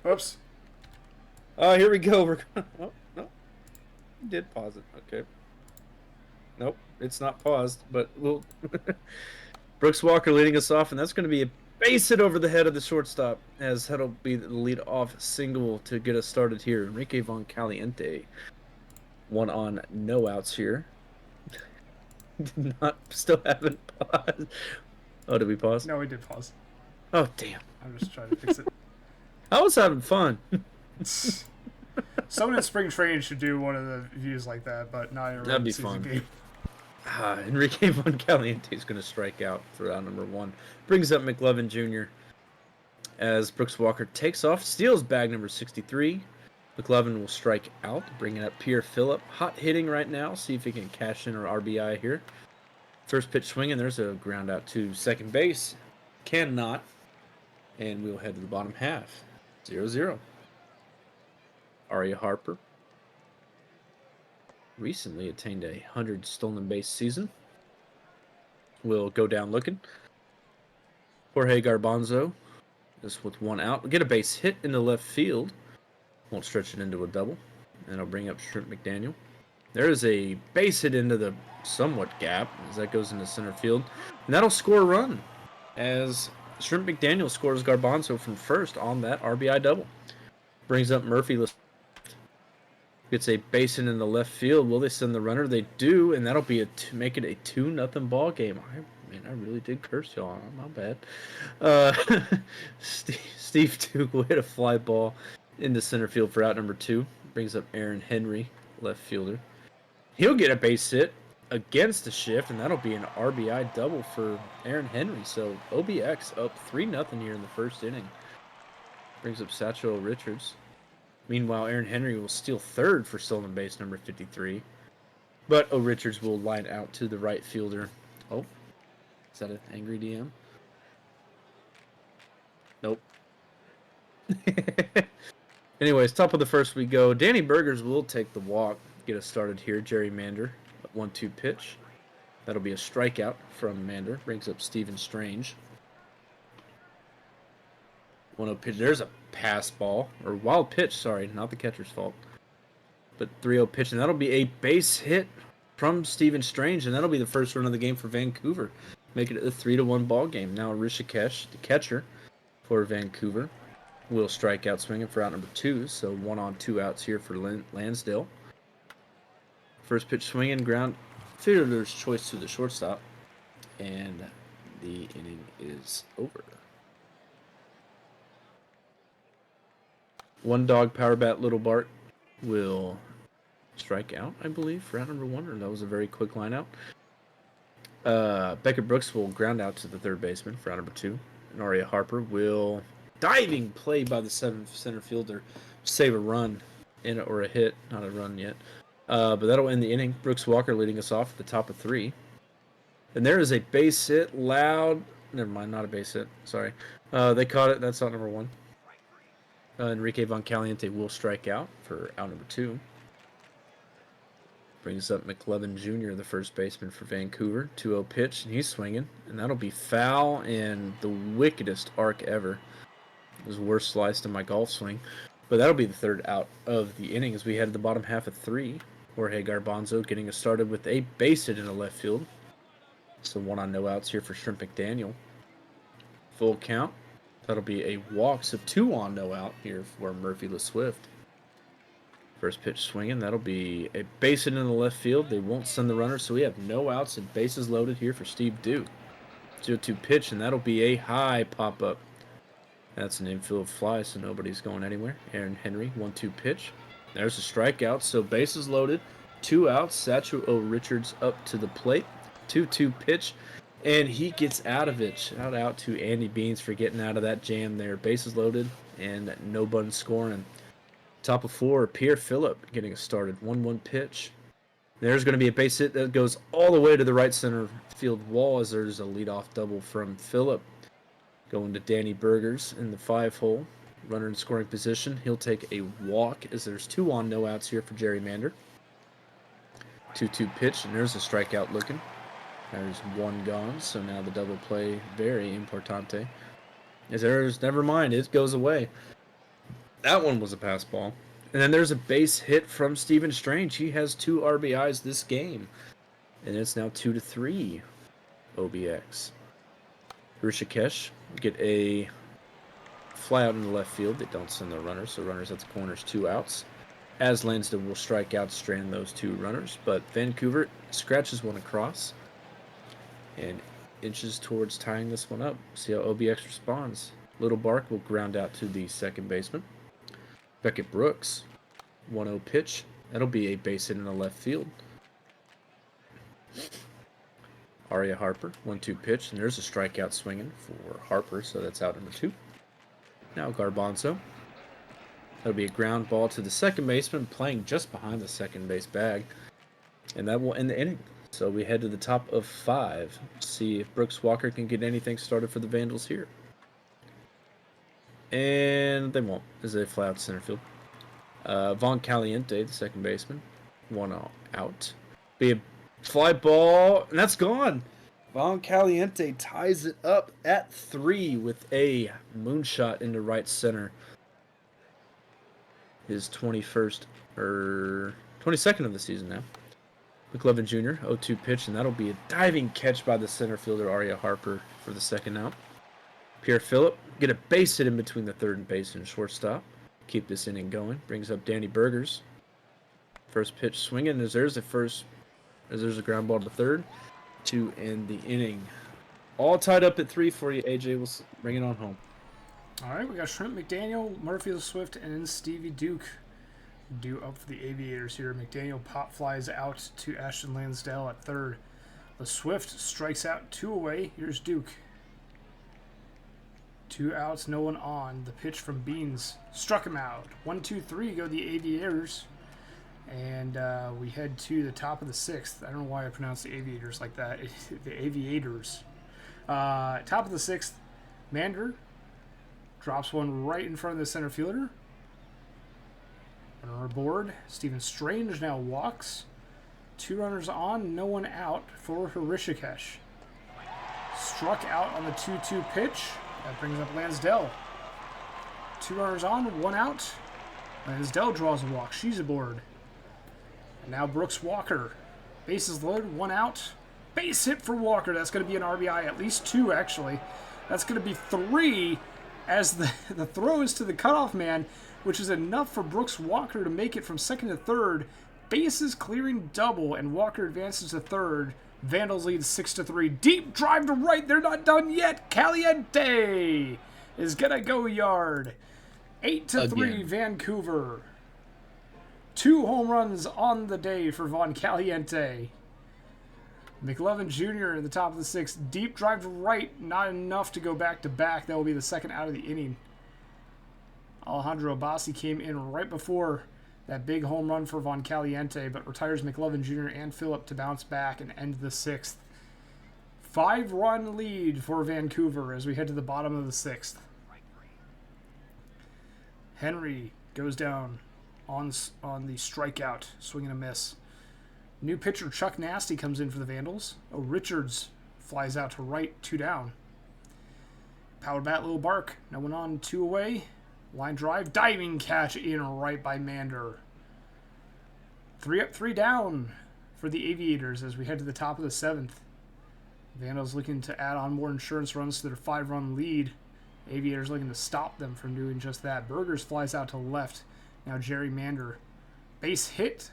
Whoops. Oh, here we go. We're oh, no. Did pause it. Okay. Nope, it's not paused, but we'll Brooks Walker leading us off, and that's going to be a base hit over the head of the shortstop, as that'll be the lead off single to get us started here. Enrique Von Caliente, one on, no outs here. Did not, still haven't paused. Oh, did we pause? No, we did pause. Oh, damn. I'm just trying to fix it. I was having fun. Someone in spring training should do one of the views like that, but not in a That'd be season fun. game. Enrique Von Caliente is going to strike out for out number 1. Brings up McLovin Jr. as Brooks Walker takes off, steals bag number 63. McLovin will strike out, bringing up Pierre Phillip. Hot hitting right now. See if he can cash in or RBI here. First pitch swinging. There's a ground out to second base. Cannot. And we'll head to the bottom half. 0-0. Aria Harper recently attained a 100 stolen base season. Will go down looking. Jorge Garbanzo, this with one out. We'll get a base hit in the left field. Won't stretch it into a double. And I'll bring up Shrimp McDaniel. There is a base hit into the somewhat gap as that goes into center field. And that'll score a run as Shrimp McDaniel scores Garbanzo from first on that RBI double. Brings up Murphy. Gets a base hit in the left field. Will they send the runner? They do, and that'll be make it a 2-0 ball game. I really did curse y'all. My bad. Steve Duke will hit a fly ball into center field for out number 2. Brings up Aaron Henry, left fielder. He'll get a base hit against the shift, and that'll be an RBI double for Aaron Henry. So OBX up 3-0 here in the first inning. Brings up Satchel Richards. Meanwhile, Aaron Henry will steal third for stolen base number 53. But Richards will line out to the right fielder. Oh, is that an angry DM? Nope. Anyways, top of the first we go. Danny Burgers will take the walk. Get us started here. Jerry Mander, 1-2 pitch. That'll be a strikeout from Mander. Brings up Steven Strange. 1-0 pitch. There's a pass ball, or wild pitch, sorry, not the catcher's fault. But 3-0 pitch, and that'll be a base hit from Steven Strange, and that'll be the first run of the game for Vancouver. Make it a 3-1 ball game. Now Rishikesh, the catcher for Vancouver, will strike out swinging for out number 2, so 1 on 2 outs here for Lansdale. First pitch swinging, ground, fielder's choice to the shortstop, and the inning is over. One dog power bat Little Bart will strike out, I believe, for out number 1, or that was a very quick line out. Beckett Brooks will ground out to the third baseman for out number 2. And Aria Harper will diving play by the center fielder, save a run or a hit, not a run yet. But that'll end the inning. Brooks Walker leading us off at the top of 3. And there is a base hit, loud. Never mind, not a base hit. Sorry. They caught it. That's out number 1. Enrique Von Caliente will strike out for out number 2. Brings up McLovin Jr., the first baseman for Vancouver. 2-0 pitch, and he's swinging. And that'll be foul and the wickedest arc ever. It was worse slice than my golf swing. But that'll be the third out of the inning as we head to the bottom half of 3. Jorge Garbanzo getting us started with a base hit in the left field. So 1 on, no outs here for Shrimp McDaniel. Full count. That'll be a walk, so 2 on, no out here for Murphy LeSwift. First pitch swinging, that'll be a base hit in the left field. They won't send the runner, so we have no outs and bases loaded here for Steve Duke. 0-2 pitch, and that'll be a high pop-up. That's an infield fly, so nobody's going anywhere. Aaron Henry, 1-2 pitch. There's a strikeout, so bases loaded. 2 outs, Satchel Richards up to the plate. 2-2 pitch. And he gets out of it. Shout out to Andy Beans for getting out of that jam there. Bases loaded and no button scoring. Top of 4, Pierre Phillip getting us started. 1-1 pitch. There's going to be a base hit that goes all the way to the right center field wall as there's a leadoff double from Phillip. Going to Danny Burgers in the 5-hole. Runner in scoring position. He'll take a walk as there's 2 on, no outs here for Jerry Mander. 2-2 pitch, and there's a strikeout looking. There's 1 gone, so now the double play, very importante. As there's, never mind, it goes away. That one was a pass ball. And then there's a base hit from Steven Strange. He has 2 RBIs this game. And it's now 2-3 OBX. Rishikesh get a fly out in the left field. They don't send the runners, so runners at the corners, 2 outs. As Lansdowne will strike out, strand those 2 runners. But Vancouver scratches one across and inches towards tying this one up. See how OBX responds. Little Bark will ground out to the second baseman. Beckett Brooks, 1-0 pitch. That'll be a base hit in the left field. Aria Harper, 1-2 pitch, and there's a strikeout swinging for Harper, so that's out number 2. Now Garbanzo. That'll be a ground ball to the second baseman, playing just behind the second base bag, and that will end the inning. So we head to the top of 5. See if Brooks Walker can get anything started for the Vandals here. And they won't, as they fly out center field. Von Caliente, the second baseman, 1 out. Be a fly ball, and that's gone. Von Caliente ties it up at 3 with a moonshot into right center. His 22nd of the season now. McLovin Jr., 0-2 pitch, and that'll be a diving catch by the center fielder, Aria Harper, for the second out. Pierre Phillip, get a base hit in between the third and base and shortstop. Keep this inning going. Brings up Danny Burgers. First pitch swinging as there's a ground ball to third to end the inning. All tied up at 3 for you. AJ will bring it on home. All right, we got Shrimp McDaniel, Murphy Swift, and Stevie Duke due up for the Aviators here. McDaniel pop flies out to Ashton Lansdale at third. The Swift strikes out 2 away. Here's Duke. 2 outs, no one on. The pitch from Beans struck him out. 1-2-3 go the Aviators. And we head to the top of the 6th. I don't know why I pronounced the Aviators like that. The Aviators. Top of the 6th, Mander drops one right in front of the center fielder. Runner aboard. Steven Strange now walks. 2 runners on, no one out for Hrishikesh. Struck out on the 2-2 pitch. That brings up Lansdale. 2 runners on, 1 out. Lansdale draws a walk. She's aboard. And now Brooks Walker. Bases loaded, 1 out. Base hit for Walker. That's going to be an RBI, at least 2 actually. That's going to be 3 as the throw is to the cutoff man, which is enough for Brooks Walker to make it from second to third. Bases clearing double, and Walker advances to third. Vandals lead 6-3. Deep drive to right. They're not done yet. Caliente is going to go yard. 8-3 Vancouver. 2 home runs on the day for Von Caliente. McLovin Jr. in the top of the 6th. Deep drive to right. Not enough to go back to back. That will be the second out of the inning. Alejandro Abbasi came in right before that big home run for Von Caliente, but retires McLovin Jr. and Phillip to bounce back and end the 6th. 5-run lead for Vancouver as we head to the bottom of the 6th. Henry goes down on the strikeout, swing and a miss. New pitcher Chuck Nasty comes in for the Vandals. Oh, Richards flies out to right, 2 down. Power bat, Little Bark. No one on, 2 away. Line drive, diving catch in right by Mander. 3 up, 3 down for the Aviators as we head to the top of the 7th. Vandals looking to add on more insurance runs to their 5-run lead. Aviators looking to stop them from doing just that. Burgers flies out to left. Now Jerry Mander. Base hit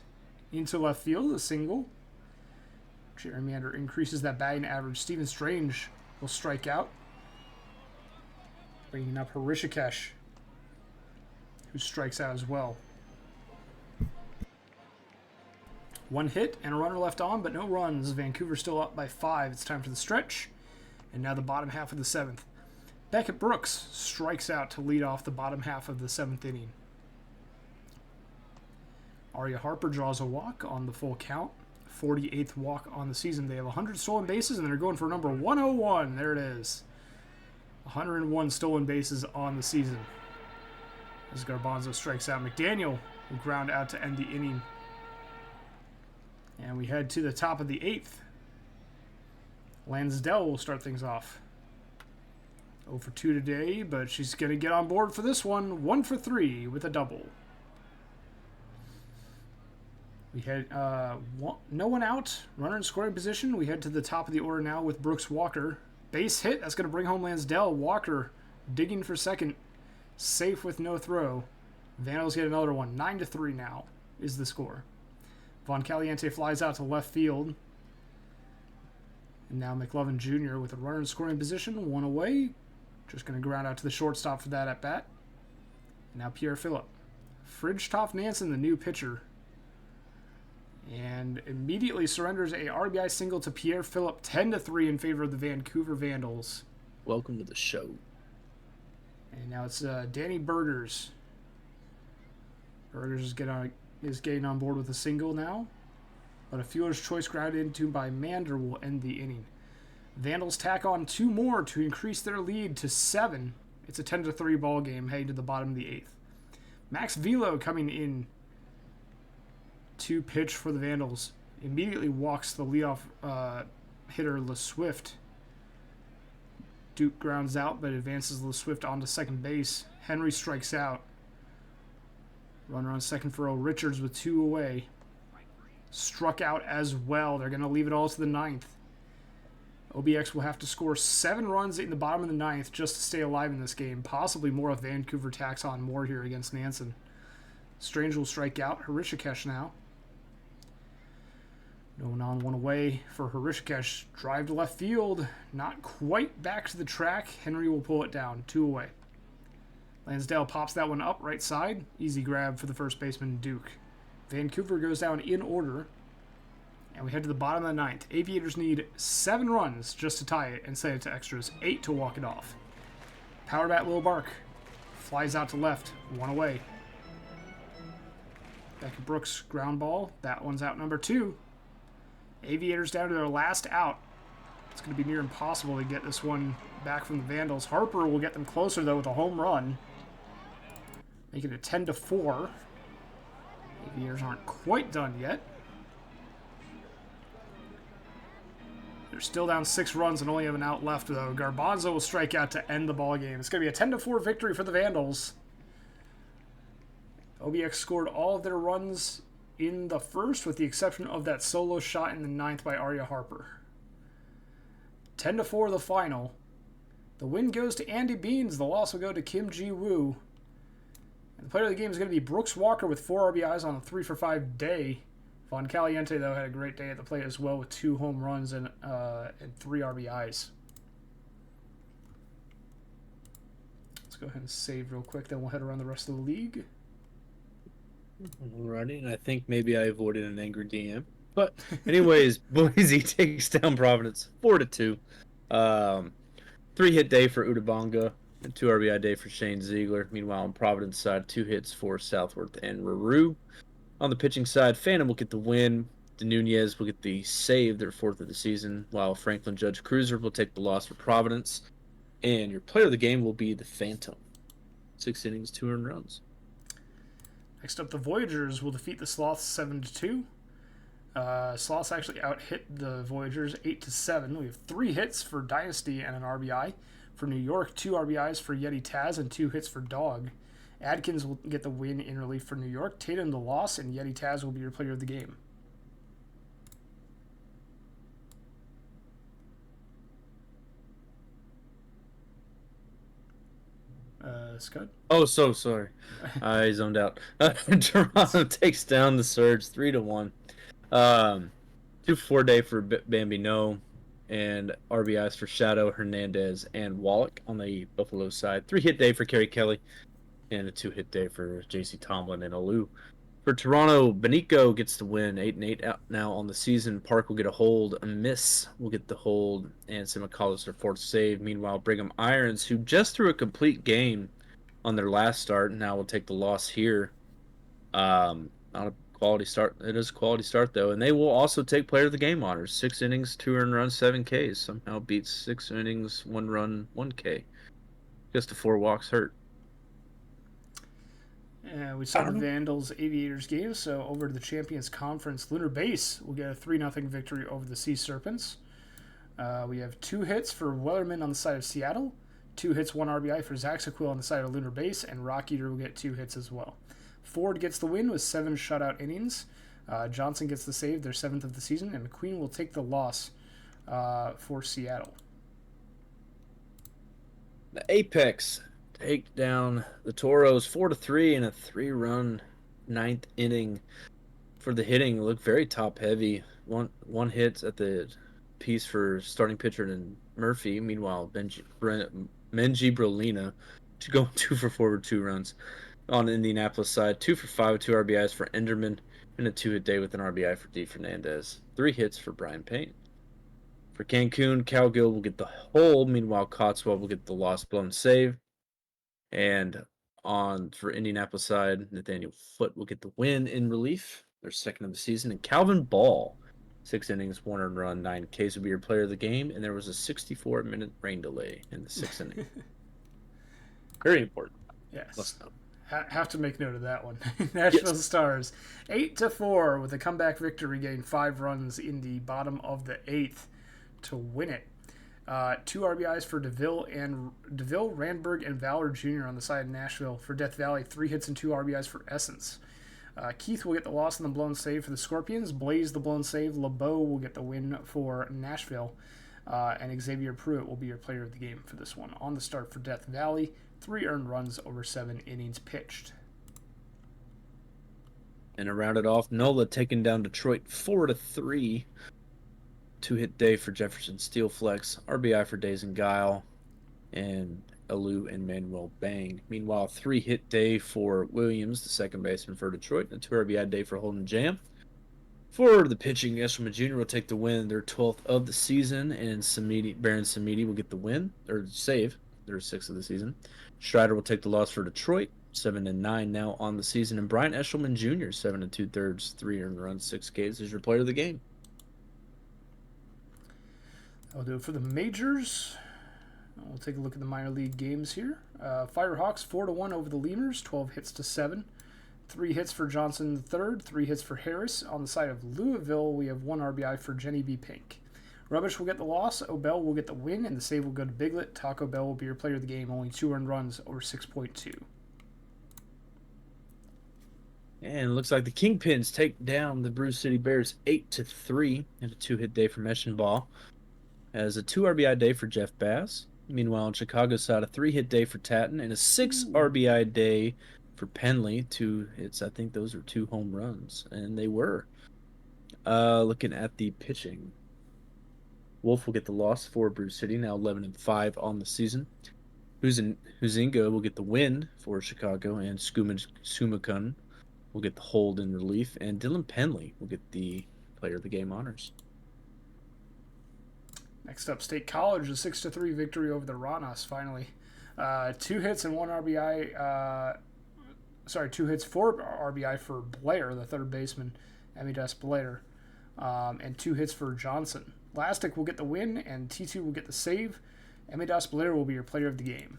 into left field, a single. Jerry Mander increases that batting average. Steven Strange will strike out. Bringing up Hrishikesh, who strikes out as well. 1 hit and a runner left on, but no runs. Vancouver still up by 5. It's time for the stretch. And now the bottom half of the 7th. Beckett Brooks strikes out to lead off the bottom half of the 7th inning. Aria Harper draws a walk on the full count. 48th walk on the season. They have 100 stolen bases, and they're going for number 101. There it is. 101 stolen bases on the season. As Garbanzo strikes out, McDaniel will ground out to end the inning. And we head to the top of the 8th. Lansdale will start things off. 0 for 2 today, but she's going to get on board for this one. 1 for 3 with a double. We had no one out. Runner in scoring position. We head to the top of the order now with Brooks Walker. Base hit. That's going to bring home Lansdale. Walker digging for second. Safe with no throw. Vandals get another one. 9 to 3 now is the score. Von Caliente flies out to left field. And now McLovin Jr. with a runner in scoring position. 1 away. Just going to ground out to the shortstop for that at bat. And now Pierre Phillip. Fridgetopf Nansen, the new pitcher. And immediately surrenders a RBI single to Pierre Phillip. 10 to 3 in favor of the Vancouver Vandals. Welcome to the show. And now it's Danny Burgers. Burgers is getting on board with a single now. But a fielder's choice grounded into by Mander will end the inning. Vandals tack on 2 more to increase their lead to 7. It's a 10 to 3 ball game heading to the bottom of the 8th. Max Velo coming in to pitch for the Vandals. Immediately walks the leadoff hitter LeSwift. Duke grounds out, but advances LeSwift onto second base. Henry strikes out. Runner on second for O. Richards with 2 away. Struck out as well. They're going to leave it all to the 9th. OBX will have to score 7 runs in the bottom of the 9th just to stay alive in this game. Possibly more if Vancouver tacks on more here against Nansen. Strange will strike out. Hrishikesh now. No one on, 1 away for Hrishikesh. Drive to left field. Not quite back to the track. Henry will pull it down. 2 away. Lansdale pops that one up right side. Easy grab for the first baseman, Duke. Vancouver goes down in order. And we head to the bottom of the 9th. Aviators need 7 runs just to tie it and send it to extras. 8 to walk it off. Power bat Lil Bark. Flies out to left. 1 away. Becky Brooks, ground ball. That one's out number 2. Aviators down to their last out. It's going to be near impossible to get this one back from the Vandals. Harper will get them closer, though, with a home run. Make it a 10 to 4. Aviators aren't quite done yet. They're still down 6 runs and only have an out left, though. Garbanzo will strike out to end the ball game. It's going to be a 10 to 4 victory for the Vandals. OBX scored all of their runs in the first, with the exception of that solo shot in the 9th by Arya Harper. 10 to 4 the final. The win goes to Andy Beans. The loss will go to Kim Ji Woo. And the player of the game is going to be Brooks Walker with 4 RBIs on a 3 for 5 day. Von Caliente, though, had a great day at the plate as well with 2 home runs and 3 RBIs. Let's go ahead and save real quick, then we'll head around the rest of the league. Alrighty, and I think maybe I avoided an angry DM. But anyways, Boise takes down Providence 4 to 2. 3-hit day for Utabonga, a 2 RBI day for Shane Ziegler. Meanwhile, on Providence side, 2 hits for Southworth and Ruru. On the pitching side, Phantom will get the win. De Nunez will get the save, their 4th of the season, while Franklin Judge Cruiser will take the loss for Providence. And your player of the game will be the Phantom. 6 innings, 2 earned runs. Next up, the Voyagers will defeat the Sloths 7 to 2. Sloths actually out-hit the Voyagers 8 to 7. We have 3 hits for Dynasty and an RBI. For New York, 2 RBIs for Yeti Taz and 2 hits for Dog. Adkins will get the win in relief for New York. Tatum the loss, and Yeti Taz will be your player of the game. Scud? Oh, so sorry. I zoned out. Toronto takes down the Surge 3 to 1. 2 for 4 day for Bambino, and RBIs for Shadow, Hernandez, and Wallach on the Buffalo side. 3-hit day for Kerry Kelly, and a 2-hit day for J.C. Tomlin and Alou. For Toronto, Benico gets the win, 8-8 out now on the season. Park will get a hold, a miss will get the hold, and Sim McCullers their 4th save. Meanwhile, Brigham Irons, who just threw a complete game on their last start, now will take the loss here. Not a quality start. It is a quality start, though, and they will also take player of the game honors. 6 innings, 2 earned runs, 7 Ks. Somehow beats 6 innings, 1 run, 1 K. Just the 4 walks hurt. We saw the Vandals Aviators game, so over to the Champions Conference. Lunar Base will get a 3-0 victory over the Sea Serpents. We have 2 hits for Wellerman on the side of Seattle, 2 hits, 1 RBI for Zaxaquil on the side of Lunar Base, and Rock Eater will get 2 hits as well. Ford gets the win with 7 shutout innings. Johnson gets the save, their 7th of the season, and McQueen will take the loss for Seattle. The Apex take down the Toros 4-3 in a 3-run 9th inning. For the hitting, look very top heavy. One hit at the piece for starting pitcher and Murphy. Meanwhile, Menji Brolina to go 2 for 4 with 2 runs on the Indianapolis side. 2 for 5 with 2 RBIs for Enderman, and a 2-hit day with an RBI for D. Fernandez. 3 hits for Brian Payne. For Cancun, Cowgill will get the hold. Meanwhile, Cotswell will get the lost blown save. And for Indianapolis side, Nathaniel Foote will get the win in relief, their 2nd of the season. And Calvin Ball, 6 innings, 1 earned run, 9 Ks will be your player of the game. And there was a 64-minute rain delay in the 6th inning. Very important. Yes. Let's know. Have to make note of that one. Nashville Yes. Stars 8-4 with a comeback victory, getting 5 runs in the bottom of the 8th to win it. 2 RBIs for DeVille, Randberg, and Valor Jr. on the side of Nashville. For Death Valley, 3 hits and 2 RBIs for Essence. Keith will get the loss and the blown save for the Scorpions. Blaze the blown save. LeBeau will get the win for Nashville. And Xavier Pruitt will be your player of the game for this one. On the start for Death Valley, 3 earned runs over 7 innings pitched. And to round it off, Nola taking down Detroit 4-3. 2-hit day for Jefferson Steelflex, RBI for Days and Guile, and Alou and Manuel Bang. Meanwhile, 3-hit day for Williams, the second baseman for Detroit, and a 2 RBI day for Holden Jam. For the pitching, Eshelman Jr. will take the win, their 12th of the season, and Baron Samedi will get the win, or save, their 6th of the season. Strider will take the loss for Detroit, 7-9 now on the season, and Brian Eshelman Jr., 7 2/3, 3 earned runs, 6 Ks, is your player of the game. I'll do it for the majors. We'll take a look at the minor league games here. Firehawks 4-1 over the Lemurs, 12 hits to 7. 3 hits for Johnson III, 3 hits for Harris. On the side of Louisville, we have 1 RBI for Jenny B. Pink. Rubbish will get the loss, Obel will get the win, and the save will go to Biglet. Taco Bell will be your player of the game, only 2 earned runs over 6.2. And it looks like the Kingpins take down the Brew City Bears 8-3 in a 2-hit day for Meschenball. As a 2 RBI day for Jeff Bass. Meanwhile, on Chicago's side, a 3-hit day for Tatton and a 6 RBI day for Penley. 2 hits, I think those are 2 home runs, and they were. Looking at the pitching, Wolf will get the loss for Brew City, now 11-5 on the season. Huizinga will get the win for Chicago, and Sumakun will get the hold in relief, and Dylan Penley will get the player of the game honors. Next up, State College, a 6-3 victory over the Ranas, finally. 2 hits and 1 RBI. 2 hits, 4 RBI for Blair, the third baseman, Amidas Blair, and 2 hits for Johnson. Lastic will get the win, and T2 will get the save. Amidas Blair will be your player of the game.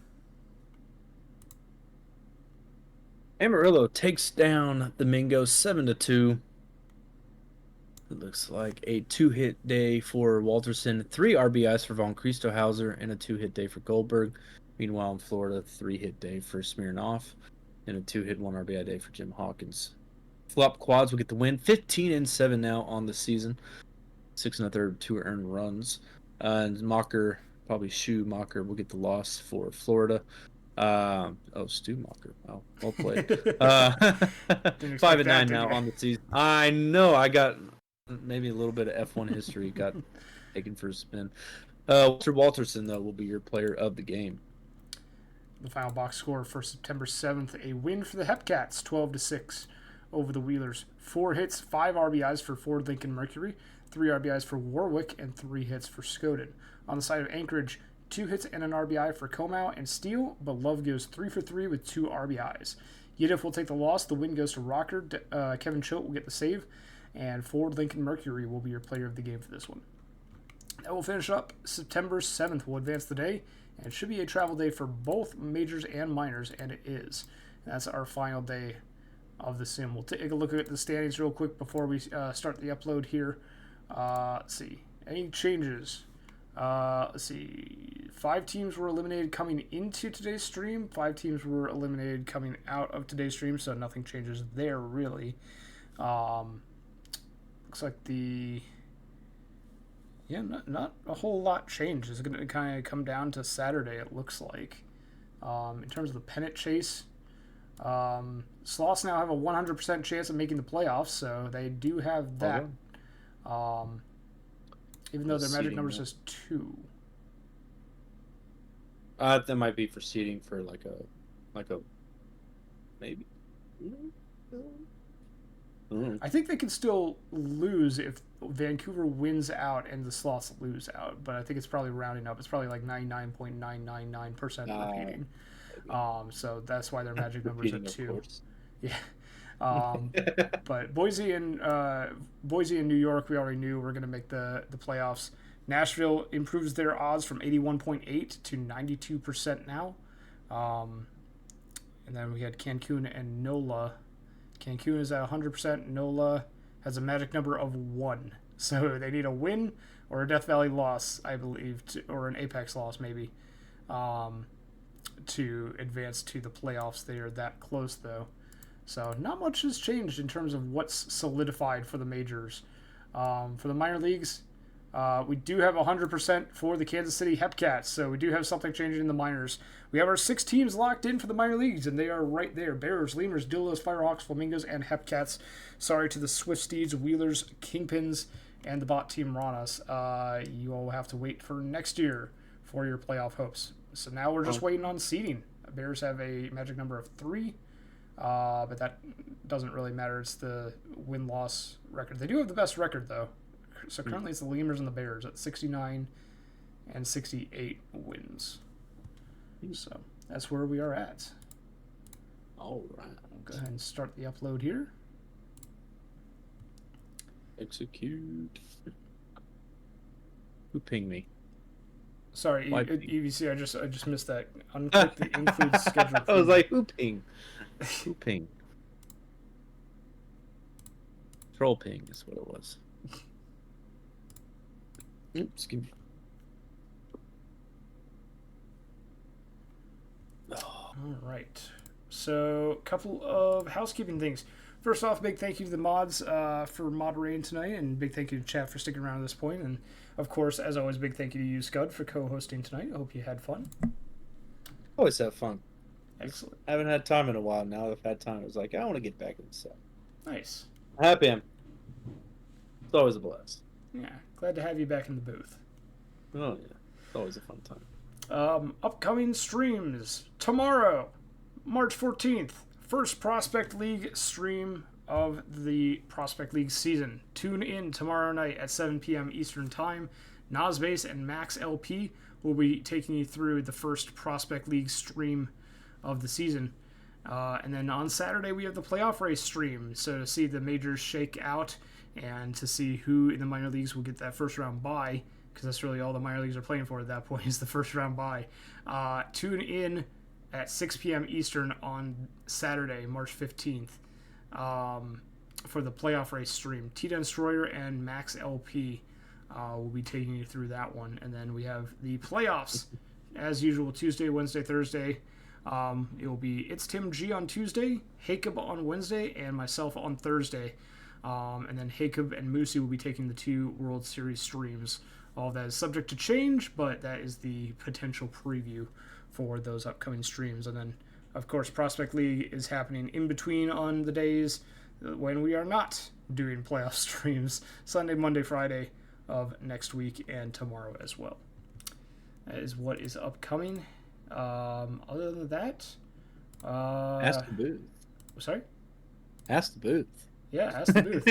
Amarillo takes down the Mingos 7-2. It looks like a 2-hit day for Walterson, 3 RBIs for Von Christohauser, and a 2-hit day for Goldberg. Meanwhile, in Florida, 3-hit day for Smirnoff, and a 2-hit, 1 RBI day for Jim Hawkins. Flop Quads will get the win, 15-7 now on the season, 6 1/3, 2 earned runs. And Mocker, probably Schumacher, will get the loss for Florida. Stu Mocker. Oh, well played. 5-9 now on the season. I know. I got maybe a little bit of F1 history got taken for a spin. Walter Walterson, though, will be your player of the game. The final box score for September 7th, a win for the Hepcats, 12-6 over the Wheelers. 4 hits, 5 RBIs for Ford Lincoln Mercury, 3 RBIs for Warwick, and 3 hits for Skoden. On the side of Anchorage, 2 hits and an RBI for Comau and Steele, but Love goes 3 for 3 with 2 RBIs. Yiddiff will take the loss. The win goes to Rocker. Kevin Choate will get the save, and Ford Lincoln Mercury will be your player of the game for this one. That will finish up September 7th. We'll advance the day, and it should be a travel day for both majors and minors, and it is. And that's our final day of the sim. We'll take a look at the standings real quick before we start the upload here. Let's see. Any changes? Let's see. 5 teams were eliminated coming into today's stream. 5 teams were eliminated coming out of today's stream, so nothing changes there really. Looks like not a whole lot changed. It's going to kind of come down to Saturday, it looks like. In terms of the pennant chase, Sloths now have a 100% chance of making the playoffs, so they do have that. Even though their magic number says 2. That might be for seeding for like a maybe. I think they can still lose if Vancouver wins out and the Sloths lose out, but I think it's probably rounding up. It's probably like 99.999% repeating. So that's why their magic numbers are 2. Yeah. But Boise and New York, we already knew were going to make the playoffs. Nashville improves their odds from 81.8 to 92% now. And then we had Cancun and NOLA. Cancun is at 100%. NOLA has a magic number of 1. So they need a win or a Death Valley loss, I believe, or an Apex loss maybe, to advance to the playoffs. They are that close, though. So not much has changed in terms of what's solidified for the majors. For the minor leagues, we do have 100% for the Kansas City Hepcats, so we do have something changing in the minors. We have our 6 teams locked in for the minor leagues, and they are right there. Bears, Lemurs, Dillos, Firehawks, Flamingos, and Hepcats. Sorry to the Swift Steeds, Wheelers, Kingpins, and the bot team Ranas. You all have to wait for next year for your playoff hopes. So now we're just waiting on seeding. Bears have a magic number of 3. But that doesn't really matter. It's the win-loss record. They do have the best record, though. So currently it's the Lemurs and the Bears at 69 and 68 wins. So that's where we are at. All right. I'll go ahead and start the upload here. Execute. Who pinged me? Sorry, EVC, I just missed that. Unclick the include schedule. I was like, who ping? Who ping? Troll ping is what it was. Oops, excuse me. All right. So, a couple of housekeeping things. First off, big thank you to the mods for moderating tonight, and big thank you to chat for sticking around to this point. And, of course, as always, big thank you to you, Scud, for co-hosting tonight. I hope you had fun. Always have fun. Excellent. I haven't had time in a while. Now I've had time. I was like, I want to get back in the set. Nice. Happy am. It's always a blast. Yeah, glad to have you back in the booth. Oh, yeah. It's always a fun time. Upcoming streams. Tomorrow, March 14th, first Prospect League stream of the Prospect League season. Tune in tomorrow night at 7 p.m. Eastern Time. Nosbase and Max LP will be taking you through the first Prospect League stream of the season. And then on Saturday, we have the playoff race stream. So to see the majors shake out and to see who in the minor leagues will get that first round bye, because that's really all the minor leagues are playing for at that point is the first round bye. Tune in at 6 p.m. Eastern on Saturday, March 15th, for the playoff race stream. Tita Destroyer and Max LP will be taking you through that one. And then we have the playoffs, as usual, Tuesday, Wednesday, Thursday. It will be It's Tim G on Tuesday, Hacob on Wednesday, and myself on Thursday. And then Hacob and Moosey will be taking the 2 World Series streams. All of that is subject to change, but that is the potential preview for those upcoming streams. And then, of course, Prospect League is happening in between on the days when we are not doing playoff streams, Sunday, Monday, Friday of next week, and tomorrow as well. That is what is upcoming. Other than that, Ask the booth. Sorry? Ask the booth. Yeah, ask the booth.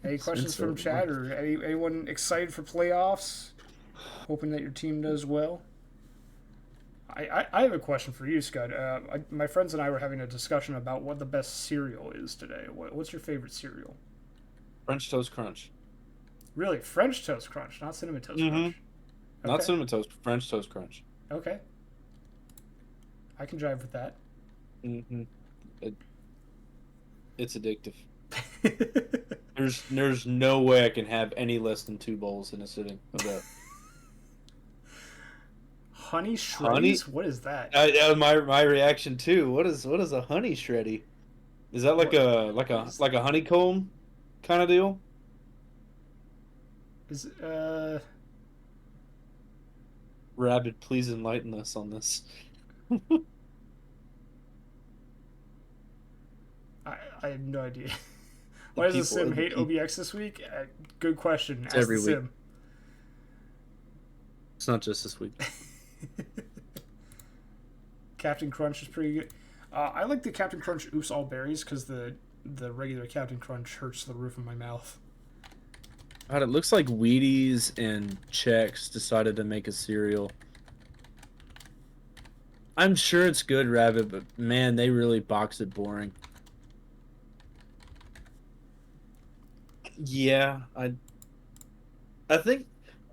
Any questions from chat, or anyone excited for playoffs? Hoping that your team does well. I have a question for you, Scud. My friends and I were having a discussion about what the best cereal is today. What's your favorite cereal? French Toast Crunch. Really? French Toast Crunch, not Cinnamon Toast Crunch? Okay. Not Cinnamon Toast, French Toast Crunch. Okay. I can drive with that. It's addictive. There's no way I can have any less than 2 bowls in a sitting of that. Honey Honey? Shreddies? What is that? My reaction too. What is a honey shreddy? Is that like What like a honeycomb kind of deal? is Rabbit, please enlighten us on this. I have no idea. The Why does the people sim and the hate people. OBX this week? Good question. It's Ask the every week. sim. It's not just this week. Captain Crunch is pretty good. I like the Captain Crunch Oops All Berries because the regular Captain Crunch hurts the roof of my mouth. God, it looks like Wheaties and Chex decided to make a cereal. I'm sure it's good, Rabbit, but man, they really box it boring. Yeah, I think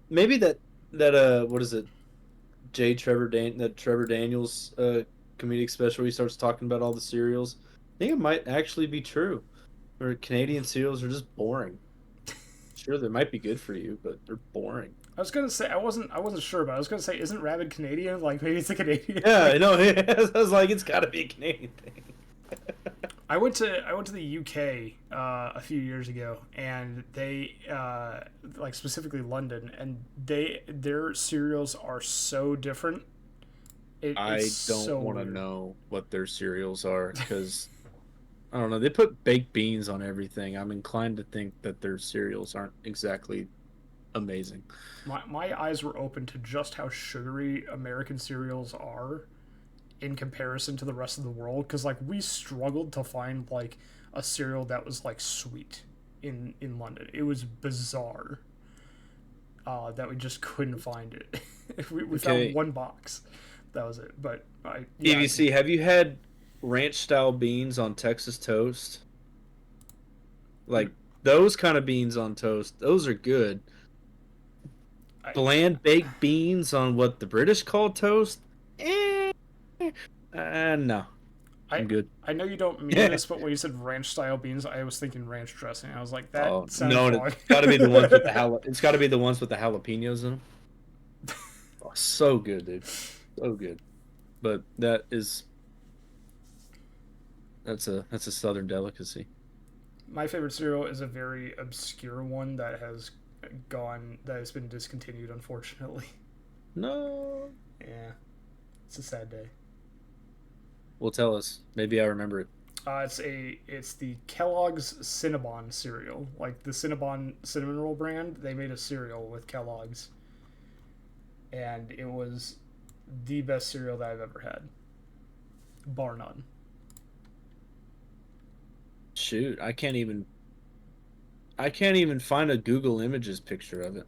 maybe that what is it? That Trevor Daniels comedic special, he starts talking about all the cereals. I think it might actually be true. Or Canadian cereals are just boring. Sure, they might be good for you, but they're boring. I was gonna say I wasn't sure, but I was gonna say isn't Rabbit Canadian? Like maybe it's a Canadian. Yeah, thing. I know. I was like, it's got to be a Canadian thing. I went to the UK a few years ago, and they like specifically London, and their cereals are so different. I It's don't so want to weird. know what their cereals are because I don't know. They put baked beans on everything. I'm inclined to think that their cereals aren't exactly amazing. My eyes were open to just how sugary American cereals are in comparison to the rest of the world. Because like we struggled to find like a cereal that was like sweet in London. It was bizarre that we just couldn't find it. We found Okay, one box. That was it. But yeah, EVC, have you had ranch style beans on Texas toast? Like those kind of beans on toast, those are good. I, Bland baked beans on what the British call toast? Eh, no, I I'm good. I know you don't mean this, but when you said ranch style beans, I was thinking ranch dressing. I was like, that Oh sounds no, and wrong. it's got to be the ones with the It's got to be the ones with the jalapenos in them. Oh, so good, dude. So good. But that's a southern delicacy. My favorite cereal is a very obscure one that has been discontinued, unfortunately. No. Yeah, it's a sad day. Well, tell us. Maybe I remember it. It's the Kellogg's Cinnabon cereal, like the Cinnabon cinnamon roll brand. They made a cereal with Kellogg's, and it was the best cereal that I've ever had, bar none. Shoot, I can't even find a Google Images picture of it.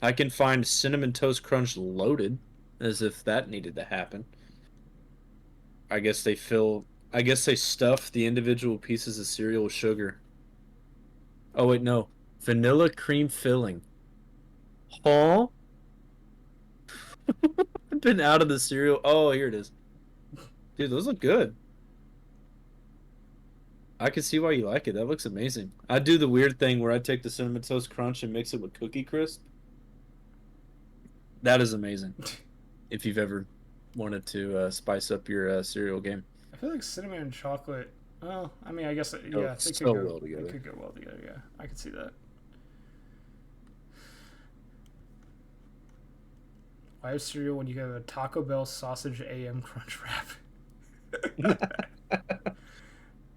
I can find Cinnamon Toast Crunch loaded, as if that needed to happen. I guess they fill. I guess they stuff the individual pieces of cereal with sugar. Oh wait, no, vanilla cream filling. Huh? I've been out of the cereal. Oh, here it is. Dude, those look good. I can see why you like it. That looks amazing. I do the weird thing where I take the cinnamon toast crunch and mix it with cookie crisp. That is amazing. If you've ever wanted to spice up your cereal game, I feel like cinnamon and chocolate. Well, I mean, I guess go yeah, so well they together. could go well together. Yeah, I could see that. Why have cereal when you have a Taco Bell sausage AM crunch wrap?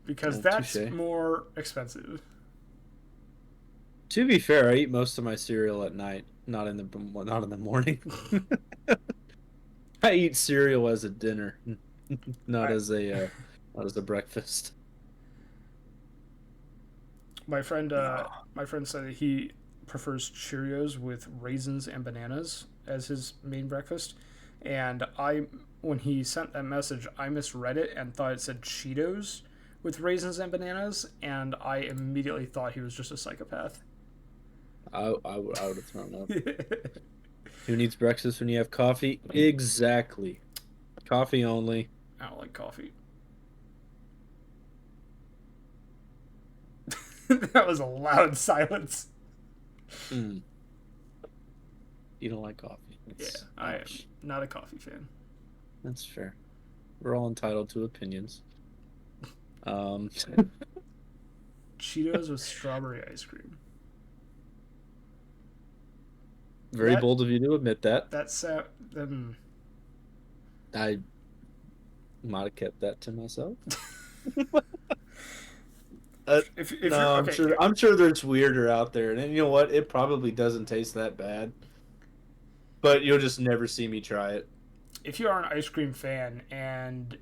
Because that's Touche. more expensive. To be fair, I eat most of my cereal at night, not in the morning. I eat cereal as a dinner, not I as a not as a breakfast. my friend No. my friend said that he prefers Cheerios with raisins and bananas as his main breakfast, and I when he sent that message, I misread it and thought it said Cheetos with raisins and bananas, and I immediately thought he was just a psychopath. I would have thrown up. Who needs breakfast when you have coffee? Exactly. Coffee only. I don't like coffee. That was a loud silence. Mm. You don't like coffee. Yeah, It's- I am not a coffee fan. That's fair. We're all entitled to opinions. Cheetos with strawberry ice cream. Very That- bold of you to admit that. That's I might have kept that to myself. if No, you're I'm okay, sure. I'm sure there's weirder out there, and you know what? It probably doesn't taste that bad, but you'll just never see me try it. if you are an ice cream fan and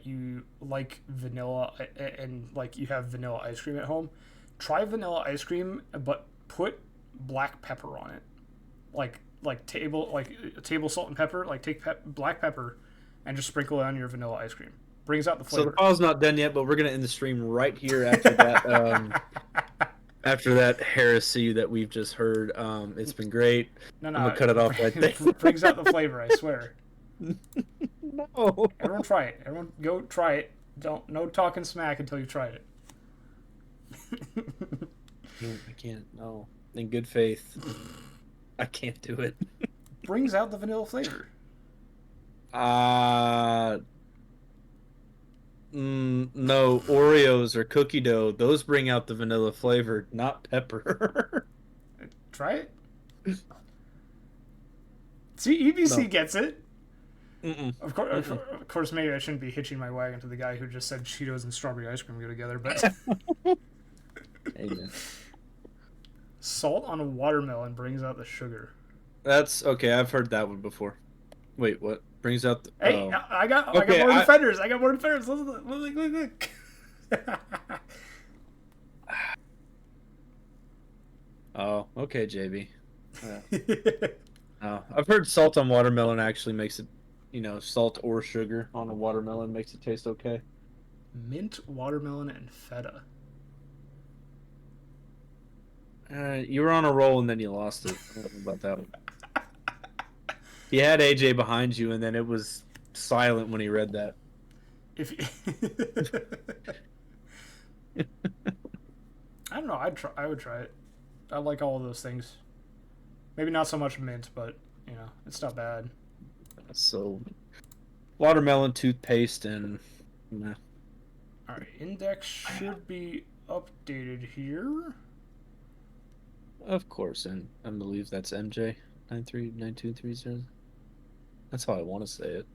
you like vanilla and like you have vanilla ice cream at home, try vanilla ice cream, but put black pepper on it, like table salt and pepper. Like take black pepper and just sprinkle it on your vanilla ice cream. Brings out the So flavor. the file's not done yet, but we're gonna end the stream right here after that. After that heresy that we've just heard. It's been great. No, I'm gonna cut it off right there. Brings out the flavor. I swear. No. Everyone try it. Everyone go try it. No talking smack until you tried it. I can't. No. In good faith, I can't do it. Brings out the vanilla flavor. No, Oreos or cookie dough, those bring out the vanilla flavor, not pepper. Try it. See, EBC No. gets it. Mm-mm. Of course, maybe I shouldn't be hitching my wagon to the guy who just said Cheetos and strawberry ice cream go together, but Amen. salt on a watermelon brings out the sugar. That's okay. I've heard that one before. Wait, what brings out the? Hey, oh. I got Okay, more defenders. I got more defenders. Look. Oh, okay, JB. Oh, I've heard salt on watermelon actually makes it, salt or sugar on a watermelon makes it taste okay. Mint, watermelon, and feta. You were on a roll and then you lost it. I don't know about that one. You had AJ behind you, and then it was silent when he read that. If I don't know, I would try it. I like all of those things. Maybe not so much mint, but it's not bad. So, watermelon toothpaste and. Nah. All right, index should be updated here. Of course, and I believe that's MJ 939230. That's how I want to say it.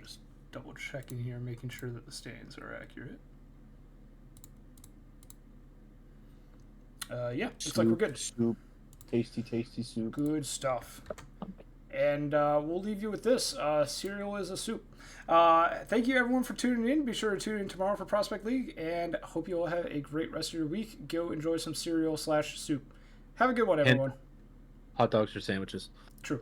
Just double checking here, making sure that the standings are accurate. Yeah, looks like we're good. Soup, tasty soup. Good stuff. And we'll leave you with this. Cereal is a soup. Thank you, everyone, for tuning in. Be sure to tune in tomorrow for Prospect League, and hope you all have a great rest of your week. Go enjoy some cereal/soup. Have a good one, everyone. Hot dogs or sandwiches. True.